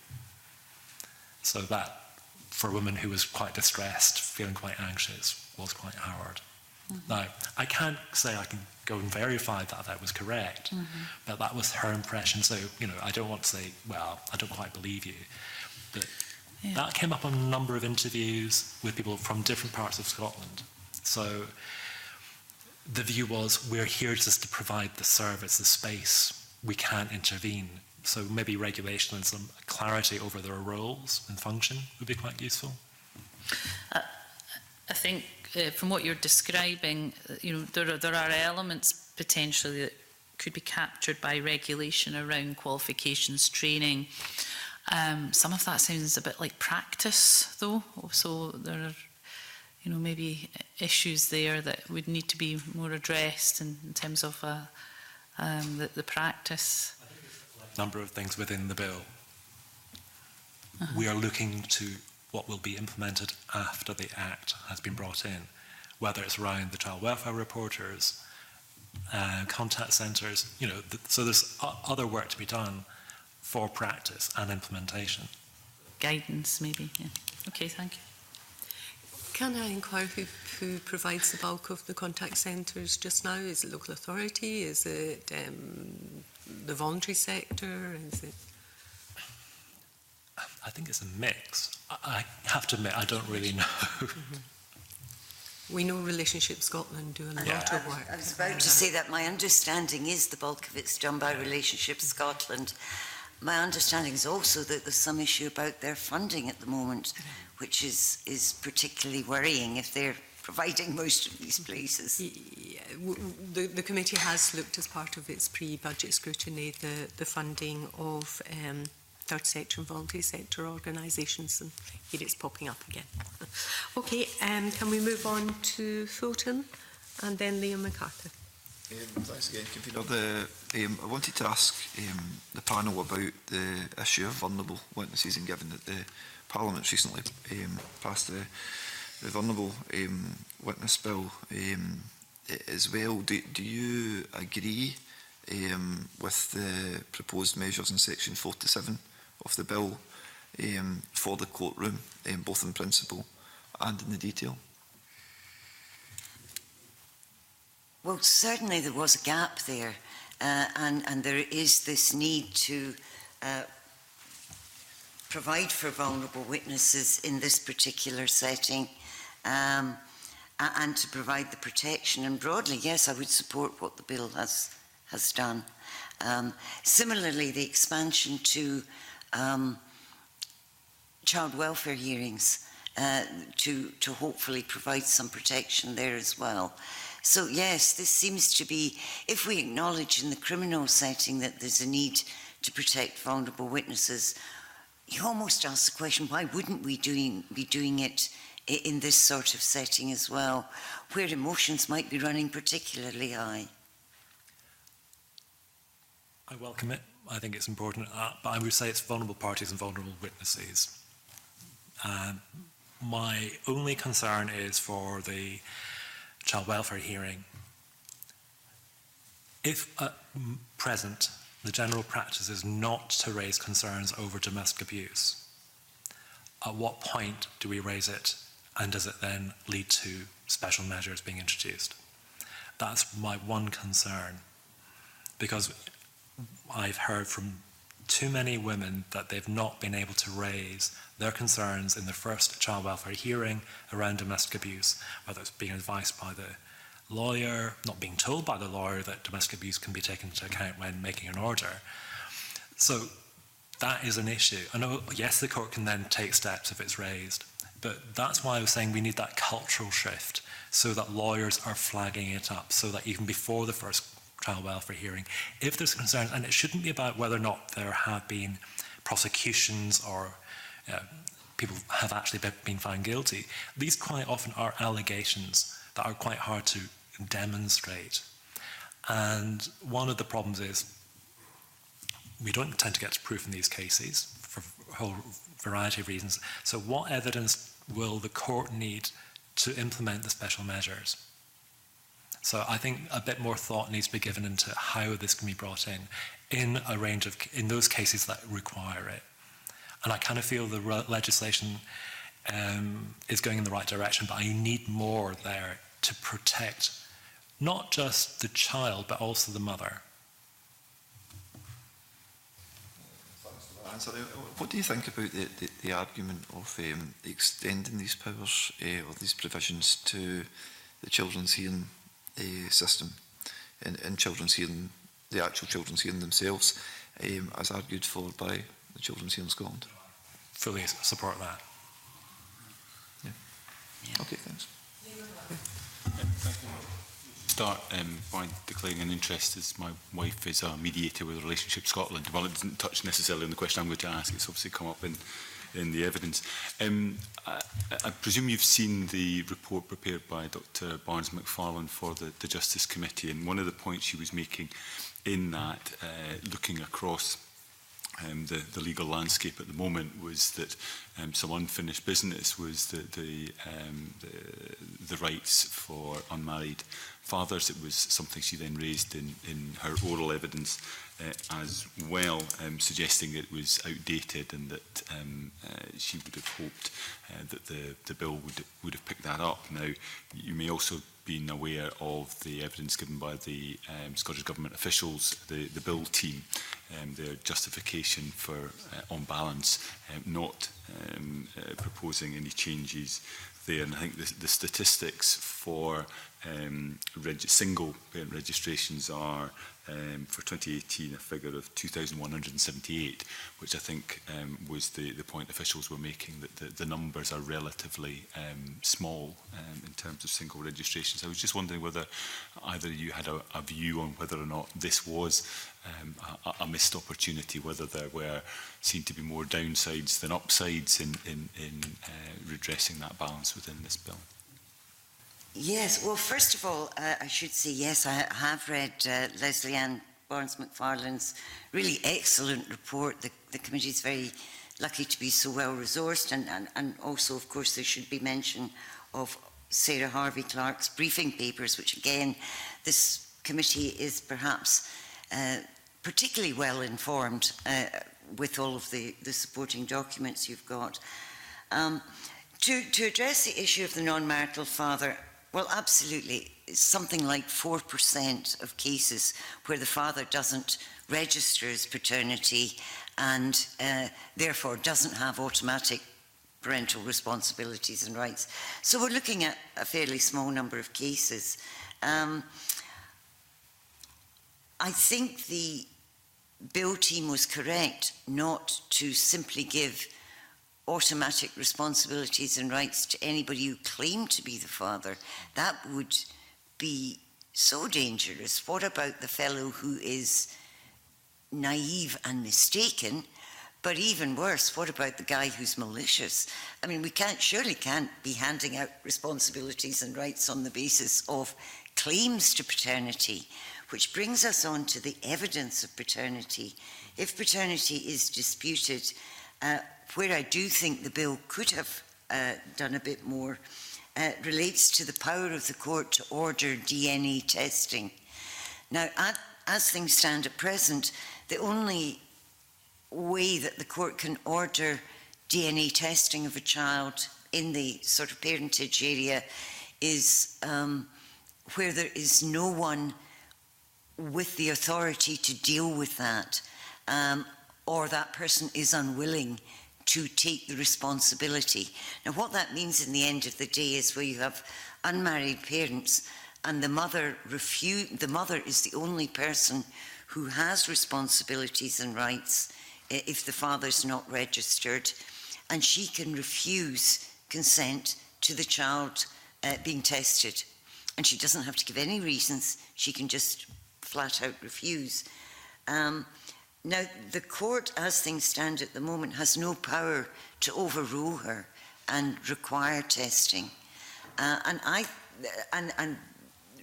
So that, for a woman who was quite distressed, feeling quite anxious, was quite hard. Mm-hmm. Now, I can't say I can go and verify that that was correct, but that was her impression. So, I don't want to say, well, I don't quite believe you. But that came up on a number of interviews with people from different parts of Scotland. So the view was, we're here just to provide the service, the space. We can't intervene. So maybe regulation and some clarity over their roles and function would be quite useful. I think from what you're describing, there are elements potentially that could be captured by regulation around qualifications, training. Some of that sounds a bit like practice, though. So there are, maybe issues there that would need to be more addressed in terms of the practice. Number of things within the bill. We are looking to what will be implemented after the Act has been brought in, whether it's around the child welfare reporters, contact centres, so there's other work to be done for practice and implementation. Guidance, maybe, yeah. Okay, thank you. Can I inquire who provides the bulk of the contact centres just now? Is it local authority? Is it the voluntary sector? Is it? I think it's a mix. I have to admit, I don't really know. We know Relationship Scotland do a lot of work. I was about to say that my understanding is the bulk of it's done by Relationship Scotland. My understanding is also that there's some issue about their funding at the moment, which is particularly worrying if they're providing most of these places. Yeah, the committee has looked as part of its pre-budget scrutiny the funding of third sector and voluntary sector organisations, and here it's popping up again. Okay, can we move on to Fulton and then Liam MacArthur? Thanks again, Convener. I wanted to ask the panel about the issue of vulnerable witnesses, and given that the Parliament's recently passed the Vulnerable Witness Bill as well, do you agree with the proposed measures in section 47 of the bill for the courtroom, both in principle and in the detail? Well, certainly there was a gap there, and there is this need to provide for vulnerable witnesses in this particular setting, and to provide the protection. And broadly, yes, I would support what the bill has done. Similarly, the expansion to child welfare hearings to hopefully provide some protection there as well. So yes, this seems to be, if we acknowledge in the criminal setting that there's a need to protect vulnerable witnesses, you almost ask the question, why wouldn't we be doing it in this sort of setting as well, where emotions might be running particularly high? I welcome it. I think it's important, but I would say it's vulnerable parties and vulnerable witnesses. My only concern is for the child welfare hearing. If at present the general practice is not to raise concerns over domestic abuse, at what point do we raise it, and does it then lead to special measures being introduced? That's my one concern, because I've heard from too many women that they've not been able to raise their concerns in the first child welfare hearing around domestic abuse, whether it's being advised by the lawyer, not being told by the lawyer that domestic abuse can be taken into account when making an order. So that is an issue. I know, yes, the court can then take steps if it's raised, but that's why I was saying we need that cultural shift so that lawyers are flagging it up, so that even before the first child welfare hearing, if there's concerns, and it shouldn't be about whether or not there have been prosecutions or people have actually been found guilty. These quite often are allegations that are quite hard to demonstrate. And one of the problems is we don't tend to get to proof in these cases for a whole variety of reasons. So what evidence will the court need to implement the special measures? So I think a bit more thought needs to be given into how this can be brought in a range of, in those cases that require it. And I kind of feel the legislation is going in the right direction, but I need more there to protect not just the child, but also the mother. What do you think about the argument of extending these powers or these provisions to the children's hearing system and children's hearing, the actual children's hearing themselves, as argued for by the Children's Hearing Scotland? Fully support that. Yeah. Okay, thanks. Start by declaring an interest, as my wife is a mediator with Relationship Scotland. Well, it doesn't touch necessarily on the question I'm going to ask. It's obviously come up in the evidence. I presume you've seen the report prepared by Dr. Barnes-McFarlane for the Justice Committee, and one of the points she was making in that, looking across the legal landscape at the moment, was that some unfinished business was the rights for unmarried fathers. It was something she then raised in her oral evidence as well, suggesting it was outdated and that she would have hoped that the bill would have picked that up. Now, you may also been aware of the evidence given by the Scottish Government officials, the Bill team, their justification for, on balance, not proposing any changes there, and I think the statistics for single parent registrations are for 2018 a figure of 2,178, which I think was the point officials were making, that the numbers are relatively small in terms of single registrations. I was just wondering whether either you had a view on whether or not this was a missed opportunity, whether there seemed to be more downsides than upsides in redressing that balance within this bill. Yes, well, first of all, I should say, yes, I have read Leslie Ann Barnes-McFarlane's really excellent report. The committee is very lucky to be so well resourced, and also, of course, there should be mention of Sarah Harvey-Clark's briefing papers, which, again, this committee is perhaps particularly well informed with all of the supporting documents you've got. To address the issue of the non-marital father, well, absolutely. It's something like 4% of cases where the father doesn't register his paternity and therefore doesn't have automatic parental responsibilities and rights. So we're looking at a fairly small number of cases. I think the Bill team was correct not to simply give automatic responsibilities and rights to anybody who claimed to be the father. That would be so dangerous. What about the fellow who is naive and mistaken? But even worse, what about the guy who's malicious? I mean, we surely can't be handing out responsibilities and rights on the basis of claims to paternity, which brings us on to the evidence of paternity. If paternity is disputed, where I do think the bill could have done a bit more, relates to the power of the court to order DNA testing. Now, as things stand at present, the only way that the court can order DNA testing of a child in the sort of parentage area is where there is no one with the authority to deal with that, or that person is unwilling to take the responsibility. Now, what that means in the end of the day is where you have unmarried parents and the mother is the only person who has responsibilities and rights if the father's not registered, and she can refuse consent to the child being tested. And she doesn't have to give any reasons, she can just flat out refuse. Now, the court, as things stand at the moment, has no power to overrule her and require testing. And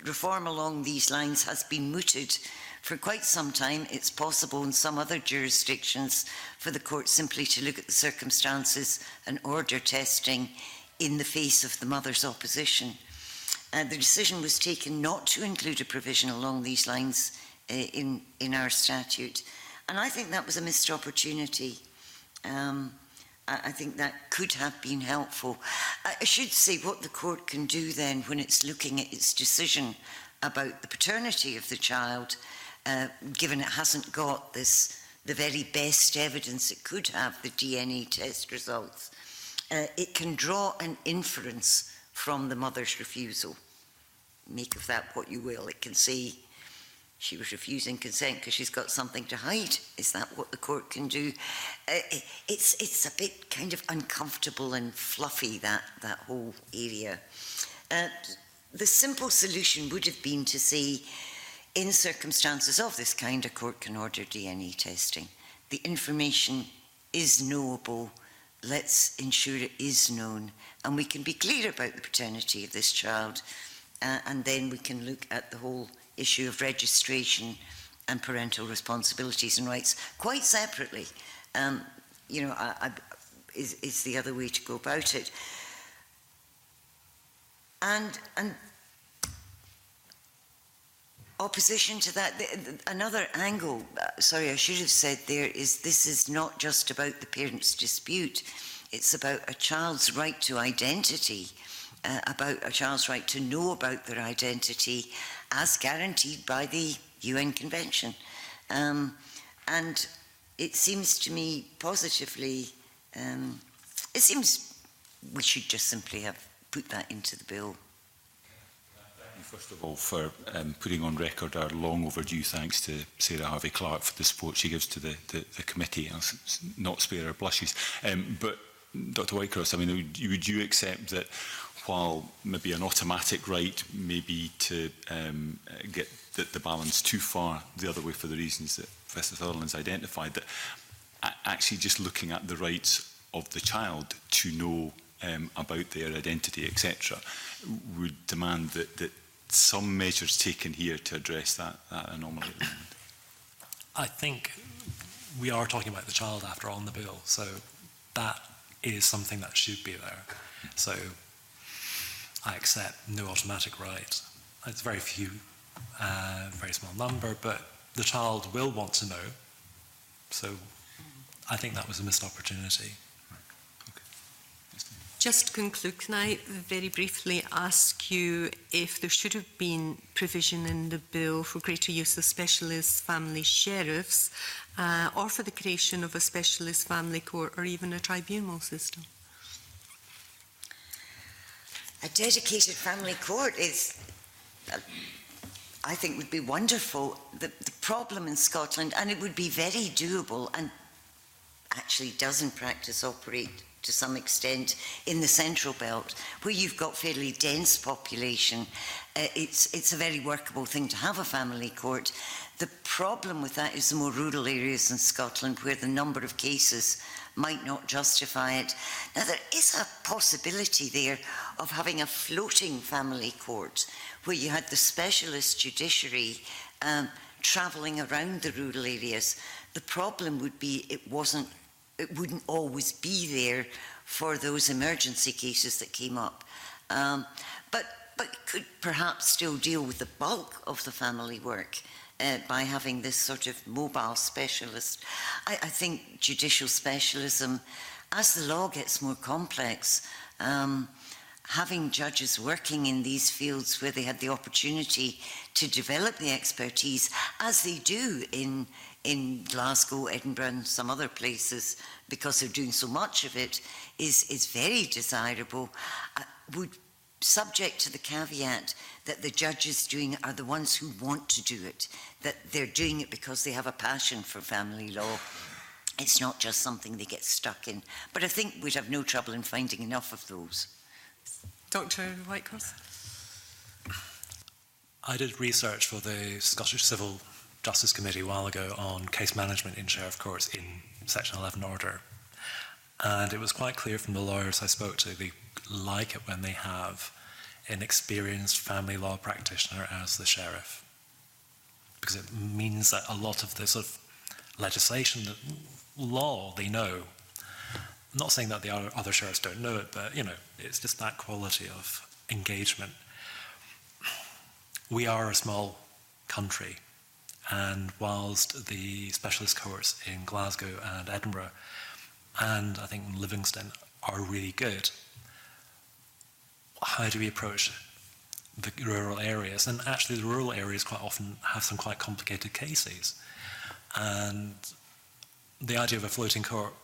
reform along these lines has been mooted for quite some time. It's possible in some other jurisdictions for the court simply to look at the circumstances and order testing in the face of the mother's opposition. The decision was taken not to include a provision along these lines in our statute. And I think that was a missed opportunity. I think that could have been helpful. I should say what the court can do then when it's looking at its decision about the paternity of the child, given it hasn't got the very best evidence it could have, the DNA test results, it can draw an inference from the mother's refusal. Make of that what you will. It can say, she was refusing consent because she's got something to hide. Is that what the court can do? It's a bit kind of uncomfortable and fluffy, that whole area. The simple solution would have been to say, in circumstances of this kind, a court can order DNA testing. The information is knowable. Let's ensure it is known. And we can be clear about the paternity of this child. And then we can look at the whole issue of registration and parental responsibilities and rights quite separately. Is the other way to go about it. And opposition to that, another angle, sorry, I should have said there, is this is not just about the parents' dispute. It's about a child's right to identity, about a child's right to know about their identity as guaranteed by the UN Convention. And it seems to me positively, it seems we should just simply have put that into the bill. First of all, for putting on record our long overdue thanks to Sarah Harvey-Clark for the support she gives to the committee. I'll not spare her blushes. But Dr Whitecross, I mean, would you accept that while maybe an automatic right may be to get the balance too far the other way for the reasons that Professor Sutherland's identified, that actually just looking at the rights of the child to know about their identity, etc., would demand that some measures taken here to address that anomaly? I think we are talking about the child after all in the bill, so that is something that should be there. So I accept no automatic right. It's very few, very small number, but the child will want to know. So I think that was a missed opportunity. Just to conclude, can I very briefly ask you if there should have been provision in the bill for greater use of specialist family sheriffs or for the creation of a specialist family court or even a tribunal system? A dedicated family court is, I think, would be wonderful. The problem in Scotland, and it would be very doable and actually does in practice operate to some extent in the Central Belt, where you've got fairly dense population, it's a very workable thing to have a family court. The problem with that is the more rural areas in Scotland where the number of cases might not justify it. Now, there is a possibility there of having a floating family court where you had the specialist judiciary travelling around the rural areas. The problem would be it wouldn't always be there for those emergency cases that came up. But could perhaps still deal with the bulk of the family work by having this sort of mobile specialist. I think judicial specialism, as the law gets more complex, having judges working in these fields where they had the opportunity to develop the expertise, as they do in Glasgow, Edinburgh and some other places, because they're doing so much of it, is very desirable, would subject to the caveat that the judges doing it are the ones who want to do it, that they're doing it because they have a passion for family law. It's not just something they get stuck in. But I think we'd have no trouble in finding enough of those. Dr Whitecross? I did research for the Scottish Civil Justice Committee a while ago on case management in sheriff courts in Section 11 order. And it was quite clear from the lawyers I spoke to, they like it when they have an experienced family law practitioner as the sheriff. Because it means that a lot of the sort of legislation, the law, they know. I'm not saying that the other sheriffs don't know it, but, you know, it's just that quality of engagement. We are a small country, and whilst the specialist courts in Glasgow and Edinburgh, and I think Livingston, are really good, how do we approach the rural areas? And actually the rural areas quite often have some quite complicated cases. And the idea of a floating court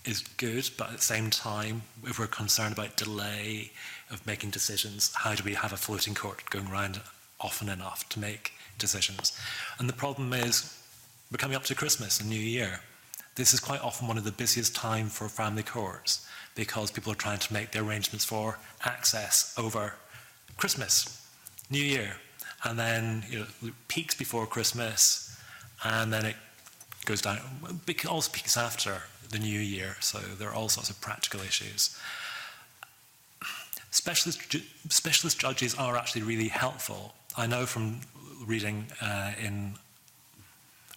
is good, but at the same time, if we're concerned about delay of making decisions, how do we have a floating court going around often enough to make decisions? And the problem is, we're coming up to Christmas and New Year. This is quite often one of the busiest times for family courts because people are trying to make their arrangements for access over Christmas, New Year, and then it peaks before Christmas, and then it goes down. It also peaks after the New Year, so there are all sorts of practical issues. Specialist judges are actually really helpful. I know from reading in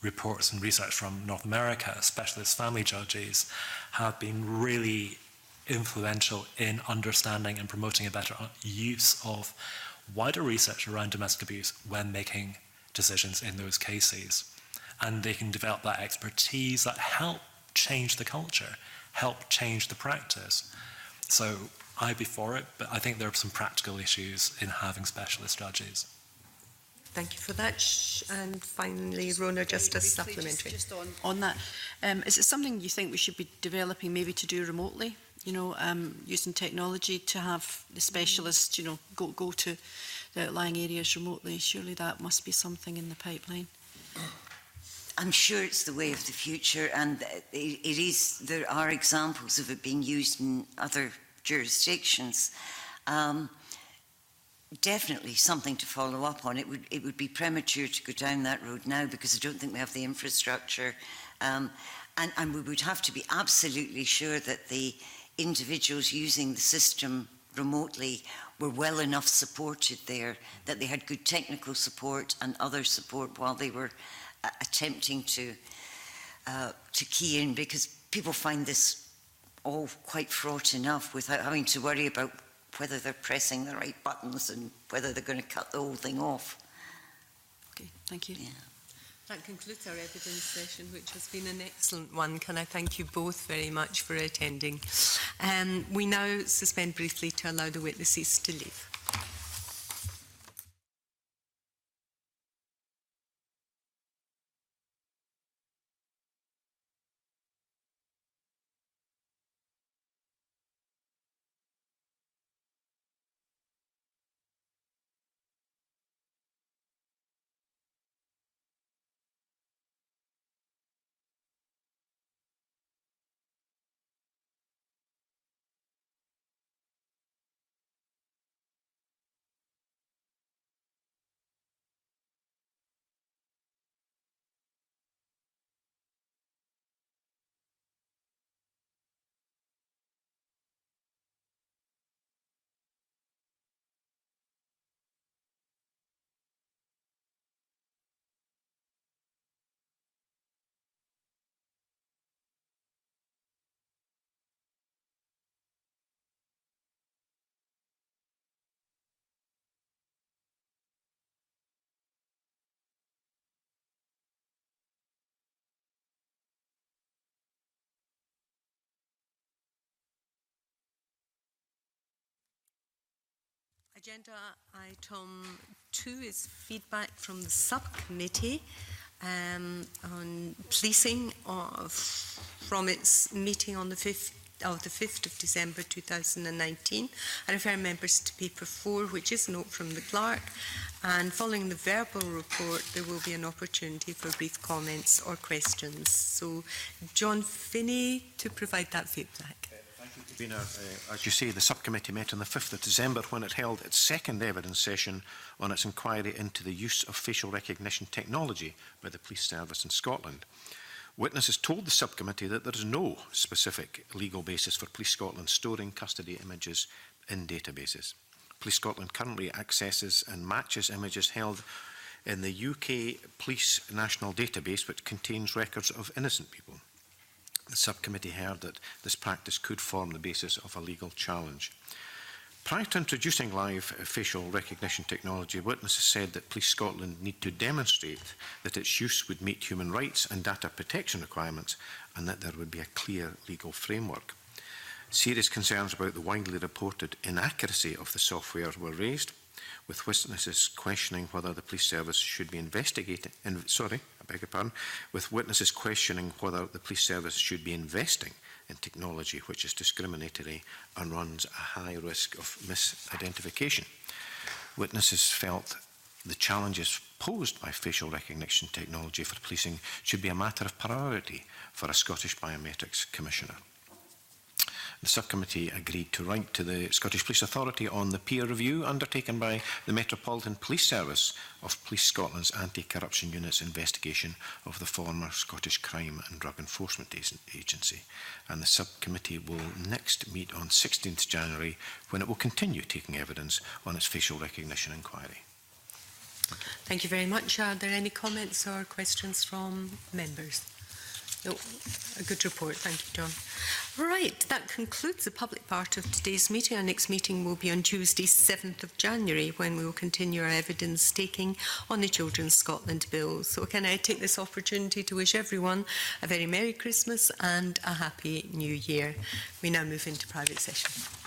reports and research from North America, specialist family judges have been really influential in understanding and promoting a better use of wider research around domestic abuse when making decisions in those cases. And they can develop that expertise that help change the culture, help change the practice. So I'd be for it, but I think there are some practical issues in having specialist judges. Thank you for that. And finally, Rona, just a supplementary. Just on that, is it something you think we should be developing maybe to do remotely? using technology to have the specialists, go to the outlying areas remotely. Surely that must be something in the pipeline. I'm sure it's the way of the future, and it is. There are examples of it being used in other jurisdictions. Definitely something to follow up on. It would be premature to go down that road now, because I don't think we have the infrastructure, and we would have to be absolutely sure that the individuals using the system remotely were well enough supported there, that they had good technical support and other support while they were attempting to key in, because people find this all quite fraught enough without having to worry about whether they're pressing the right buttons and whether they're going to cut the whole thing off. Okay, thank you. Yeah. That concludes our evidence session, which has been an excellent one. Can I thank you both very much for attending? We now suspend briefly to allow the witnesses to leave. Agenda item 2 is feedback from the subcommittee on policing from its meeting on the 5th of December 2019. I refer members to paper 4, which is a note from the clerk, and following the verbal report there will be an opportunity for brief comments or questions. So John Finney to provide that feedback. As you say, the subcommittee met on the 5th of December when it held its second evidence session on its inquiry into the use of facial recognition technology by the police service in Scotland. Witnesses told the subcommittee that there is no specific legal basis for Police Scotland storing custody images in databases. Police Scotland currently accesses and matches images held in the UK Police National Database, which contains records of innocent people. The subcommittee heard that this practice could form the basis of a legal challenge. Prior to introducing live facial recognition technology, witnesses said that Police Scotland need to demonstrate that its use would meet human rights and data protection requirements, and that there would be a clear legal framework. Serious concerns about the widely reported inaccuracy of the software were raised, with witnesses questioning whether the police service should be with witnesses questioning whether the police service should be investing in technology which is discriminatory and runs a high risk of misidentification. Witnesses felt the challenges posed by facial recognition technology for policing should be a matter of priority for a Scottish Biometrics Commissioner. The subcommittee agreed to write to the Scottish Police Authority on the peer review undertaken by the Metropolitan Police Service of Police Scotland's Anti-Corruption Unit's investigation of the former Scottish Crime and Drug Enforcement Agency. And the subcommittee will next meet on 16th January when it will continue taking evidence on its facial recognition inquiry. Thank you very much. Are there any comments or questions from members? No, a good report. Thank you, John. Right, that concludes the public part of today's meeting. Our next meeting will be on Tuesday, 7th of January, when we will continue our evidence taking on the Children's Scotland Bill. So can I take this opportunity to wish everyone a very Merry Christmas and a Happy New Year. We now move into private session.